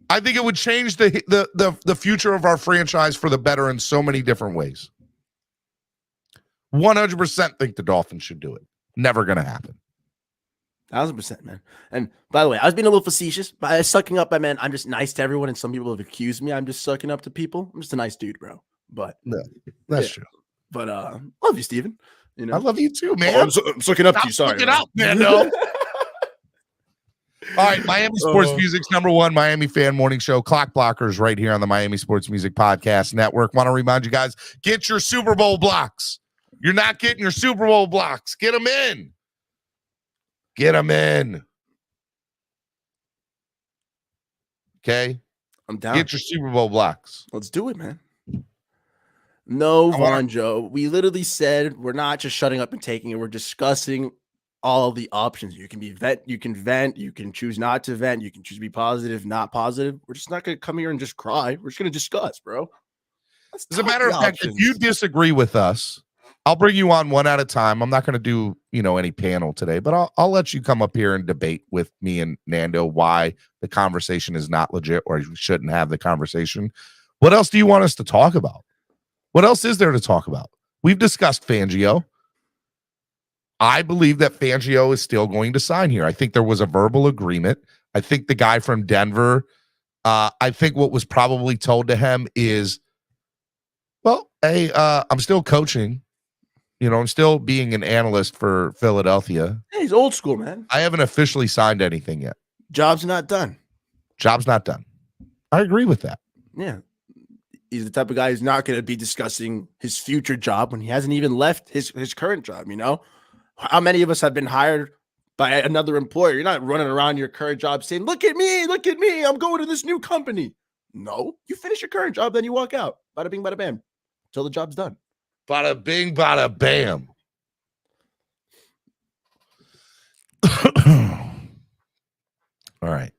I think it would change the future of our franchise for the better in so many different ways. 100% think the Dolphins should do it. Never going to happen. 1000%, man. And by the way, I was being a little facetious by sucking up. I'm just nice to everyone, and some people have accused me I'm just sucking up to people. I'm just a nice dude, bro. But no, that's true. But love you, Steven. I love you too, man. I'm sucking up to you. Sorry, sucking up, man. No. All right, Miami Sports Music's #1 Miami fan morning show, Clock Blockers, right here on the Miami Sports Music Podcast Network. Want to remind you guys, get your Super Bowl blocks. You're not getting your Super Bowl blocks. Get them in. Get them in. Okay? I'm down. Get your Super Bowl blocks. Let's do it, man. No, Fangio. We literally said we're not just shutting up and taking it. We're discussing all the options. You can vent, you can choose not to vent, you can choose to be positive, not positive. We're just not going to come here and just cry. We're just going to discuss, bro. As a matter of fact, if you disagree with us, I'll bring you on one at a time. I'm not going to do, any panel today, but I'll let you come up here and debate with me and Nando why the conversation is not legit or we shouldn't have the conversation. What else do you want us to talk about? What else is there to talk about? We've discussed Fangio. I believe that Fangio is still going to sign here. I think there was a verbal agreement. I think the guy from Denver, I think what was probably told to him is, well, hey, I'm still coaching. I'm still being an analyst for Philadelphia. Hey, he's old school, man. I haven't officially signed anything yet. Job's not done. Job's not done. I agree with that. Yeah. He's the type of guy who's not going to be discussing his future job when he hasn't even left his current job, How many of us have been hired by another employer? You're not running around your current job saying, look at me, I'm going to this new company. No, you finish your current job, then you walk out. Bada bing, bada bam. Until the job's done. Bada bing, bada bam. All right.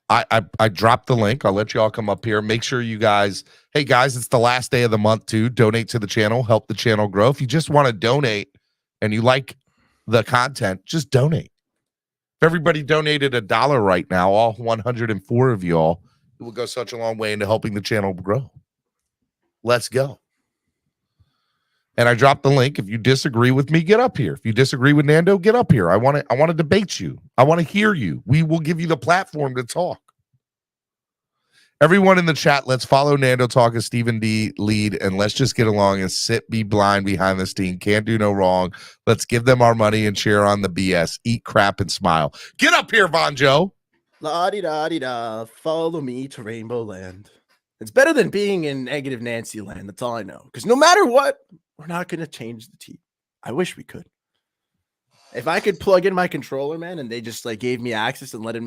I dropped the link. I'll let you all come up here. Make sure you guys, hey guys, it's the last day of the month too. Donate to the channel, help the channel grow. If you just want to donate and you like the content, just donate. If everybody donated $1 right now, all 104 of y'all, it will go such a long way into helping the channel grow. Let's go. And I dropped the link. If you disagree with me, get up here. If you disagree with Nando, get up here. I want to debate you. I want to hear you. We will give you the platform to talk. Everyone in the chat, let's follow Nando Talk as Stephen D lead, and let's just get along and be blind behind this team. Can't do no wrong. Let's give them our money and cheer on the BS. Eat crap and smile. Get up here, Fangio. La-di-da-di-da. Follow me to Rainbow Land. It's better than being in negative Nancy land. That's all I know. Because no matter what, we're not going to change the team. I wish we could. If I could plug in my controller, man, and they just like gave me access and let it.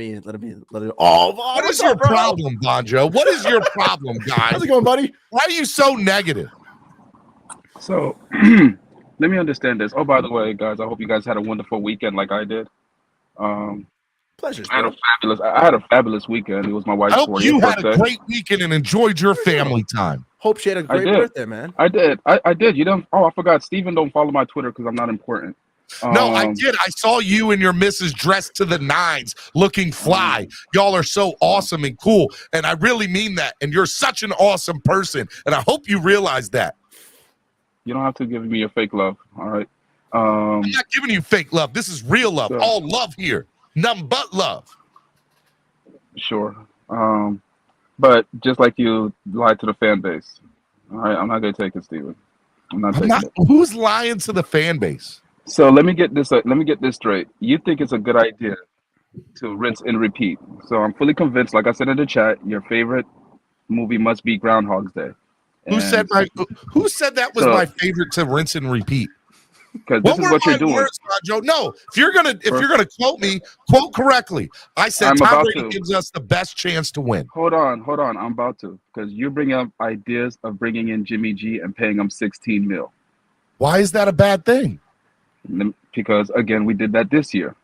Oh, what is your problem, Fangio? What is your problem, guys? How's it going, buddy? Why are you so negative? So, let me understand this. Oh, by the way, guys, I hope you guys had a wonderful weekend, like I did. Pleasure. I had a fabulous weekend. It was my wife's 40th birthday. I hope you had a great weekend and enjoyed your family time. Hope she had a great birthday, man. I did. I did. You don't. Oh, I forgot. Steven, don't follow my Twitter because I'm not important. No, I did. I saw you and your missus dressed to the nines, looking fly. Y'all are so awesome and cool, and I really mean that. And you're such an awesome person, and I hope you realize that. You don't have to give me your fake love, all right? I'm not giving you fake love. This is real love. All love here. Nothing but love. Sure. But just like you lied to the fan base, all right? I'm not going to take it, Steven. I'm not taking it. Who's lying to the fan base? So let me get this straight. You think it's a good idea to rinse and repeat. So I'm fully convinced, like I said in the chat, your favorite movie must be Groundhog's Day. Who said that was my favorite to rinse and repeat? Because this is what you're doing. Joe? No, if you're gonna quote me, quote correctly. I said Tom Brady gives us the best chance to win. Hold on. I'm about to, because you bring up ideas of bringing in Jimmy G and paying him $16 million. Why is that a bad thing? Because again, we did that this year,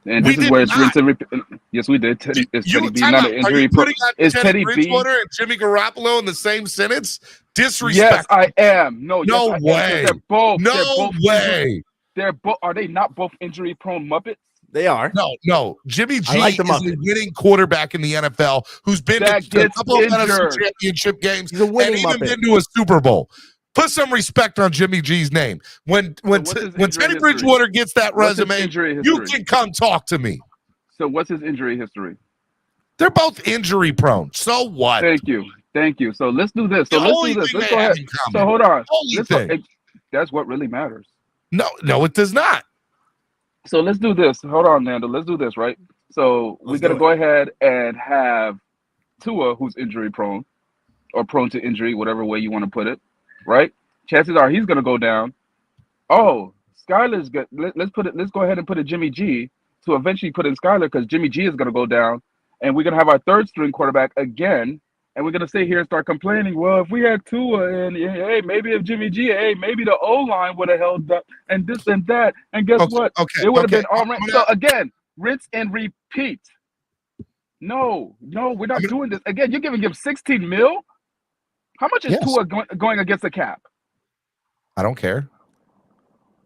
and this is where it's rinse and repeat. Yes, we did. Teddy B not an injury. Is Teddy Bridgewater and Jimmy Garoppolo in the same sentence? Disrespect. Yes, I am. No way. They're both. No way. They're both. Are they not both injury-prone Muppets? They are. No. Jimmy G is a winning quarterback in the NFL who's been to a couple of NFC championship games and even been to a Super Bowl. Put some respect on Jimmy G's name. When Teddy Bridgewater gets that resume, you can come talk to me. So what's his injury history? They're both injury prone. So what? Thank you. So let's do this. Let's go ahead. So hold on. That's what really matters. No, it does not. So let's do this. Hold on, Nando. Let's do this, right? So we're going to go ahead and have Tua, who's injury prone or prone to injury, whatever way you want to put it. Right? Chances are he's gonna go down. Oh, Skyler's good. Let's go ahead and put a Jimmy G to eventually put in Skyler, because Jimmy G is gonna go down, and we're gonna have our third string quarterback again, and we're gonna sit here and start complaining. Well, if we had Tua, and hey, maybe if Jimmy G, maybe the O line would have held up, and this and that, and guess what? It would have been all right. So again, rinse and repeat. No, we're not doing this again. You're giving him $16 million. How much is Tua going against the cap? I don't care.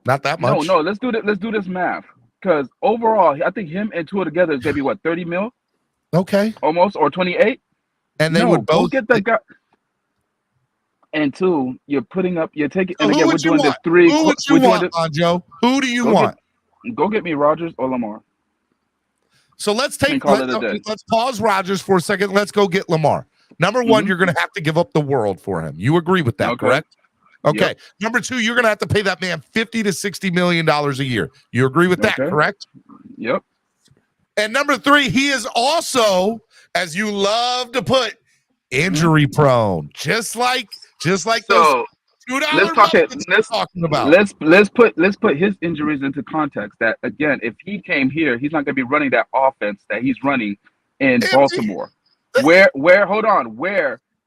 Not that much. No. Let's do this math. Because overall, I think him and Tua together is gonna be what, $30 million? Okay. Almost, or 28. And they would both get the guy. And two, you're taking. So and again, we're doing this three. Who would you want, Joe? Who do you want? Go get me Rodgers or Lamar. So let's pause Rodgers for a second. Let's go get Lamar. Number one, you're going to have to give up the world for him. You agree with that, correct? Okay. Yep. Number two, you're going to have to pay that man $50 to $60 million a year. You agree with that, correct? Yep. And number three, he is also, as you love to put, injury prone, just like those $2 Let's put his injuries into context. That again, if he came here, he's not going to be running that offense that he's running in Baltimore. Where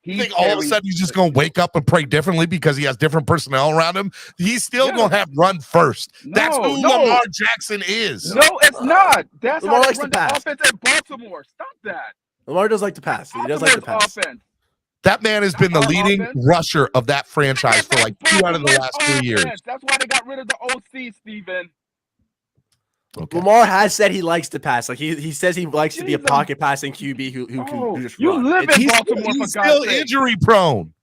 he think all of a sudden he's just going to wake up and pray differently because he has different personnel around him? He's still going to have run first. That's who Lamar Jackson is. No, it's not. That's Lamar how they run the offense in Baltimore. Stop that. Lamar does like to pass. He does like to pass. Offense. That man has been the leading rusher of that franchise for like 2 out of the last 3 years. That's why they got rid of the OC, Steven. Okay. Lamar has said he likes to pass. Like he says he likes to be a pocket passing QB who can just you run. live in Baltimore for He's God's still sake. injury prone.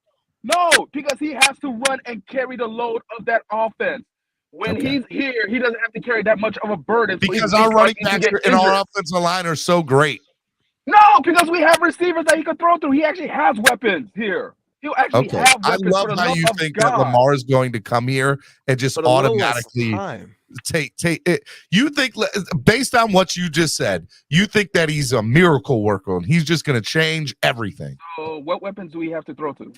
No, because he has to run and carry the load of that offense. When he's here, he doesn't have to carry that much of a burden. Because so our running backs backs and our offensive line are so great. No, because we have receivers that he can throw through. He actually has weapons here. He'll actually have I weapons. love for the how love you of think God. that Lamar is going to come here and just But a little less automatically time. take it. You think, based on what you just said, you think that he's a miracle worker and he's just going to change everything. So what weapons do we have to throw to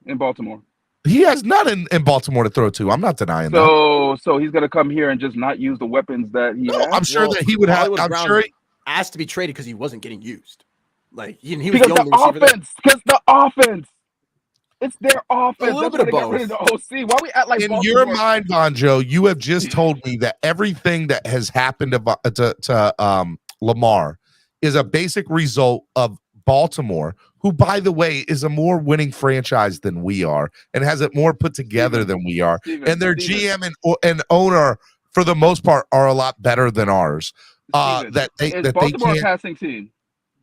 in Baltimore? He has none in Baltimore to throw to. I'm not denying that. So he's going to come here and just not use the weapons that he has? I'm sure that he would have. I'm sure asked to be traded because he wasn't getting used. Like he was because the only receiver there. Because the offense. It's their offense. A little bit of both. Rid of the OC. Why we act like in Baltimore? your mind, Fangio, you have just told me that everything that has happened to Lamar is a basic result of Baltimore, who, by the way, is a more winning franchise than we are and has it more put together than we are. And their GM and owner, for the most part, are a lot better than ours. That they Baltimore can't. A passing team?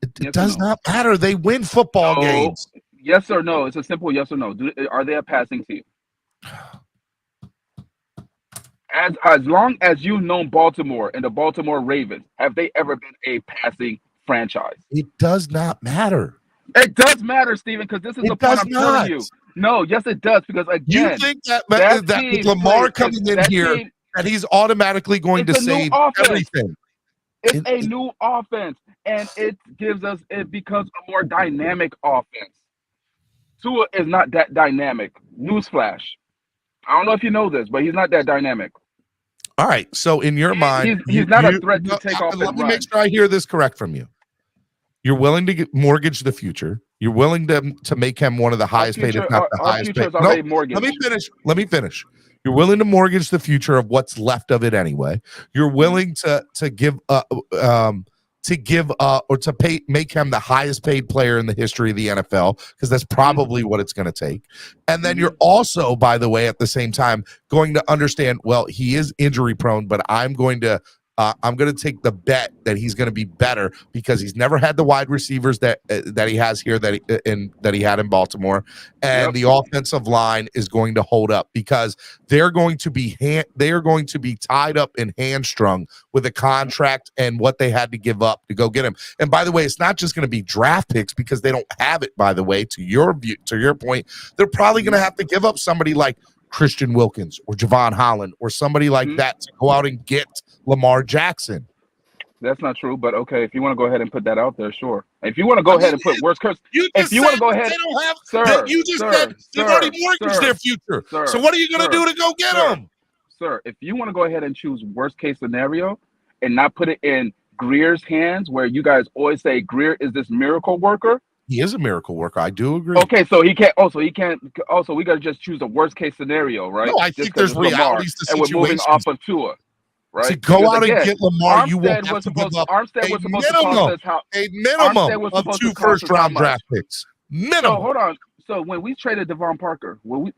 It does not matter. They win football games. Yes or no? It's a simple yes or no. Are they a passing team? As long as you've known Baltimore and the Baltimore Ravens, have they ever been a passing franchise? It does not matter. It does matter, Steven, because this is the point I'm telling you. No, yes, it does. Because again, you think that with Lamar coming in here, that he's automatically going to save everything. It's a new offense, and it becomes a more dynamic offense. Tua is not that dynamic. Newsflash. I don't know if you know this, but he's not that dynamic. All right. So in your mind, he's not a threat to take off. Let me make sure I hear this correct from you. You're willing to mortgage the future. You're willing to make him one of the highest paid, if not the highest paid. No, let me finish. You're willing to mortgage the future of what's left of it anyway. You're willing to give make him the highest paid player in the history of the NFL, because that's probably what it's going to take. And then you're also, by the way, at the same time, going to understand, well, he is injury prone, but I'm going to take the bet that he's going to be better because he's never had the wide receivers that he has here that he had in Baltimore, and the offensive line is going to hold up because they're going to be tied up and hamstrung with a contract and what they had to give up to go get him. And by the way, it's not just going to be draft picks because they don't have it. By the way, to your point, they're probably going to have to give up somebody like Christian Wilkins or Javon Holland or somebody like that to go out and get Lamar Jackson. That's not true, but okay, if you want to go ahead and put that out there, sure. If you want to go ahead and put worst curse, if you want to go ahead, they don't have, sir, you just said they've already mortgaged their future. So what are you going to do to go get them? Sir, if you want to go ahead and choose worst case scenario and not put it in Greer's hands, where you guys always say Greer is this miracle worker. He is a miracle worker. I do agree. Okay, so he can't. Also, we got to just choose the worst case scenario, right? No, I think there's realities to situations. And we're moving off of Tua, right? To go out and get Lamar, you won't have to give up a minimum of 2 first-round draft picks. Minimum. So hold on. So when we traded Devontae Parker, were we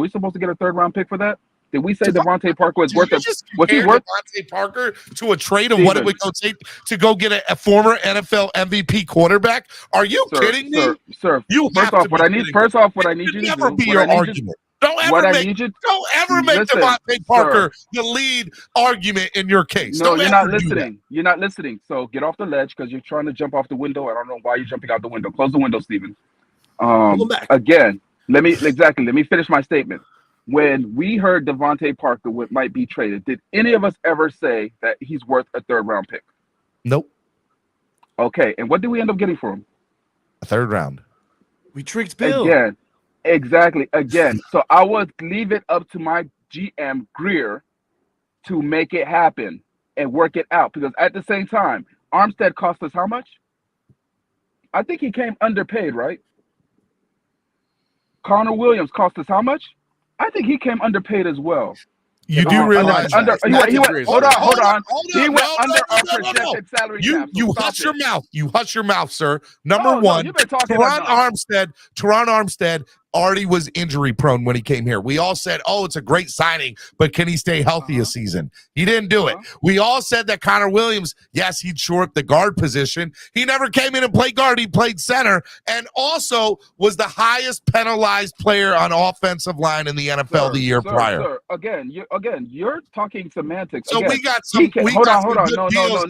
supposed to get a 3rd-round pick for that? Did we say Devontae Parker was worth it? Was he worth Devontae Parker to a trade of what it would go take to go get a former NFL MVP quarterback? Are you kidding me? Sir, first off, what I need you to do. Never be your argument. Don't ever make Devontae Parker the lead argument in your case. No, you're not listening. You're not listening. So get off the ledge because you're trying to jump off the window. I don't know why you're jumping out the window. Close the window, Steven. Again, let me finish my statement. When we heard Devontae Parker might be traded, did any of us ever say that he's worth a 3rd-round pick? Nope. Okay, and what did we end up getting for him? A 3rd round. We tricked Bill. Again. Exactly. Again. So I would leave it up to my GM Greer to make it happen and work it out. Because at the same time, Armstead cost us how much? I think he came underpaid, right? Connor Williams cost us how much? I think he came underpaid as well. You do realize hold on. He went under our projected salary cap. You hush your mouth. You hush your mouth, sir. Number one, Teron Armstead already was injury prone when he came here. We all said, oh, it's a great signing, but can he stay healthy a season? He didn't do it. We all said that Connor Williams, yes, he'd shore up the guard position. He never came in and played guard. He played center and also was the highest penalized player on offensive line in the NFL the year prior. Sir, you're talking semantics. So again, we got some. Hold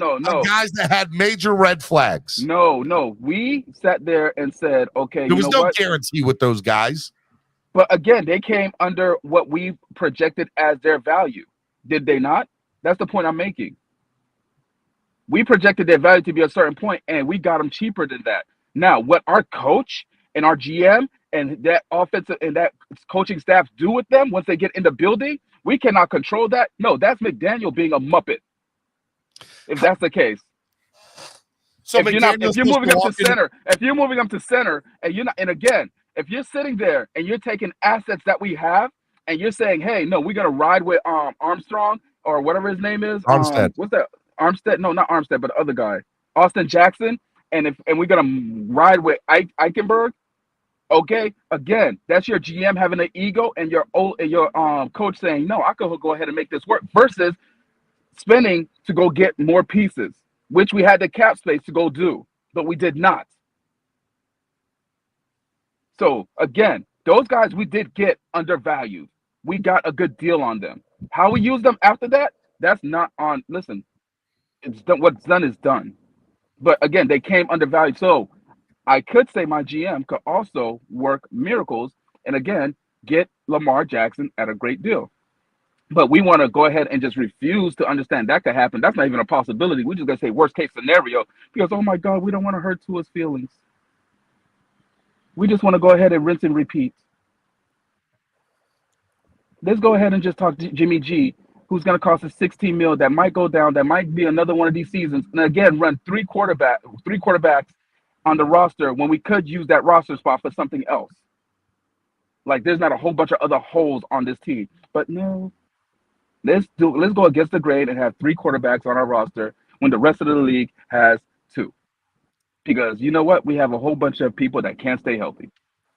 on. No. Guys that had major red flags. No. We sat there and said, okay, there was no guarantee with those guys. But again, they came under what we projected as their value. Did they not? That's the point I'm making. We projected their value to be a certain point, and we got them cheaper than that. Now, what our coach and our GM and that offensive and that coaching staff do with them once they get in the building, we cannot control that. No, that's McDaniel being a muppet. If that's the case. So if you're moving up to center, and you're not, and again, if you're sitting there and you're taking assets that we have and you're saying, hey, no, we're gonna ride with Armstrong or whatever his name is. Armstead. What's that? Armstead? No, not Armstead, but the other guy. Austin Jackson. And we're gonna ride with Eichenberg. Okay, again, that's your GM having an ego and your coach saying, no, I could go ahead and make this work versus spending to go get more pieces, which we had the cap space to go do, but we did not. So again, those guys we did get undervalued. We got a good deal on them. How we use them after that, that's not on. Listen, it's done. What's done is done. But again, they came undervalued. So I could say my GM could also work miracles and again get Lamar Jackson at a great deal. But we want to go ahead and just refuse to understand that could happen. That's not even a possibility. We're just gonna say worst case scenario because oh my God, we don't want to hurt Tua's feelings. We just want to go ahead and rinse and repeat. Let's go ahead and just talk to Jimmy G, who's going to cost us $16 million. That might go down. That might be another one of these seasons. And again, run three quarterbacks on the roster when we could use that roster spot for something else. Like there's not a whole bunch of other holes on this team. But no, let's go against the grain and have three quarterbacks on our roster when the rest of the league has two. Because you know what? We have a whole bunch of people that can't stay healthy.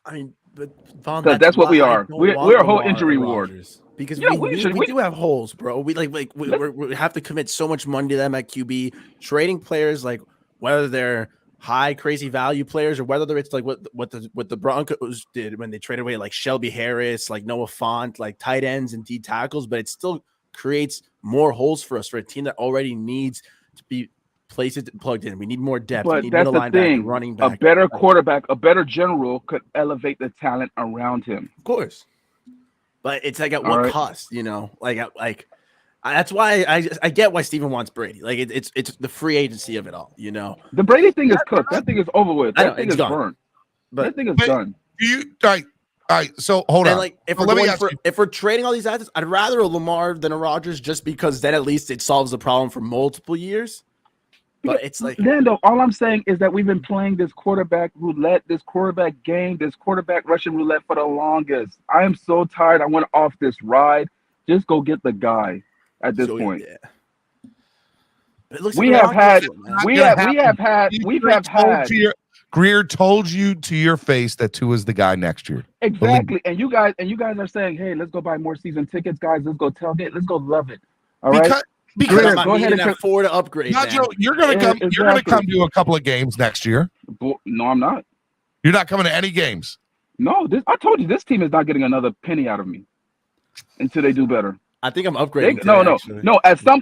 I mean, but Vaughn, that's what we are. We're a whole injury ward. Because we do have holes, bro. We we have to commit so much money to them at QB. Trading players, like whether they're high crazy value players or whether it's like what the Broncos did when they traded away like Shelby Harris, like Noah Fant, like tight ends and D tackles, but it still creates more holes for us for a team that already needs to be places plugged in. We need more depth. But we need that's the thing. Running back. A better quarterback, a better general could elevate the talent around him. Of course. But it's like at what cost, you know? That's why I get why Steven wants Brady. Like it's the free agency of it all, you know. The Brady thing is cooked. That thing is over with. That thing is burned. But that thing is done. All right. So hold on. Like if we're trading all these assets, I'd rather a Lamar than a Rodgers just because then at least it solves the problem for multiple years. But it's like Nando, all I'm saying is that we've been playing this quarterback roulette, this quarterback game, this quarterback Russian roulette for the longest. I am so tired. I went off this ride. Just go get the guy at this point. Yeah. Greer told you to your face that Tua is the guy next year. Exactly. And you guys are saying, hey, let's go buy more season tickets, guys. Let's go tailgate. Let's go love it. All right. Because I'm not needing that four to upgrade. Nacho, you're gonna come. Exactly. You're gonna come to a couple of games next year. No, I'm not. You're not coming to any games. No, I told you this team is not getting another penny out of me until they do better. I think I'm upgrading. No. At some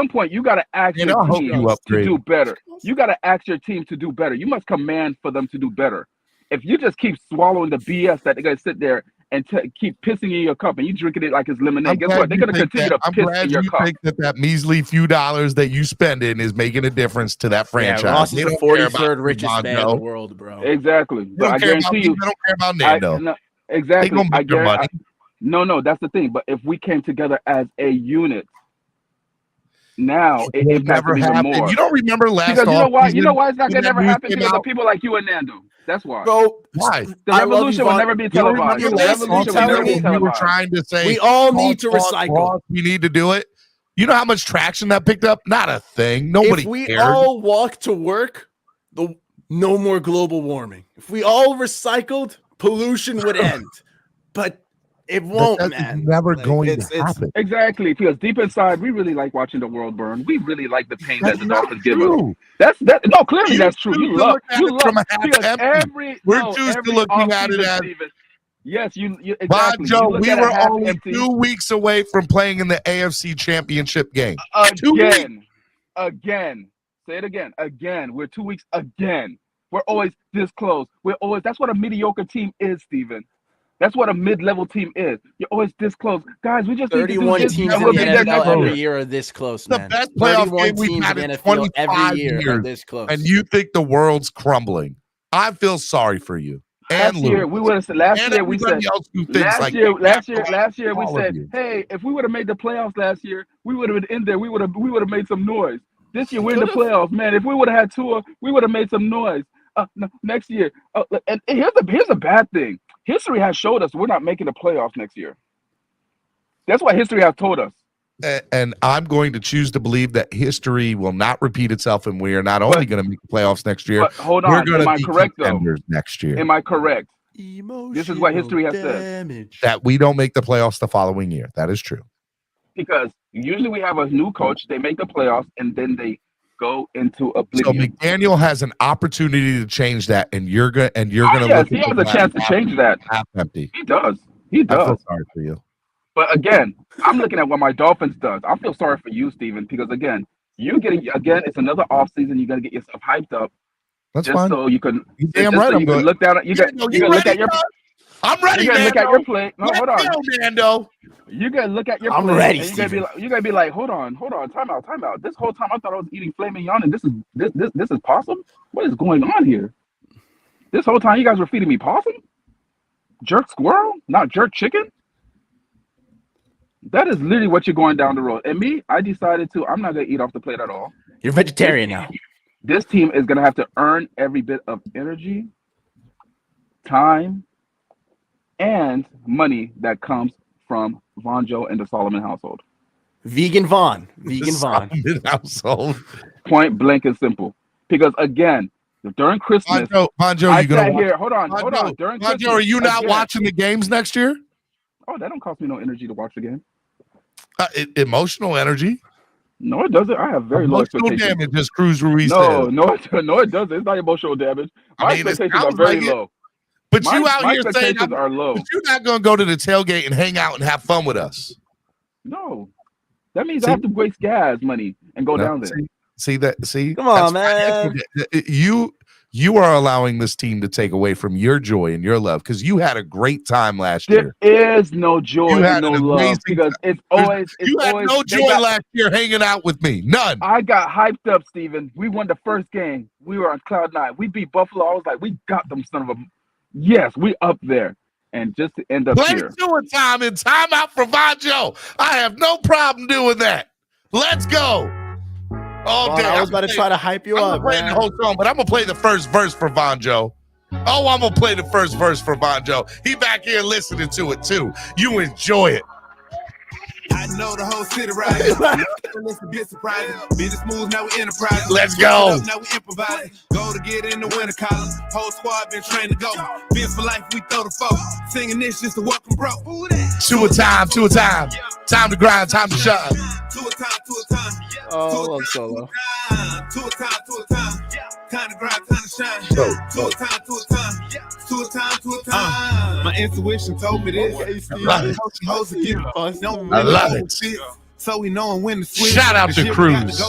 point, you got to ask your team to do better. You got to ask your team to do better. You must command for them to do better. If you just keep swallowing the BS that they're gonna sit there and keep pissing in your cup and you drinking it like it's lemonade, guess what? They're going to continue to piss in your cup. I'm glad you think that measly few dollars that you spend in is making a difference to that franchise. Yeah, Ross is the 43rd richest man in the world, bro. Exactly. But I guarantee you. They don't care about Nando. Exactly. They gonna make their money. No, that's the thing. But if we came together as a unit, now it never happened. You don't remember last because you know why it's not going to never happen? Because of people like you and Nando. That's why. Bro, why? The revolution will never be televised. You were trying to say we all need to recycle. We need to do it. You know how much traction that picked up? Not a thing. Nobody cared. If we all walk to work, no more global warming. If we all recycled, pollution would end, but it won't, That's man. never Like, going to happen. Exactly, because deep inside, we really like watching the world burn. We really like the pain that the Dolphins give us. True. No, clearly that's true. choose You to love look at it from a half because empty. We're choosing looking at it as yes, you exactly. Bonjo, You look we at it were half only empty. 2 weeks away from playing in the AFC Championship game. 2 weeks. Again. Say it again. Again. We're 2 weeks again. We're always this close. That's what a mediocre team is, Steven. That's what a mid-level team is. You're always this close. Guys, we just 31 teams in the NFL every year are this close, man. The best playoff 31 game we've teams had in in the NFL 25 every year are years, this close. and you think the world's crumbling. I feel sorry for you. Last year we said, hey, if we would have made the playoffs last year, we would have been in there. We would have made some noise. This year we're in the playoffs, man. If we would have had Tua, we would have made some noise. Next year, and here's a bad thing. History has showed us we're not making the playoffs next year. That's what history has told us. And I'm going to choose to believe that history will not repeat itself, and we are not only going to make the playoffs next year. But hold on, we're going am I to be correct though? contenders next year. Am I correct? This is what history has said. That we don't make the playoffs the following year. That is true. Because usually we have a new coach, they make the playoffs, and then they go into oblivion. So McDaniel has an opportunity to change that, and you're going to yes, he has a chance to change that. Half empty. He does. I feel sorry for you. But again, I'm looking at what my Dolphins does. I feel sorry for you, Steven, because again, it's another offseason. You're gonna get yourself hyped up. That's just fine. So you can. Damn right. So you can look down. You can look at your. I'm ready. You gotta look at your plate. No, hold on, Nando. You gotta look at your. I'm plate, ready. And you gotta be like, hold on. Time out. This whole time I thought I was eating filet mignon, and this is possum. What is going on here? This whole time you guys were feeding me possum, jerk squirrel, not jerk chicken. That is literally what you're going down the road. And me, I decided I'm not gonna eat off the plate at all. You're vegetarian now. This team is gonna have to earn every bit of energy, time, and money that comes from Fangio and the Solomon household. Vegan Vaughn. Solomon household. Point blank and simple. Because again, during Christmas, Fangio, I sat here. Hold on. During Fangio, Christmas, are you not watching the games next year? Oh, that don't cost me no energy to watch the game. Emotional energy. No, it doesn't. I have very low expectations. Emotional damage, as Cruz Ruiz said. No, it doesn't. It's not emotional damage. My expectations are very low. But you out here saying are low. But you're not going to go to the tailgate and hang out and have fun with us. No, that means I have to waste gas money and go down there. See, come on, man. You are allowing this team to take away from your joy and your love because you had a great time last year. There is no joy and no love because it's always. You had no joy last year hanging out with me. None. I got hyped up, Steven. We won the first game. We were on cloud nine. We beat Buffalo. I was like, we got them son of a. Yes, we up there. And just to end up here. Play time and time out for Fangio. I have no problem doing that. Let's go. All day. I was about to try to hype you up. I'm playing the whole song, but I'm gonna play the first verse for Fangio. Oh, I'm gonna play the first verse for Fangio. He back here listening to it too. You enjoy it. I know the whole city right. It's a bit surprising. Business moves, now we enterprise. Let's go. Now we improvise. Go to get in the winter column. Whole squad been trained to go. Been for life, we throw the foe. Singing this just to welcome bro. To a time. Time to grind, time to shine. To a time. Oh, I'm solo. To a time. Time to grind, time to shine. To a time. My intuition told me this. I love it. So we know when to switch. Shout out to Cruz.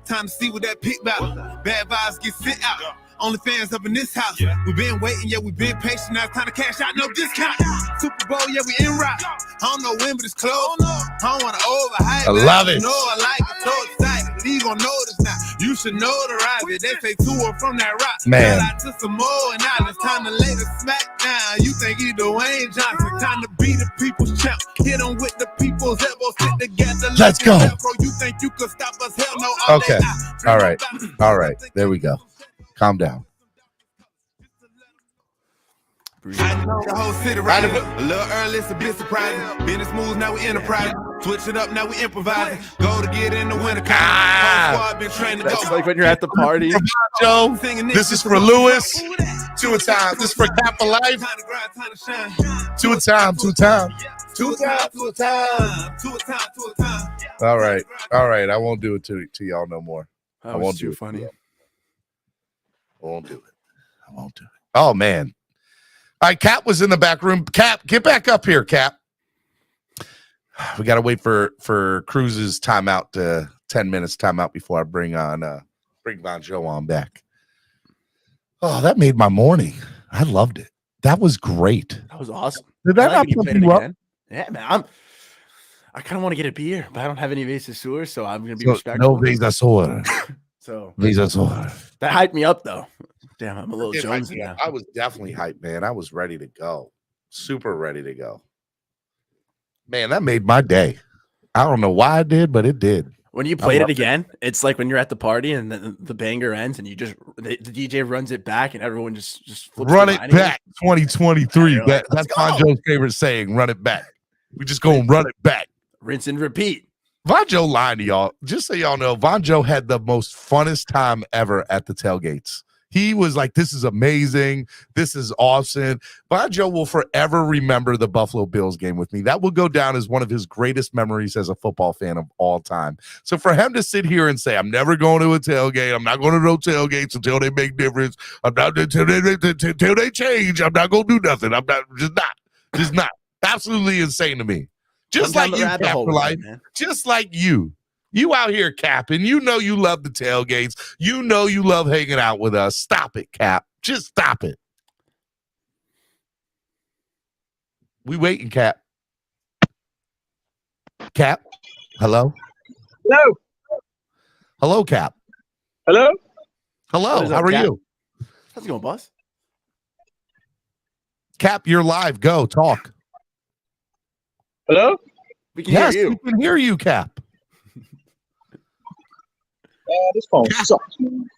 Time to see what that pick about. Bad vibes get sent out. Only fans up in this house. We been waiting, yeah, we been patient. Now it's time to cash out, no discount. Super Bowl, yeah, we in route. I don't know when, but it's close. I don't want to overhype. I love it. No, I like it, so excited. League gon' notice now. You should know the rise. They say tour from that rock. Man. Shout out to some more, and now it's time to lay the smack down. You think he Dwayne Johnson? Time to be the people's champ. Hit him with the people's elbows, sit together. Let's go. You think you could stop us? Hell no. Okay. All right. There we go. Calm down. I know the whole city right. A little early, it's a bit surprising. Business moves, now we enterprise. Switch it up, now we improvising. Go to get in the winter. Been trained to That's go. like when you're at the party. Joe, this is for Lewis. Two a time. This is for Cap for Life. Two a time. All right. I won't do it to y'all no more. That I won't was do too it. funny. I won't do it. Oh, man. All right, Cap was in the back room. Cap, get back up here, Cap. We got to wait for Cruz's timeout to 10 minutes timeout before I bring Fangio on back. Oh, that made my morning. I loved it. That was great. That was awesome. Did that not pump you up? Yeah, man. I kind of want to get a beer, but I don't have any Visa Sewer, so I'm going to be respectful. No Visa Sewer. So Visa Sewer. That hyped me up, though. Damn, I'm a little Jonesy now. I was definitely hyped, man. I was ready to go. Super ready to go. Man, that made my day. I don't know why I did, but it did. When you played it again, it's like when you're at the party and the banger ends and you just the DJ runs it back and everyone just flips run it back. 2023. That's Fangio's favorite saying. Run it back. We just go and run it back. Rinse and repeat. Fangio lying to y'all. Just so y'all know, Fangio had the most funnest time ever at the tailgates. He was like, this is amazing. This is awesome. Fangio will forever remember the Buffalo Bills game with me. That will go down as one of his greatest memories as a football fan of all time. So for him to sit here and say, I'm never going to a tailgate. I'm not going to no tailgates until they make difference. I'm not until they change. I'm not going to do nothing. I'm not just not. Absolutely insane to me. Just like you, Cap for Life. Just like you. You out here capping. You know you love the tailgates. You know you love hanging out with us. Stop it, Cap. Just stop it. We waiting, Cap. Cap? Hello? Hello? Hello, Cap. Hello? Hello. How are you? How's it going, boss? Cap, you're live. Go. Talk. Hello? We can hear you. We can hear you, Cap. This phone sucks, man.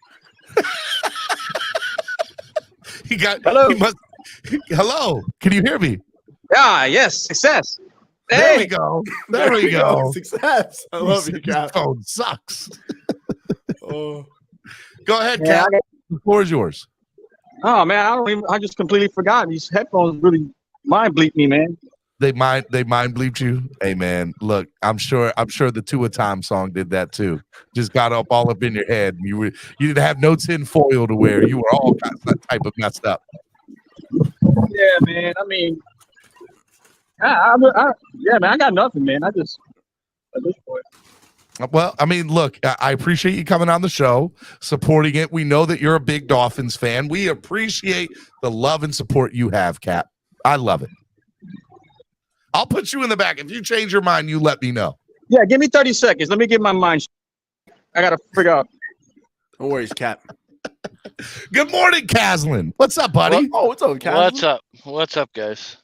Hello. Can you hear me? Yeah, yes, success. There we go. There we go. Success. I love you, Cap. This phone sucks. Oh. Go ahead, Cap. The floor is yours. Oh man, I just completely forgot. These headphones really mind bleep me, man. They mind bleeped you. Hey man, look, I'm sure the Two a Time song did that too. Just got all up in your head. You didn't have no tin foil to wear. You were all kinds of type of messed up. Yeah, man. I mean, yeah, man. I got nothing, man. I just at this point. Well, I mean, look, I appreciate you coming on the show, supporting it. We know that you're a big Dolphins fan. We appreciate the love and support you have, Cap. I love it. I'll put you in the back. If you change your mind, you let me know. Yeah, give me 30 seconds. Let me get my mind. I got to figure out. No worries, Cap. Good morning, Caslin. What's up, buddy? What's up, Caslin? What's up, guys?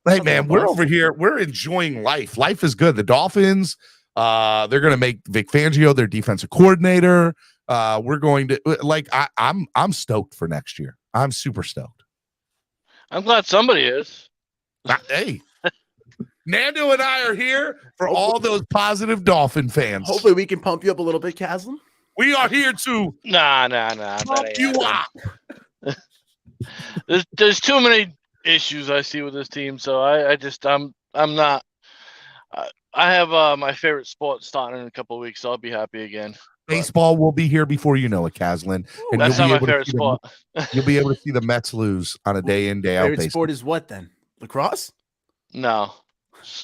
Hey, man, we're over here. We're enjoying life. Life is good. The Dolphins, they're going to make Vic Fangio their defensive coordinator. We're going to I'm stoked for next year. I'm super stoked. I'm glad somebody is. Hey. Nando and I are here for all those positive Dolphin fans. Hopefully we can pump you up a little bit, Caslin. We are here to pump you up. There's too many issues I see with this team, so I'm not. I have my favorite sport starting in a couple of weeks, so I'll be happy again. Baseball will be here before you know it, Caslin. And that's not my favorite sport. You'll be able to see the Mets lose on a day in, day out basis. Favorite sport is what then? Lacrosse? No.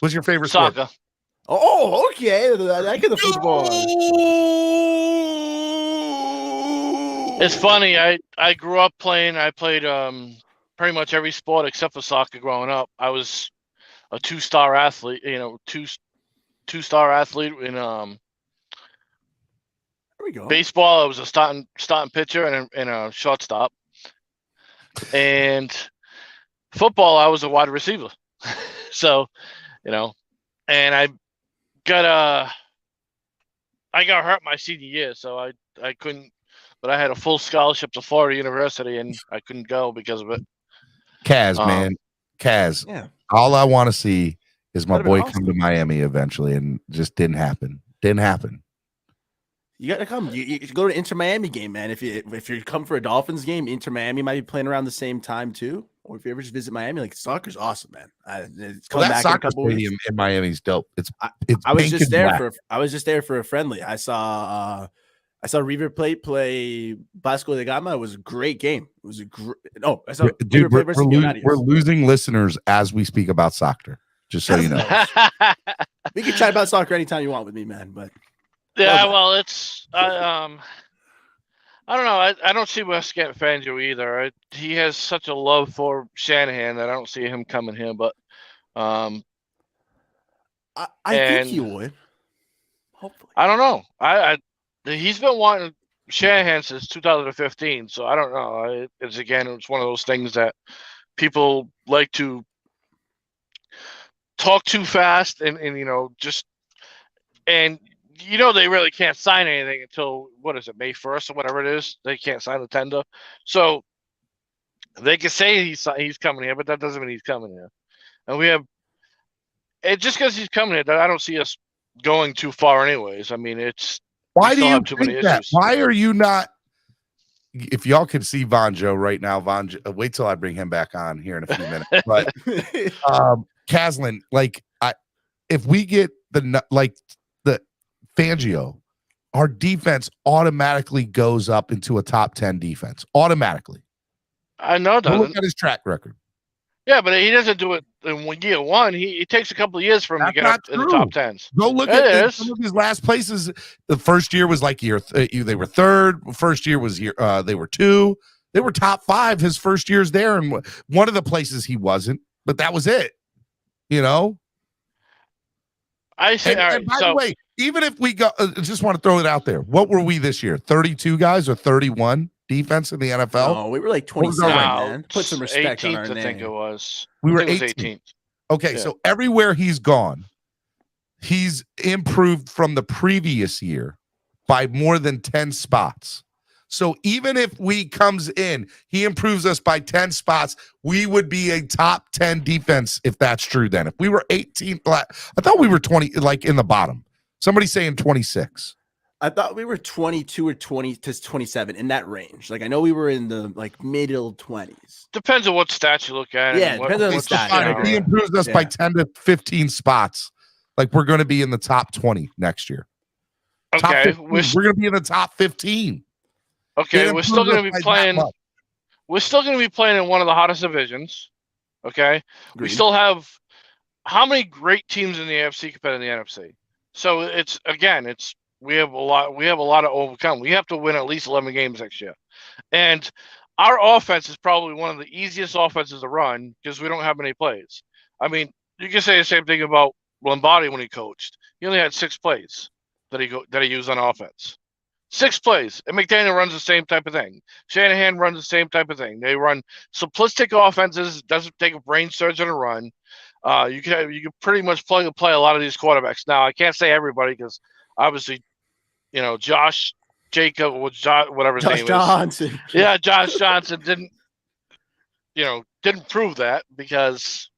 What's your favorite soccer? Sport? Oh, okay. I get the football. It's funny. I grew up playing. I played pretty much every sport except for soccer growing up. I was a two-star athlete. Two-star athlete in There we go. baseball. I was a starting pitcher and a shortstop. And football, I was a wide receiver. So, and I got hurt my senior year, so I couldn't. But I had a full scholarship to Florida University, and I couldn't go because of it. Kaz, man, Kaz. Yeah. All I want to see is my That'd be boy awesome. come to Miami eventually, and just didn't happen. Didn't happen. You gotta come. You go to Inter Miami game, man. If you come for a Dolphins game, Inter Miami might be playing around the same time too. Or if you ever just visit Miami, like soccer's awesome, man. It's coming That back in a soccer couple stadium weeks. in Miami's dope. It's I was pink just and there black. for a friendly. I saw River Plate play Vasco da Gama. It was a great game. It was I saw Dude, River Plate versus we're losing listeners as we speak about soccer. Just so you know. We can chat about soccer anytime you want with me, man. But yeah, well, it's I don't know. I don't see West getting Fangio either. He has such a love for Shanahan that I don't see him coming here. But I think he would. Hopefully, I don't know. He's been wanting Shanahan since 2015, so I don't know. It's one of those things that people like to talk too fast and they really can't sign anything until what is it, May 1st or whatever it is. They can't sign the tender, so they can say he's coming here, but that doesn't mean he's coming here. And we have it just because he's coming here. I don't see us going too far, anyways. I mean, why do you have too many think that? issues. Why are you not? If y'all can see Fangio right now, wait till I bring him back on here in a few minutes. But Caslin, if we get the Fangio, our defense automatically goes up into a top 10 defense. Automatically. I know it doesn't. Look at his track record. Yeah, but he doesn't do it in year one. It takes a couple of years for him to get up in the top 10s. Go look at some of his last places. The first year was like they were third. First year was they were 2. They were top 5 his first years there, and one of the places he wasn't, but that was it. I say. And by the way, even if we go, just want to throw it out there. What were we this year? 32 guys or 31 defense in the NFL? No, we were like 27, man. Put some respect on our name. I think it was. We were 18th. Okay, yeah. So everywhere he's gone, he's improved from the previous year by more than 10 spots. So even if we comes in, he improves us by 10 spots, we would be a top 10 defense if that's true then. If we were 18th, I thought we were 20, like in the bottom. Somebody's saying 26. I thought we were 22 or 20 to 27 in that range. Like I know we were in the middle 20s. Depends on what stats you look at. Yeah, depends on the stats. If he improves us by 10 to 15 spots, like we're going to be in the top 20 next year. Okay, we're going to be in the top 15. Okay, we're still going to be playing. We're still going to be playing in one of the hottest divisions. Okay, Green. We still have how many great teams in the AFC compared to the NFC? So we have a lot to overcome. We have to win at least 11 games next year, and our offense is probably one of the easiest offenses to run because we don't have many plays. I mean, you can say the same thing about Lombardi when he coached. He only had 6 plays that he used on offense. 6 plays. And McDaniel runs the same type of thing. Shanahan runs the same type of thing. They run simplistic offenses. Doesn't take a brain surgeon to run. You can pretty much plug and play a lot of these quarterbacks. Now I can't say everybody because obviously, Josh Jacob or whatever his name Johnson. is. Yeah, Josh Johnson didn't prove that because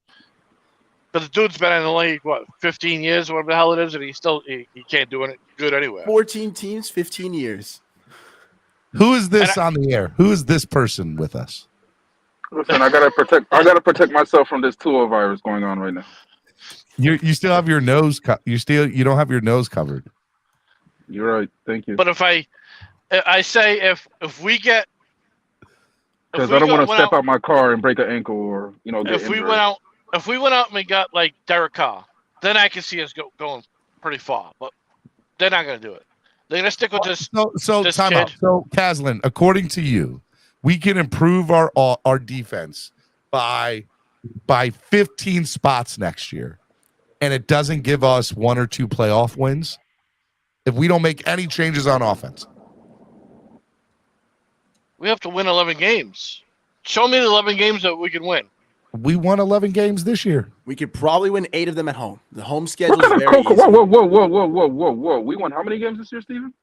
the dude's been in the league 15 years, whatever the hell it is, and he can't do it good anyway. 14 teams, 15 years. Who is this on the air? Who is this person with us? Listen, I gotta protect myself from this Tues virus going on right now. You still have your nose you don't have your nose covered. You're right. Thank you. But if I say if we get, because I don't want to step out my car and break an ankle or get if we injured. went out and we got like Derek Carr, then I can see us going pretty far. But they're not going to do it. They're going to stick with this. So this time kid. out. So Caslin, according to you, we can improve our defense by 15 spots next year, and it doesn't give us 1 or 2 playoff wins if we don't make any changes on offense. We have to win 11 games. Show me the 11 games that we can win. We won 11 games this year. We could probably win 8 of them at home. The home schedule is What kind very of easy. Whoa. We won how many games this year, Steven?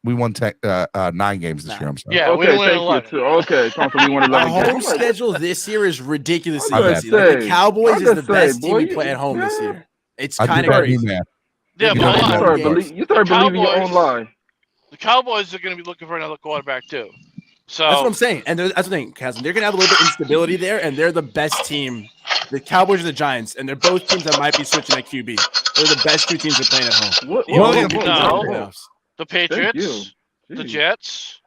We won 9 games this year. I'm sorry. Yeah, we Okay, didn't win thank you 11. too. Okay, Thompson, we won Our 11 home games. schedule this year is ridiculously I'm easy. gonna Like, the say, Cowboys I'm is the gonna say, best boy, team we you- play at home this yeah. year. It's I kind did of not do crazy. that. Yeah, You but don't hold do on. that. You start believing your own lie. The Cowboys are going to be looking for another quarterback too. So That's what I'm saying. And that's the thing, Kazan. They're going to have a little bit of instability there, and they're the best team. The Cowboys are the Giants, and they're both teams that might be switching at QB. They're the best 2 teams that are playing at home. What? The only teams no. that are in the playoffs. the Thank you. Patriots, the Jeez. Jets.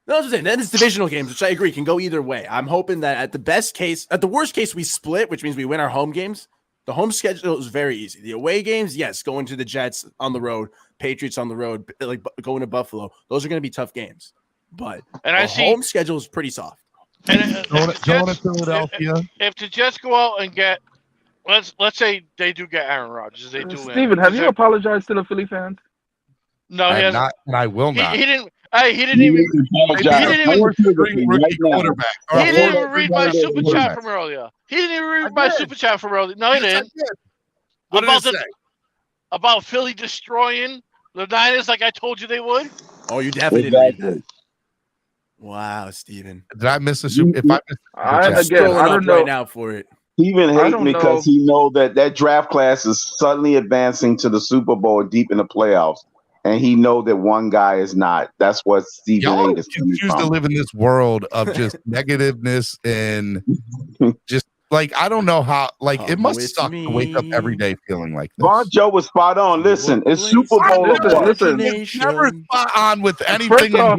No, that's what I'm saying. Then it's divisional games, which I agree can go either way. I'm hoping that at the worst case, we split, which means we win our home games. The home schedule is very easy. The away games, yes, going to the Jets on the road, Patriots on the road, like going to Buffalo. Those are going to be tough games. But the home schedule is pretty soft. And Going to Philadelphia. If the Jets go out and get, let's say they do get Aaron Rodgers, they do win. Steven, have you apologized to the Philly fans? No, I he have hasn't. not, and I will not. He didn't. Hey, he didn't even. He didn't even. Rookie quarterback. He didn't even read my super chat from earlier. He didn't even read my super chat from earlier. No, he didn't. What did it say? About Philly destroying the Niners like I told you they would. Oh, you definitely didn't read that. Wow, Steven. Did I miss a super? If I missed Again, I don't know. Right now for it. Steven I hates don't me because know. he know that draft class is suddenly advancing to the Super Bowl deep in the playoffs, and he know that one guy is not. That's what Steven y'all hate is coming choose to from. live in this world of just negativeness and just like I don't know how. Like it must with suck to wake up every day feeling like this. Von Joe was spot on. Listen, it's Super Bowl. Listen. It's never spot on with anything.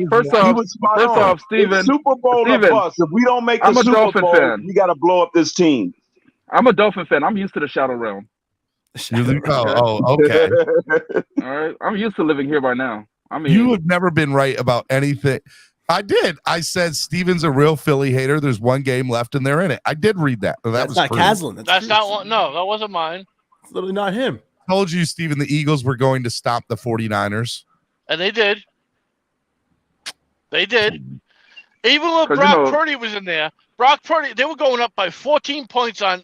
First off, He was spot on. Steven, It's Super Bowl Steven, or bust. If we don't make the I'm a Super Dolphin Bowl, fan. we got to blow up this team. I'm a Dolphin fan. I'm used to the Shadow Realm. Okay. All right, I'm used to living here by now. I mean, You have never been right about anything. I did. I said Steven's a real Philly hater. There's one game left and they're in it. I did read that. That That's was not true. Caslin. That's not one. No, that wasn't mine. It's literally not him. I told you, Steven, the Eagles were going to stop the 49ers. And they did. They did. Even when 'Cause, Brock Purdy was in there, Brock Purdy, they were going up by 14 points on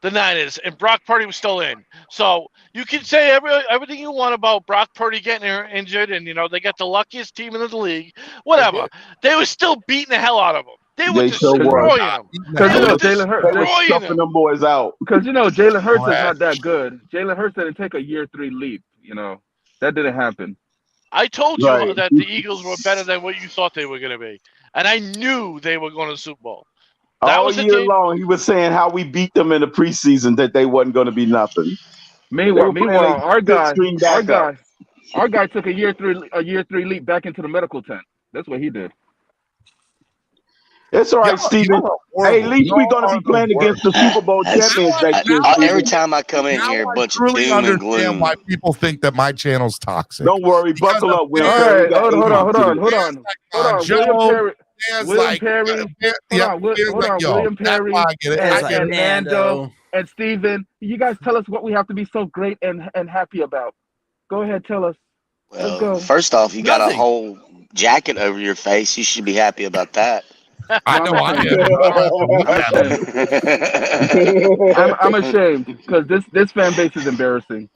the Niners, and Brock Purdy was still in. So you can say everything you want about Brock Purdy getting injured, and they got the luckiest team in the league. Whatever. They were still beating the hell out of them. They were destroying them. Because Jalen Hurts, They were stuffing them boys out. because Jalen Hurts is not that good. Jalen Hurts didn't take a year 3 leap. That didn't happen. I told you Right. that the Eagles were better than what you thought they were going to be. And I knew they were going to the Super Bowl. That All was the year team. long, he was saying how we beat them in the preseason, that they wasn't going to be nothing. Meanwhile, our guy took a year 3 leap back into the medical tent. That's what he did. It's all right, Steven. Hey, at least we're going to be playing against the Super Bowl champions next year. Every time I come in Now here, a I bunch of truly doom and understand gloom. why people think that my channel's toxic. Don't worry, buckle up, Will. All right, hold on. Joe, William Perry, William Perry, and Nando, and Steven. You guys tell us what we have to be so great and happy about. Go ahead, tell us. Let's go. Well, first off, you got a Nothing. whole jacket over your face. You should be happy about that. I know I am. I'm ashamed because this fan base is embarrassing.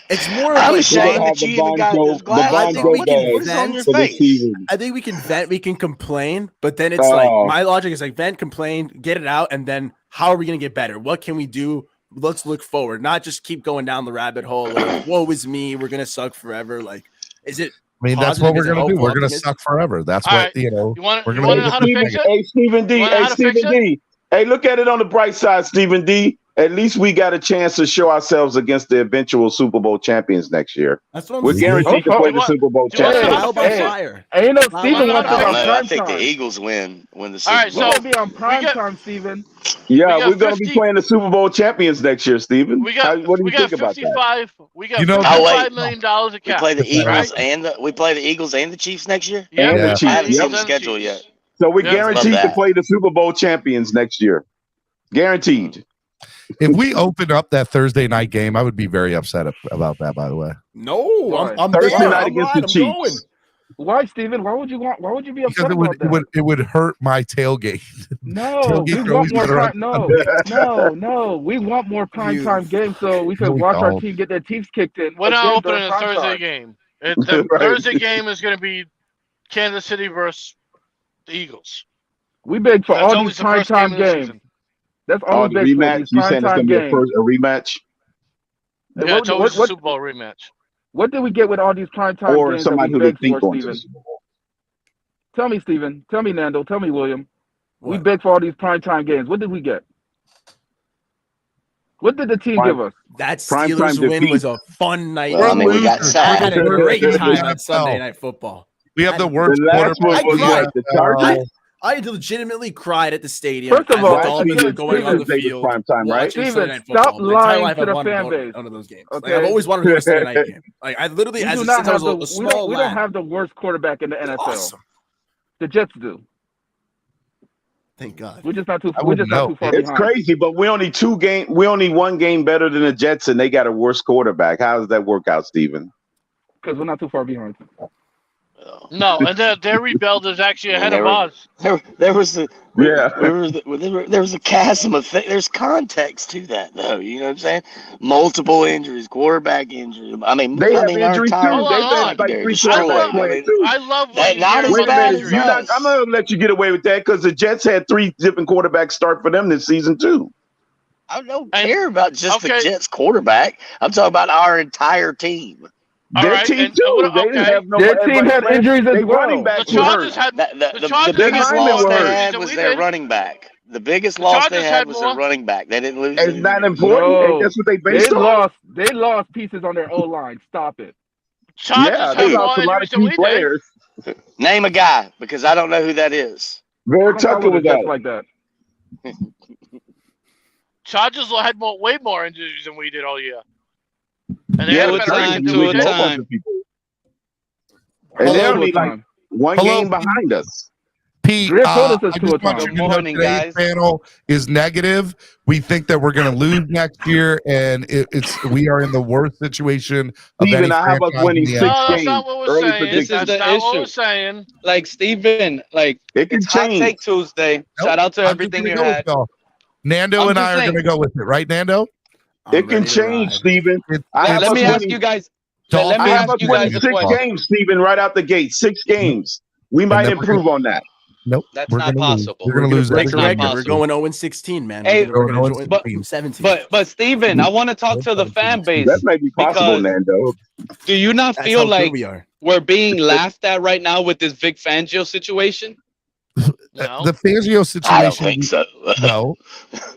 It's more of I'm like ashamed that you even got those glasses. I think we can What's on your for the face? season. I think we can vent, we can complain, but then it's like my logic is like vent, complain, get it out, and then how are we gonna get better? What can we do? Let's look forward, not just keep going down the rabbit hole. Like, woe is me, we're gonna suck forever. Like, is it? I mean, that's what we're going to do. We're going to suck forever. That's All what, right. you know. You want we're to gonna know how to fix it? Hey, Stephen D. You wanna know Hey, how to fix Stephen D. Hey, look at it on the bright side, Stephen D. At least we got a chance to show ourselves against the eventual Super Bowl champions next year. That's what I'm We're saying. guaranteed to play the Super Bowl do you want champions. to- Hell by fire. Ain't no I Steven don't wants know. it I on don't know. I prime think the time. Eagles win the All right, Super We so Bowl. gonna be on prime got- time, Steven. Yeah, we got we're going to be 50 playing the Super Bowl champions next year, Stephen. We got What do we you got think about that? 55. We got You know- Oh, wait. $55 million of We cap. play the Eagles right? and the Chiefs next year. Yeah, And the we Chiefs, play I haven't yep. seen the and schedule Chiefs. yet. So we're Yeah. guaranteed Love to that. play the Super Bowl champions next year. Guaranteed. If we open up that Thursday night game, I would be very upset about that, by the way. No, I'm Thursday there. night I'm against right, the I'm Chiefs. going. Why, Steven? Why would you be upset Because about that? it would hurt my tailgate. No, Tailgate we always want more better prime. No. We want more prime time games so we can No, we watch our don't. team get their teeth kicked in. We're not again opening during a prime Thursday time. game. The Right. Thursday game is going to be Kansas City versus the Eagles. We beg for That's all these always the first game primetime of the games. season. That's all Oh, we the beg for. rematch. These You saying it's primetime gonna be a games. rematch, And Yeah, it's always a what Super Bowl rematch. what did we get with all these primetime or games that somebody we who they beg think for, going to Steven? the Super Bowl? Tell me, Steven. Tell me, Nando. Tell me, William. We What? beg for all these primetime games. What did we get? What did the team Prime- give us? That Prime Steelers time win defeat. was a fun night. Well, I mean, we got losers. I sad. had a We're great losers in time the on Sunday NFL. Night Football. We have the I- worst The last one quarterback was in what? The Chargers? I legitimately cried at the stadium First of as all, the That's Dolphins against were going on the Steelers Day was field prime time, right? watching Steven, Sunday Night stop Football. My entire lying life to I've the wanted to fan go base. to one of those games. Okay. Like, I've always wanted to go to a Sunday Night game. Like I literally, We do since not I have was the a small we don't lad. have the worst quarterback in the NFL. Awesome. The Jets do. Thank God. We're just not too. I We're just wouldn't not know. too far It's behind. crazy, but we only one game better than the Jets, and they got a worse quarterback. How does that work out, Steven? Because we're not too far behind. No, and their rebuild is actually ahead of ours. There was a Yeah. there was a chasm of there's context to that though. You know what I'm saying? Multiple injuries, quarterback injuries. I mean, They have our injuries too. entire Hold They've on. had like secondary 3 destroyed. quarterbacks I playing mean, too. I love what that you not hear as Wait a about bad minute, as injuries. us. I'm gonna let you get away with that because the Jets had 3 different quarterbacks start for them this season too. I don't And- care about just the okay. Jets quarterback. I'm talking about our entire team. All Their right, team and too. what- They didn't okay. have no. Their team had injuries as They running well. The backs were hurt. Chargers had The Chargers biggest had linemen loss more were they hurt. injuries had than was we their did. running back. The biggest The loss they Chargers had had was their more. running back. They didn't lose. It's not any. important. No. That's what they They based on. lost pieces on their O line. Stop it. Chargers Yeah, they had lost more a lot injuries of than key we did. players. Name a guy because I don't know who that is. I Vera don't Tucker follow the was out. Jets like that. Chargers had way more injuries than we did all year. And they Yeah, had a the better Chargers record you than we lose did. a whole bunch of people. And Hello. they're Two only a like time. one Hello. game behind us. Pete, Griff told us I it's just 2 a want time. you Good to know morning, today's guys. panel is negative. We think that we're going to lose next year, and we are in the worst situation of Steven, any I have us franchise winning in the 6 No, that's games. not what we're Early saying. This is prediction. That's the not what issue. we're saying. Like Steven, like It can it's hot change. take Tuesday. Nope. Shout out to I'm just everything gonna you go with had. y'all. Nando I'm and just I are going to saying. go with it, right, Nando? I'm It can ready to change, ride. Steven. I have Let us me ask winning. you guys. Dolphins, Let I me have ask us you winning guys a 6 question. games, Steven, right out the gate. 6 games. We might then we're improve on that. Nope. That's we're not going to lose. possible. We're We're going to gonna lose break every a not game. record. next possible. We're year. going 0-16, man. Hey, We're gonna Going join 0-16. 17. But Steven, I want to talk to the fan That base may be possible, because Nando. do you not That's feel how good like we are. we're being laughed at right now with this Vic Fangio situation? No. The Fangio I don't situation, think so. no.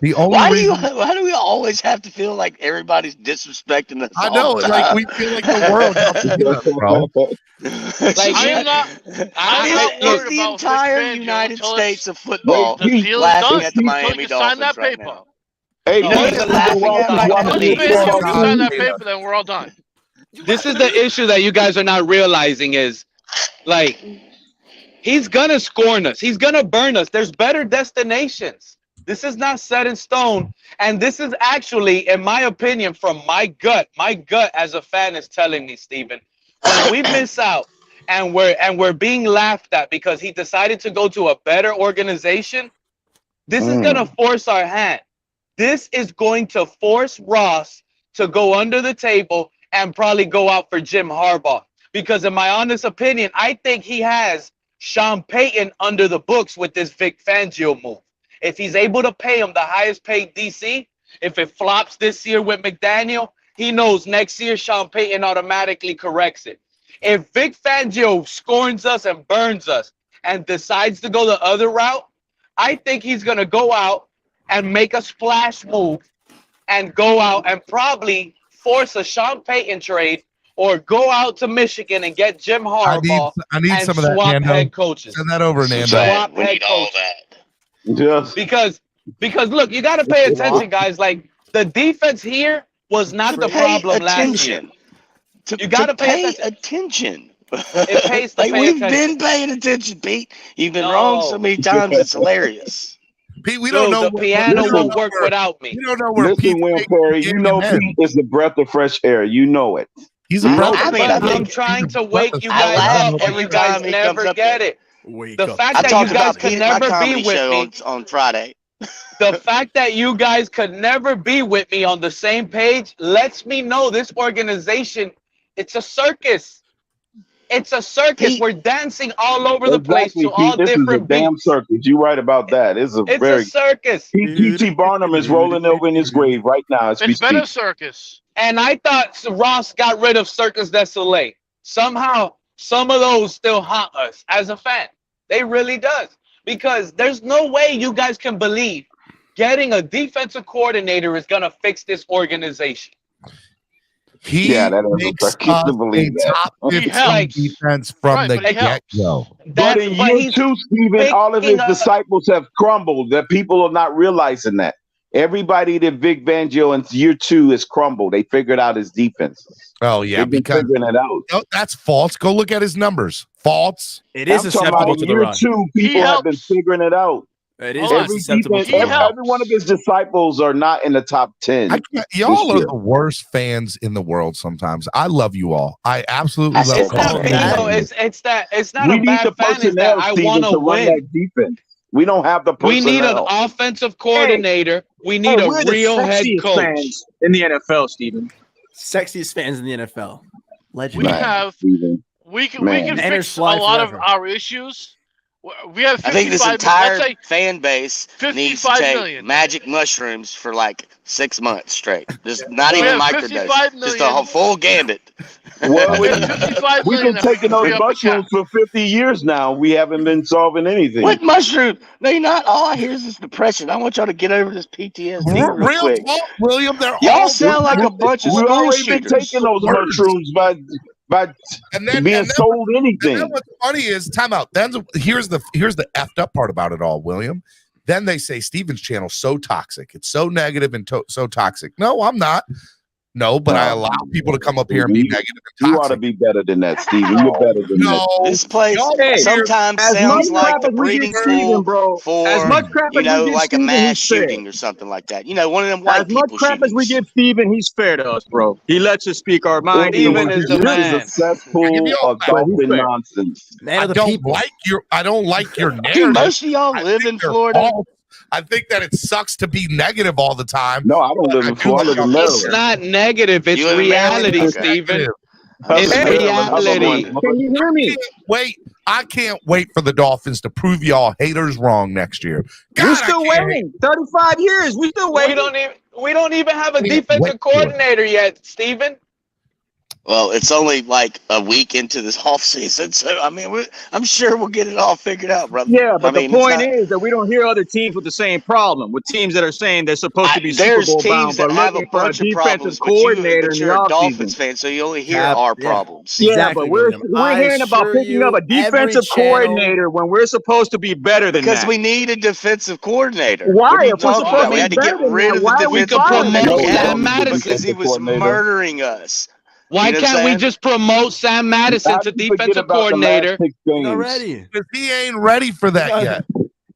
The only Why reason do we always have to feel like everybody's disrespecting us I all know, the like time? we feel like the world out to get us, bro. Like, I am not. I'm not It's worried the about entire Vic Fangio United until States of Wait, football the deal is laughing done. at the Until Miami he can sign Dolphins that right paper. now. Hey, No, you he's ain't the gonna laughing go off stock and watch of Once the this league. Fangio football can sign that team. paper, then we're all done. This is the issue that you guys are not realizing is like he's gonna scorn us. He's gonna burn us. There's better destinations. This is not set in stone. And this is actually, in my opinion, from my gut as a fan is telling me, Steven, when we miss out and we're being laughed at because he decided to go to a better organization, this is gonna force our hand. This is going to force Ross to go under the table and probably go out for Jim Harbaugh. Because in my honest opinion, I think he has Sean Payton under the books with this Vic Fangio move. If he's able to pay him the highest paid DC, if it flops this year with McDaniel, he knows next year Sean Payton automatically corrects it. If Vic Fangio scorns us and burns us and decides to go the other route, I think he's going to go out and make a splash move and go out and probably force a Sean Payton trade or go out to Michigan and get Jim Harbaugh I need and some of that, swap Nando. head coaches. Send that over, Nando. Swap We head need all coaches. that. Just Because look, you got to pay attention, guys. Like the defense here was not the Pay problem last year. attention. You gotta to pay attention. It pays to like pay we've attention. been paying attention, Pete. You've been wrong so No. many times. It's hilarious. Pete, we Dude, don't know. the piano listen, won't work without me. We don't know where listen, Pete. Will Perry. You know Pete is the breath of fresh air. You know it. He's a I breath. mean, But I I'm think trying to he's a wake breath you of I guys laugh up, every and you guys time he never comes up get there. it. Wake The up. fact I that talked you guys about could Pete at my never be comedy with show me, on Friday. the fact that you guys could never be with me on the same page lets me know this organization, it's a circus. It's a circus. We're dancing all over the place to all this different is a damn beats. circus. You're right about that. It's a circus. P.T. Barnum is rolling over in his grave right now as we It's been speak. a circus. And I thought Ross got rid of Circus du Soleil. Somehow, some of those still haunt us as a fan. They really does. Because there's no way you guys can believe getting a defensive coordinator is going to fix this organization. That is top 15 defense from the get-go. But in year two, Stephen, all of his disciples have crumbled. That people are not realizing that. Everybody that Vic Fangio in year two has crumbled. They figured out his defense. Oh, yeah. They've been figuring it out. No, that's false. Go look at his numbers. False. It is susceptible to the run. Year two, people have been figuring it out. It is susceptible to the run. Every one of his disciples are not in the top 10. Y'all are the worst fans in the world sometimes. I love you all. I absolutely love it's not bingo. It's not we a bad fan. It's that I want to win. That defense. We don't have the personnel. We need an offensive coordinator. We need a real head coach. Fans in the NFL, Steven. Sexiest fans in the NFL. Legend. We can fix a lot of our issues. We have 55 I think this entire fan base needs to take million. magic mushrooms for like 6 months straight. Just not even microdose. Just a full gambit. Well, we've been taking those mushrooms for 50 years now. We haven't been solving anything. What mushroom? No, you're not. All I hear is this depression. I want y'all to get over this PTSD real quick. William, y'all sound like a bunch of school shooters. We've been taking those mushrooms by being sold anything. And then what's funny is timeout. Then here's the effed up part about it all, William. Then they say Steven's channel's so toxic. It's so negative and so toxic. No, I'm not. No, but I allow people to come up here and be negative and toxic. You ought to be better than that, Steven. You're better than that. This place sometimes sounds like the breeding pool for, as much crap you know, like Steven, a mass shooting or something like that. You know, one of them white people As much crap as we give Steven, he's fair to us, bro. He lets us speak our mind. Steven is the man. A cesspool of Dolphin nonsense. I don't like your narrative. Most of y'all live in Florida. I think that it sucks to be negative all the time. No, I don't live in Florida. It's not negative. It's reality, okay. Steven. It's reality. Can you hear me? I can't wait for the Dolphins to prove y'all haters wrong next year. God, We're still waiting. 35 years. We still waiting. We don't even have a defensive coordinator yet, Steven. Well, it's only like a week into this off season, so I mean, I'm sure we'll get it all figured out, brother. Yeah, but the point is that we don't hear other teams with the same problem. With teams that are saying they're supposed to be Super Bowl bound, but have a looking for a bunch of defensive problems, coordinator in the you're a offseason. Dolphins fan, so you only hear our problems. Yeah, Exactly, but we're I hearing about assure picking you, up a defensive coordinator when we're supposed to be better than Because that. we need a defensive coordinator. Why? If we're supposed to we be had to get better rid than of that, the why are we defensive firing coordinator Sam Madison? because he was murdering us. Why You know what can't I'm we saying? just promote Sam Madison to defensive coordinator? Not ready. Because he ain't ready for that yet.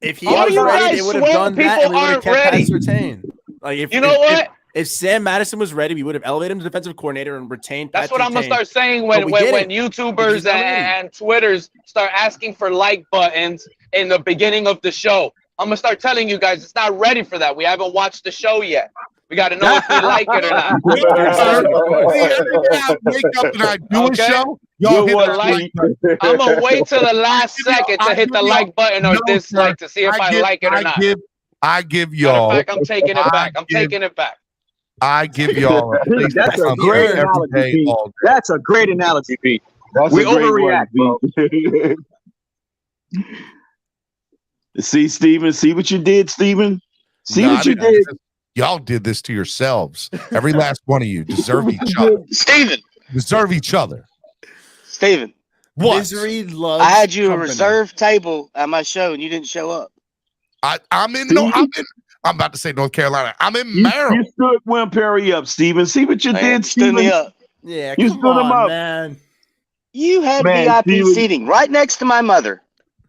If he All was you ready, guys they would have swear done that and people we would have aren't kept ready. Pass retained. Like if You know what? If Sam Madison was ready, we would have elevated him to defensive coordinator and retained. That's Pat what I'm gonna Surtain. start saying But when we didn't. YouTubers He's not ready. and Twitters start asking for like buttons in the beginning of the show. I'm gonna start telling you guys it's not ready for that. We haven't watched the show yet. We got to know if we like it or not. I wake up and I do a show. Y'all hit the like button. I'm gonna wait till the last second to hit the like button or dislike to see if I like it or not. I give Matter y'all. of fact, I'm taking it back. I'm taking it back. I give y'all. Pete, that's a great analogy, Pete. That's a great analogy, Pete. We overreact, bro. See, Steven? See what you did, Steven? See what you did? Y'all did this to yourselves. Every last one of you deserve each other. Steven. Deserve each other. Steven. What? Misery loves I had you a company. reserved table at my show and you didn't show up. I'm about to say North Carolina. I'm in Maryland. You stood Will Perry up, Steven. See what you did, stood me Steven? up. Yeah, You come stood him on, up. man. You had Man, VIP Steven. seating right next to my mother.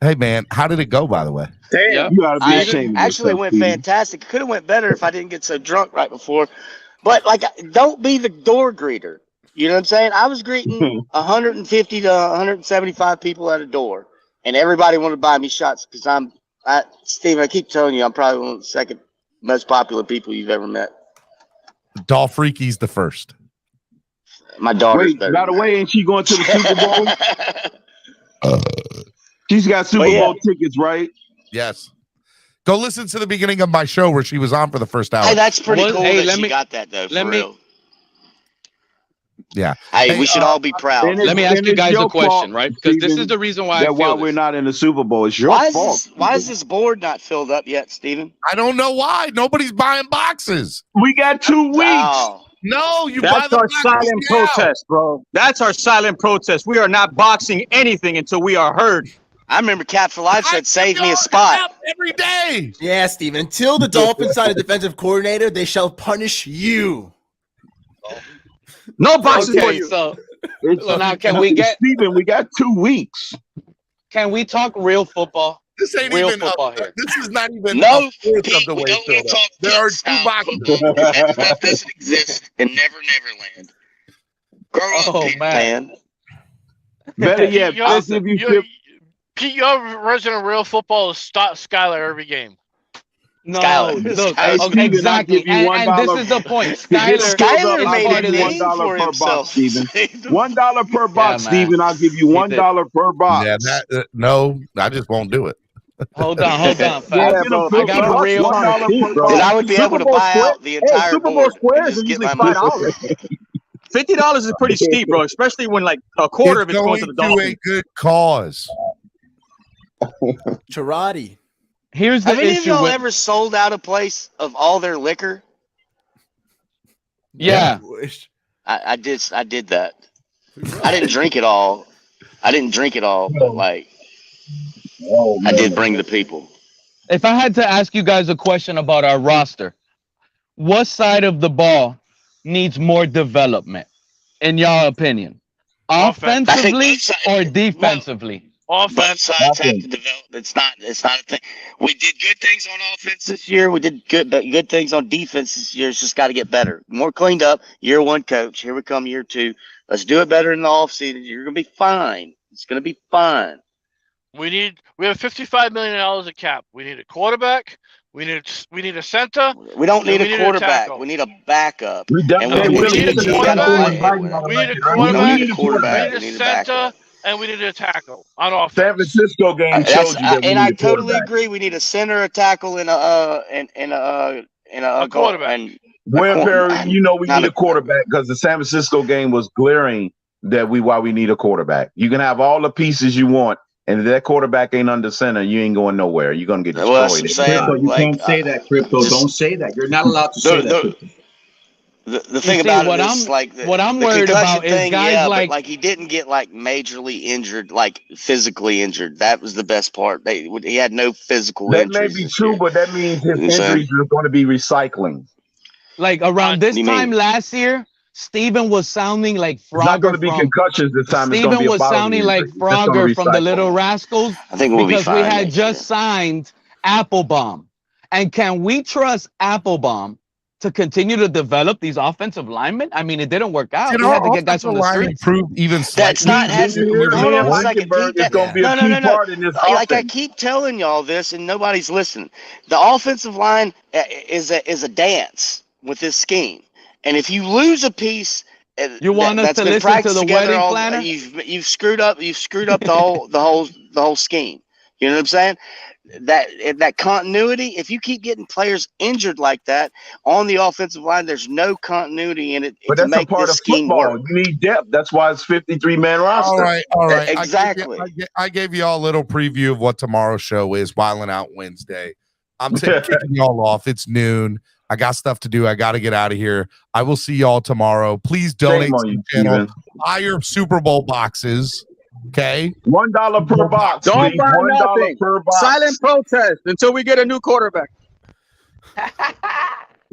Hey man, how did it go? By the way, Damn. You gotta be ashamed. of Actually, it yourself, went Steven. fantastic. It could have went better if I didn't get so drunk right before. But like, don't be the door greeter. You know what I'm saying? I was greeting 150 to 175 people at a door, and everybody wanted to buy me shots because Steven, I keep telling you, I'm probably one of the second most popular people you've ever met. Dolphreaky's the first. My daughter's Wait, by the way, ain't she going to the Super Bowl? She's got Super Bowl tickets, right? Yes. Go listen to the beginning of my show where she was on for the first hour. Hey, that's pretty cool that she got that, though, for real. Yeah. Hey, we should all be proud. Let me ask you guys a question, right? Because this is the reason why I feel why we're not in the Super Bowl. It's your fault. Why is this board not filled up yet, Steven? I don't know why. Nobody's buying boxes. We got 2 weeks. Wow. No, you That's buy the our boxes silent now. protest, bro. That's our silent protest. We are not boxing anything until we are heard. I remember Cat for Life said, "Save me a spot." Every day. Yeah, Steven. Until the Dolphins sign a defensive coordinator, they shall punish you. No boxes for you. So now can we get Steven, we got 2 weeks. Can we talk real football? This ain't Real even football here. This is not even No, a fourth Pete, of the we way don't want filled to up. talk There are 2 style boxes. football. That stuff doesn't exist in Neverland. Grow up, Pete, man. Better yet, listen, if you Pete, your version of real football is Skylar every game. No, Skylar. look, Hey, okay, Steven, I'll exactly. give you And this $1. is the point. Skylar I'll made give a you name $1 for per himself. box, Steven. $1 per box, man. Steven. I'll give you $1 per box. Yeah, no, I just won't do it. Hold on, Fab. Yeah, bro. I got a real $1 per Because box. I would be able to buy out the entire Super Bowl board and squares just are get usually my money. $5. $50 is pretty steep, bro. Especially when like a quarter of it's going to the Dolphins. A good cause. Charati. Here's the Have any of issue y'all with ever sold out a place of all their liquor? yeah. I did that. I didn't drink it all. But like I did bring the people. If I had to ask you guys a question about our roster, what side of the ball needs more development, in your opinion? Offensively or defensively? Both Offense. sides have to develop. It's not a thing. We did good things on offense this year. We did good things on defense this year. It's just got to get better, more cleaned up. Year 1 coach. Here we come. Year 2. Let's do it better in the offseason. You're gonna be fine. It's gonna be fine. We have $55 million of cap. We need a quarterback. We need a center. We don't need a quarterback. tackle. We need a backup. We definitely We really need a need a quarterback. We need a quarterback. need a quarterback. We need a center, and we need a tackle on offense. San Francisco game showed you that we and need I a totally quarterback. agree. We need a center, a tackle, and a quarterback. Well, Perry, you know we Not need a- a quarterback because the San Francisco game was glaring that why we need a quarterback. You can have all the pieces you want, and if that quarterback ain't under center, you ain't going nowhere. You're gonna get destroyed. Well, that's what I'm saying. Crypto, you Like, can't say that, Crypto. just- Don't say that. You're not allowed to say that. Crypto. The thing see, about what it I'm- is like what I'm the worried concussion about is thing, guys yeah, like- but like he didn't get like majorly injured, like physically injured. That was the best part. He had no physical That injuries. may be this true, year. but that means his You know what I'm saying? injuries are going to be recycling. Like around this you mean? time last year, Steven was sounding like It's not going Frogger to be from concussions this time. It's going to Steven be a was bodily sounding like injury. It's gonna Frogger from the recycle. Little Rascals I think we'll be because fine. we had next just year. signed Applebaum. And can we trust Applebaum to continue to develop these offensive linemen? I mean, it didn't work out. Did We had our to get guys offensive from the line streets. improve even slightly? That's not Did you hear hold me? on a second. Blankenberg Pete, is going to be a no, key part in this Like I offense. keep telling y'all this, and nobody's listening. The offensive line is a dance with this scheme, and if you lose a piece, You want us that's to been listen to practiced the together wedding all- planner? You've screwed up. You've screwed up the whole scheme. You know what I'm saying? That continuity. If you keep getting players injured like that on the offensive line, there's no continuity in it But to that's a make part this of scheme football. work. You need depth. That's why it's 53-man roster. All right. Exactly. I gave you all a little preview of what tomorrow's show is, Wildin' Out Wednesday. I'm kicking y'all off. It's noon. I got stuff to do. I got to get out of here. I will see y'all tomorrow. Please donate Shame to on the you, channel. Steven. Buy your Super Bowl boxes. Okay. $1 per box. Don't please. buy $1 nothing. per box. Silent protest until we get a new quarterback.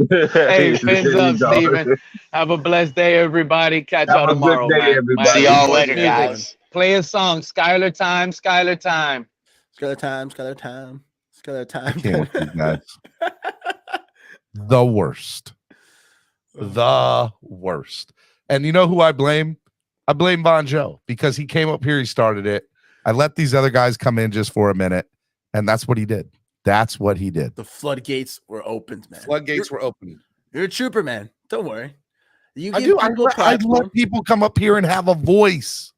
Hey, fins There you up, go. Steven. Have a blessed day, everybody. Catch Have y'all a good tomorrow, day, man. everybody. See y'all Miami later, Sports Music. guys. Play a song. Skylar time. Skylar time. Skylar time. Skylar time. Skylar I time. can't with you guys. The worst. The worst. And you know who I blame? I blame Fangio because he came up here, he started it. I let these other guys come in just for a minute, and that's what he did. That's what he did. The floodgates were opened, man. Floodgates were open. You're a trooper, man. Don't worry. You I give do. people a I platform, let people come up here and have a voice.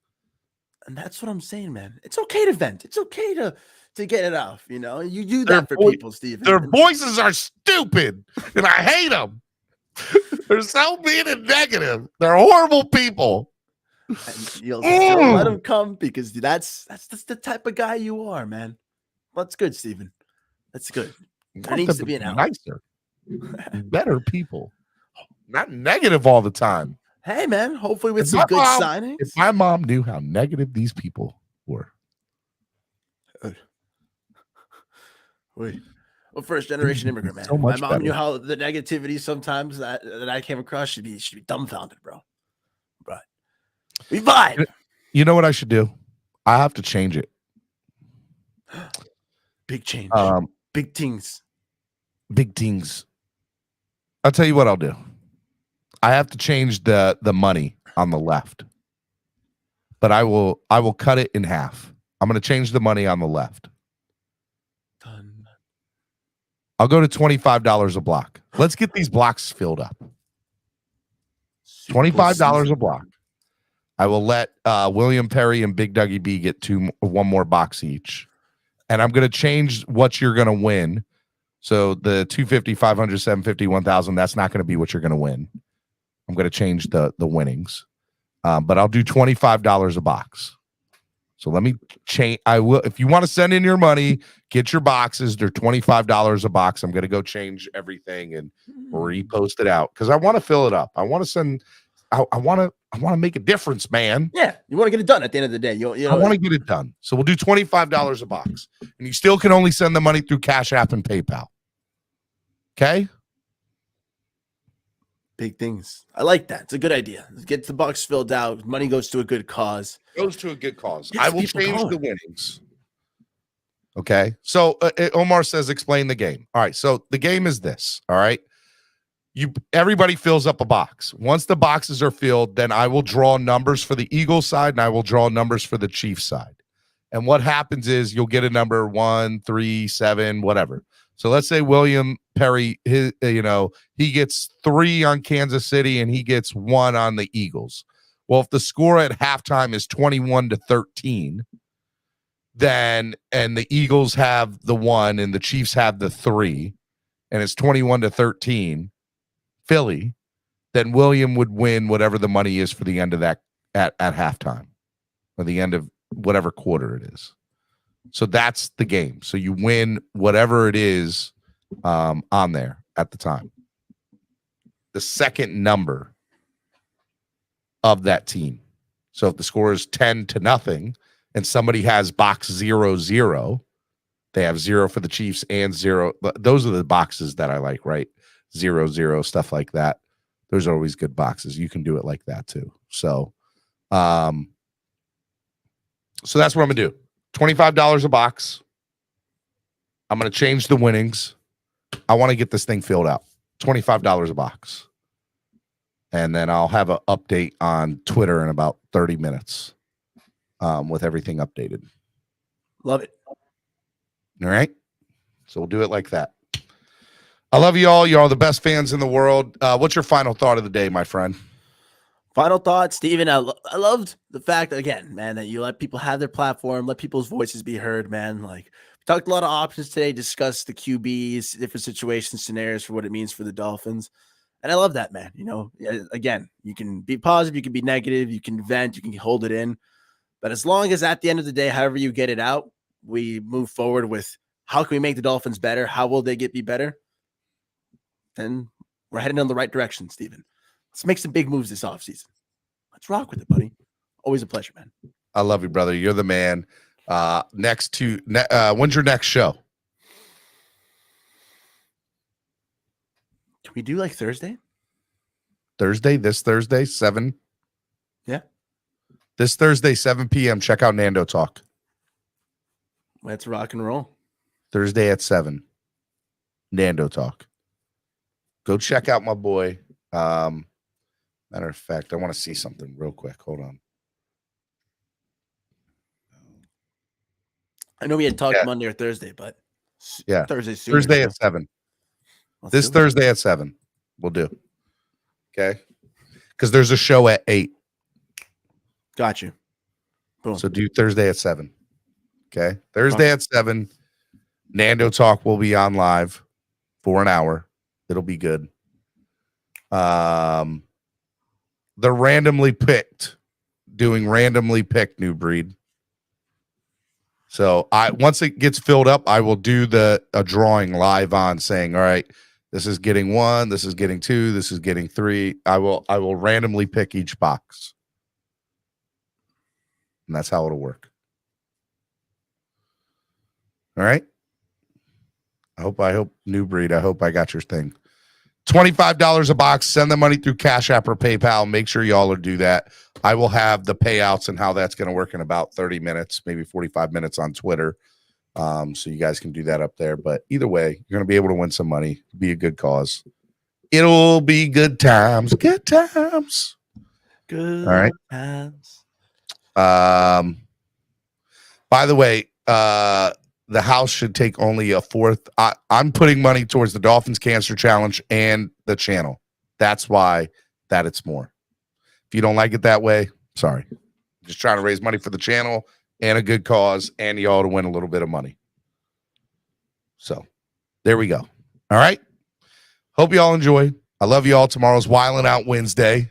and that's what I'm saying, man. It's okay to vent. It's okay to get it off. You know, you do Their that for voi- people, Steven. Their And- voices are stupid, and I hate them. They're so mean and negative. They're horrible people. and you'll still let them come because that's the type of guy you are, man. That's good, Steven. That's good. There needs to be an out. Nicer, better people, not negative all the time. Hey, man. Hopefully with If some my good mom- signings. If my mom knew how negative these people were. Wait. Well, first generation immigrant, man. So If my much mom better. knew how the negativity sometimes that I came across, she'd be dumbfounded, bro. But we vibe. You know what I should do? I have to change it. Big change. Big things. Big things. I'll tell you what I'll do. I have to change the money on the left. But I will cut it in half. I'm going to change the money on the left. Done. I'll go to $25 a block. Let's get these blocks filled up. $25 a block. I will let William Perry and Big Dougie B get one more box each. And I'm going to change what you're going to win. So the 250, 500, 750, 1,000, that's not going to be what you're going to win. I'm going to change the winnings. But I'll do $25 a box. So let me change. I will, if you want to send in your money, get your boxes. They're $25 a box. I'm going to go change everything and repost it out because I want to fill it up. I want to send. I want to make a difference, man. Yeah, you want to get it done at the end of the day. You know, I want to get it done. So we'll do $25 a box, and you still can only send the money through Cash App and PayPal. Okay. Big things. I like that. It's a good idea. Get the box filled out. Money goes to a good cause. Goes to a good cause. Gets I will people change going. the winnings. Okay. So Omar says, explain the game. All right. So the game is this. All right. Everybody fills up a box. Once the boxes are filled, then I will draw numbers for the Eagles side and I will draw numbers for the Chiefs side. And what happens is you'll get a number 1, 3, 7, whatever. So let's say William Perry, he gets 3 on Kansas City and he gets 1 on the Eagles. Well, if the score at halftime is 21-13, then and the Eagles have the 1 and the Chiefs have the 3, and it's 21-13, Philly, then William would win whatever the money is for the end of that at halftime or the end of whatever quarter it is. So that's the game. So you win whatever it is on there at the time. The second number of that team. So if the score is 10-0 and somebody has box 0-0, they have 0 for the Chiefs and 0. Those are the boxes that I like, right? 0-0, stuff like that. Those are always good boxes. You can do it like that too. So, so that's what I'm gonna do. $25 a box. I'm going to change the winnings. I want to get this thing filled out. $25 a box. And then I'll have an update on Twitter in about 30 minutes with everything updated. Love it. All right. So we'll do it like that. I love you all. You're all the best fans in the world. What's your final thought of the day, my friend? Final thought, Steven. I loved the fact, again, man, that you let people have their platform, let people's voices be heard, man. Like, we talked a lot of options today, discussed the QBs, different situations, scenarios for what it means for the Dolphins. And I love that, man. You know, again, you can be positive, you can be negative, you can vent, you can hold it in. But as long as at the end of the day, however you get it out, we move forward with how can we make the Dolphins better? How will they be better? Then we're heading in the right direction, Steven. Let's make some big moves this offseason. Let's rock with it, buddy. Always a pleasure, man. I love you, brother. You're the man. When's your next show? Can we do like Thursday? This Thursday, 7? Yeah. This Thursday, 7 p.m. Check out Nando Talk. Let's rock and roll. Thursday at 7. Nando Talk. Go check out my boy. Matter of fact, I want to see something real quick. Hold on. I know we had talked Monday or Thursday, but yeah, Thursday at 7. This Thursday at 7. We'll do. Okay. because there's a show at 8. Got you. Boom. So do Thursday at 7. Okay. Thursday at 7. Nando Talk will be on live for an hour. It'll be good. They're randomly picked, doing randomly picked New Breed. So once it gets filled up, I will do a drawing live on saying, all right, this is getting 1, this is getting 2, this is getting 3. I will randomly pick each box. And that's how it'll work. All right. I hope New Breed. I hope I got your thing. $25 a box. Send the money through Cash App or PayPal. Make sure y'all do that. I will have the payouts and how that's going to work in about 30 minutes, maybe 45 minutes on Twitter. So you guys can do that up there. But either way, you're going to be able to win some money. Be a good cause. It'll be good times. Good times. Good All right. times. By the way, the house should take only a fourth. I'm putting money towards the Dolphins Cancer Challenge and the channel. That's why it's more. If you don't like it that way, sorry. Just trying to raise money for the channel and a good cause and y'all to win a little bit of money. So there we go. All right. Hope y'all enjoy. I love y'all. Tomorrow's Wildin' Out Wednesday.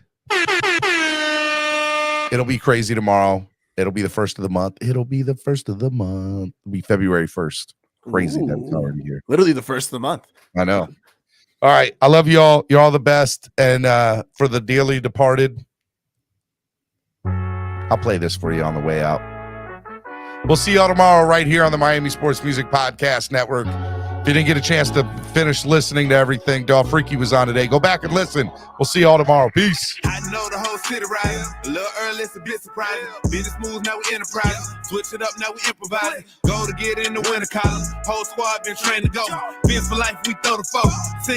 It'll be crazy tomorrow. It'll be the first of the month. It'll be February 1st. Crazy that it's already here. Literally the first of the month. I know. All right. I love y'all. You're all the best. And for the dearly departed, I'll play this for you on the way out. We'll see y'all tomorrow right here on the Miami Sports Music Podcast Network. If you didn't get a chance to finish listening to everything, Dolphreaky was on today. Go back and listen. We'll see y'all tomorrow. Peace. I know the whole city riding. A little early, it's a bit surprising. Business moves, now we enterprising. Switch it up, now we improvising. Go to get in the winter column. Whole squad been trained to go. Biz for life, we throw the foe.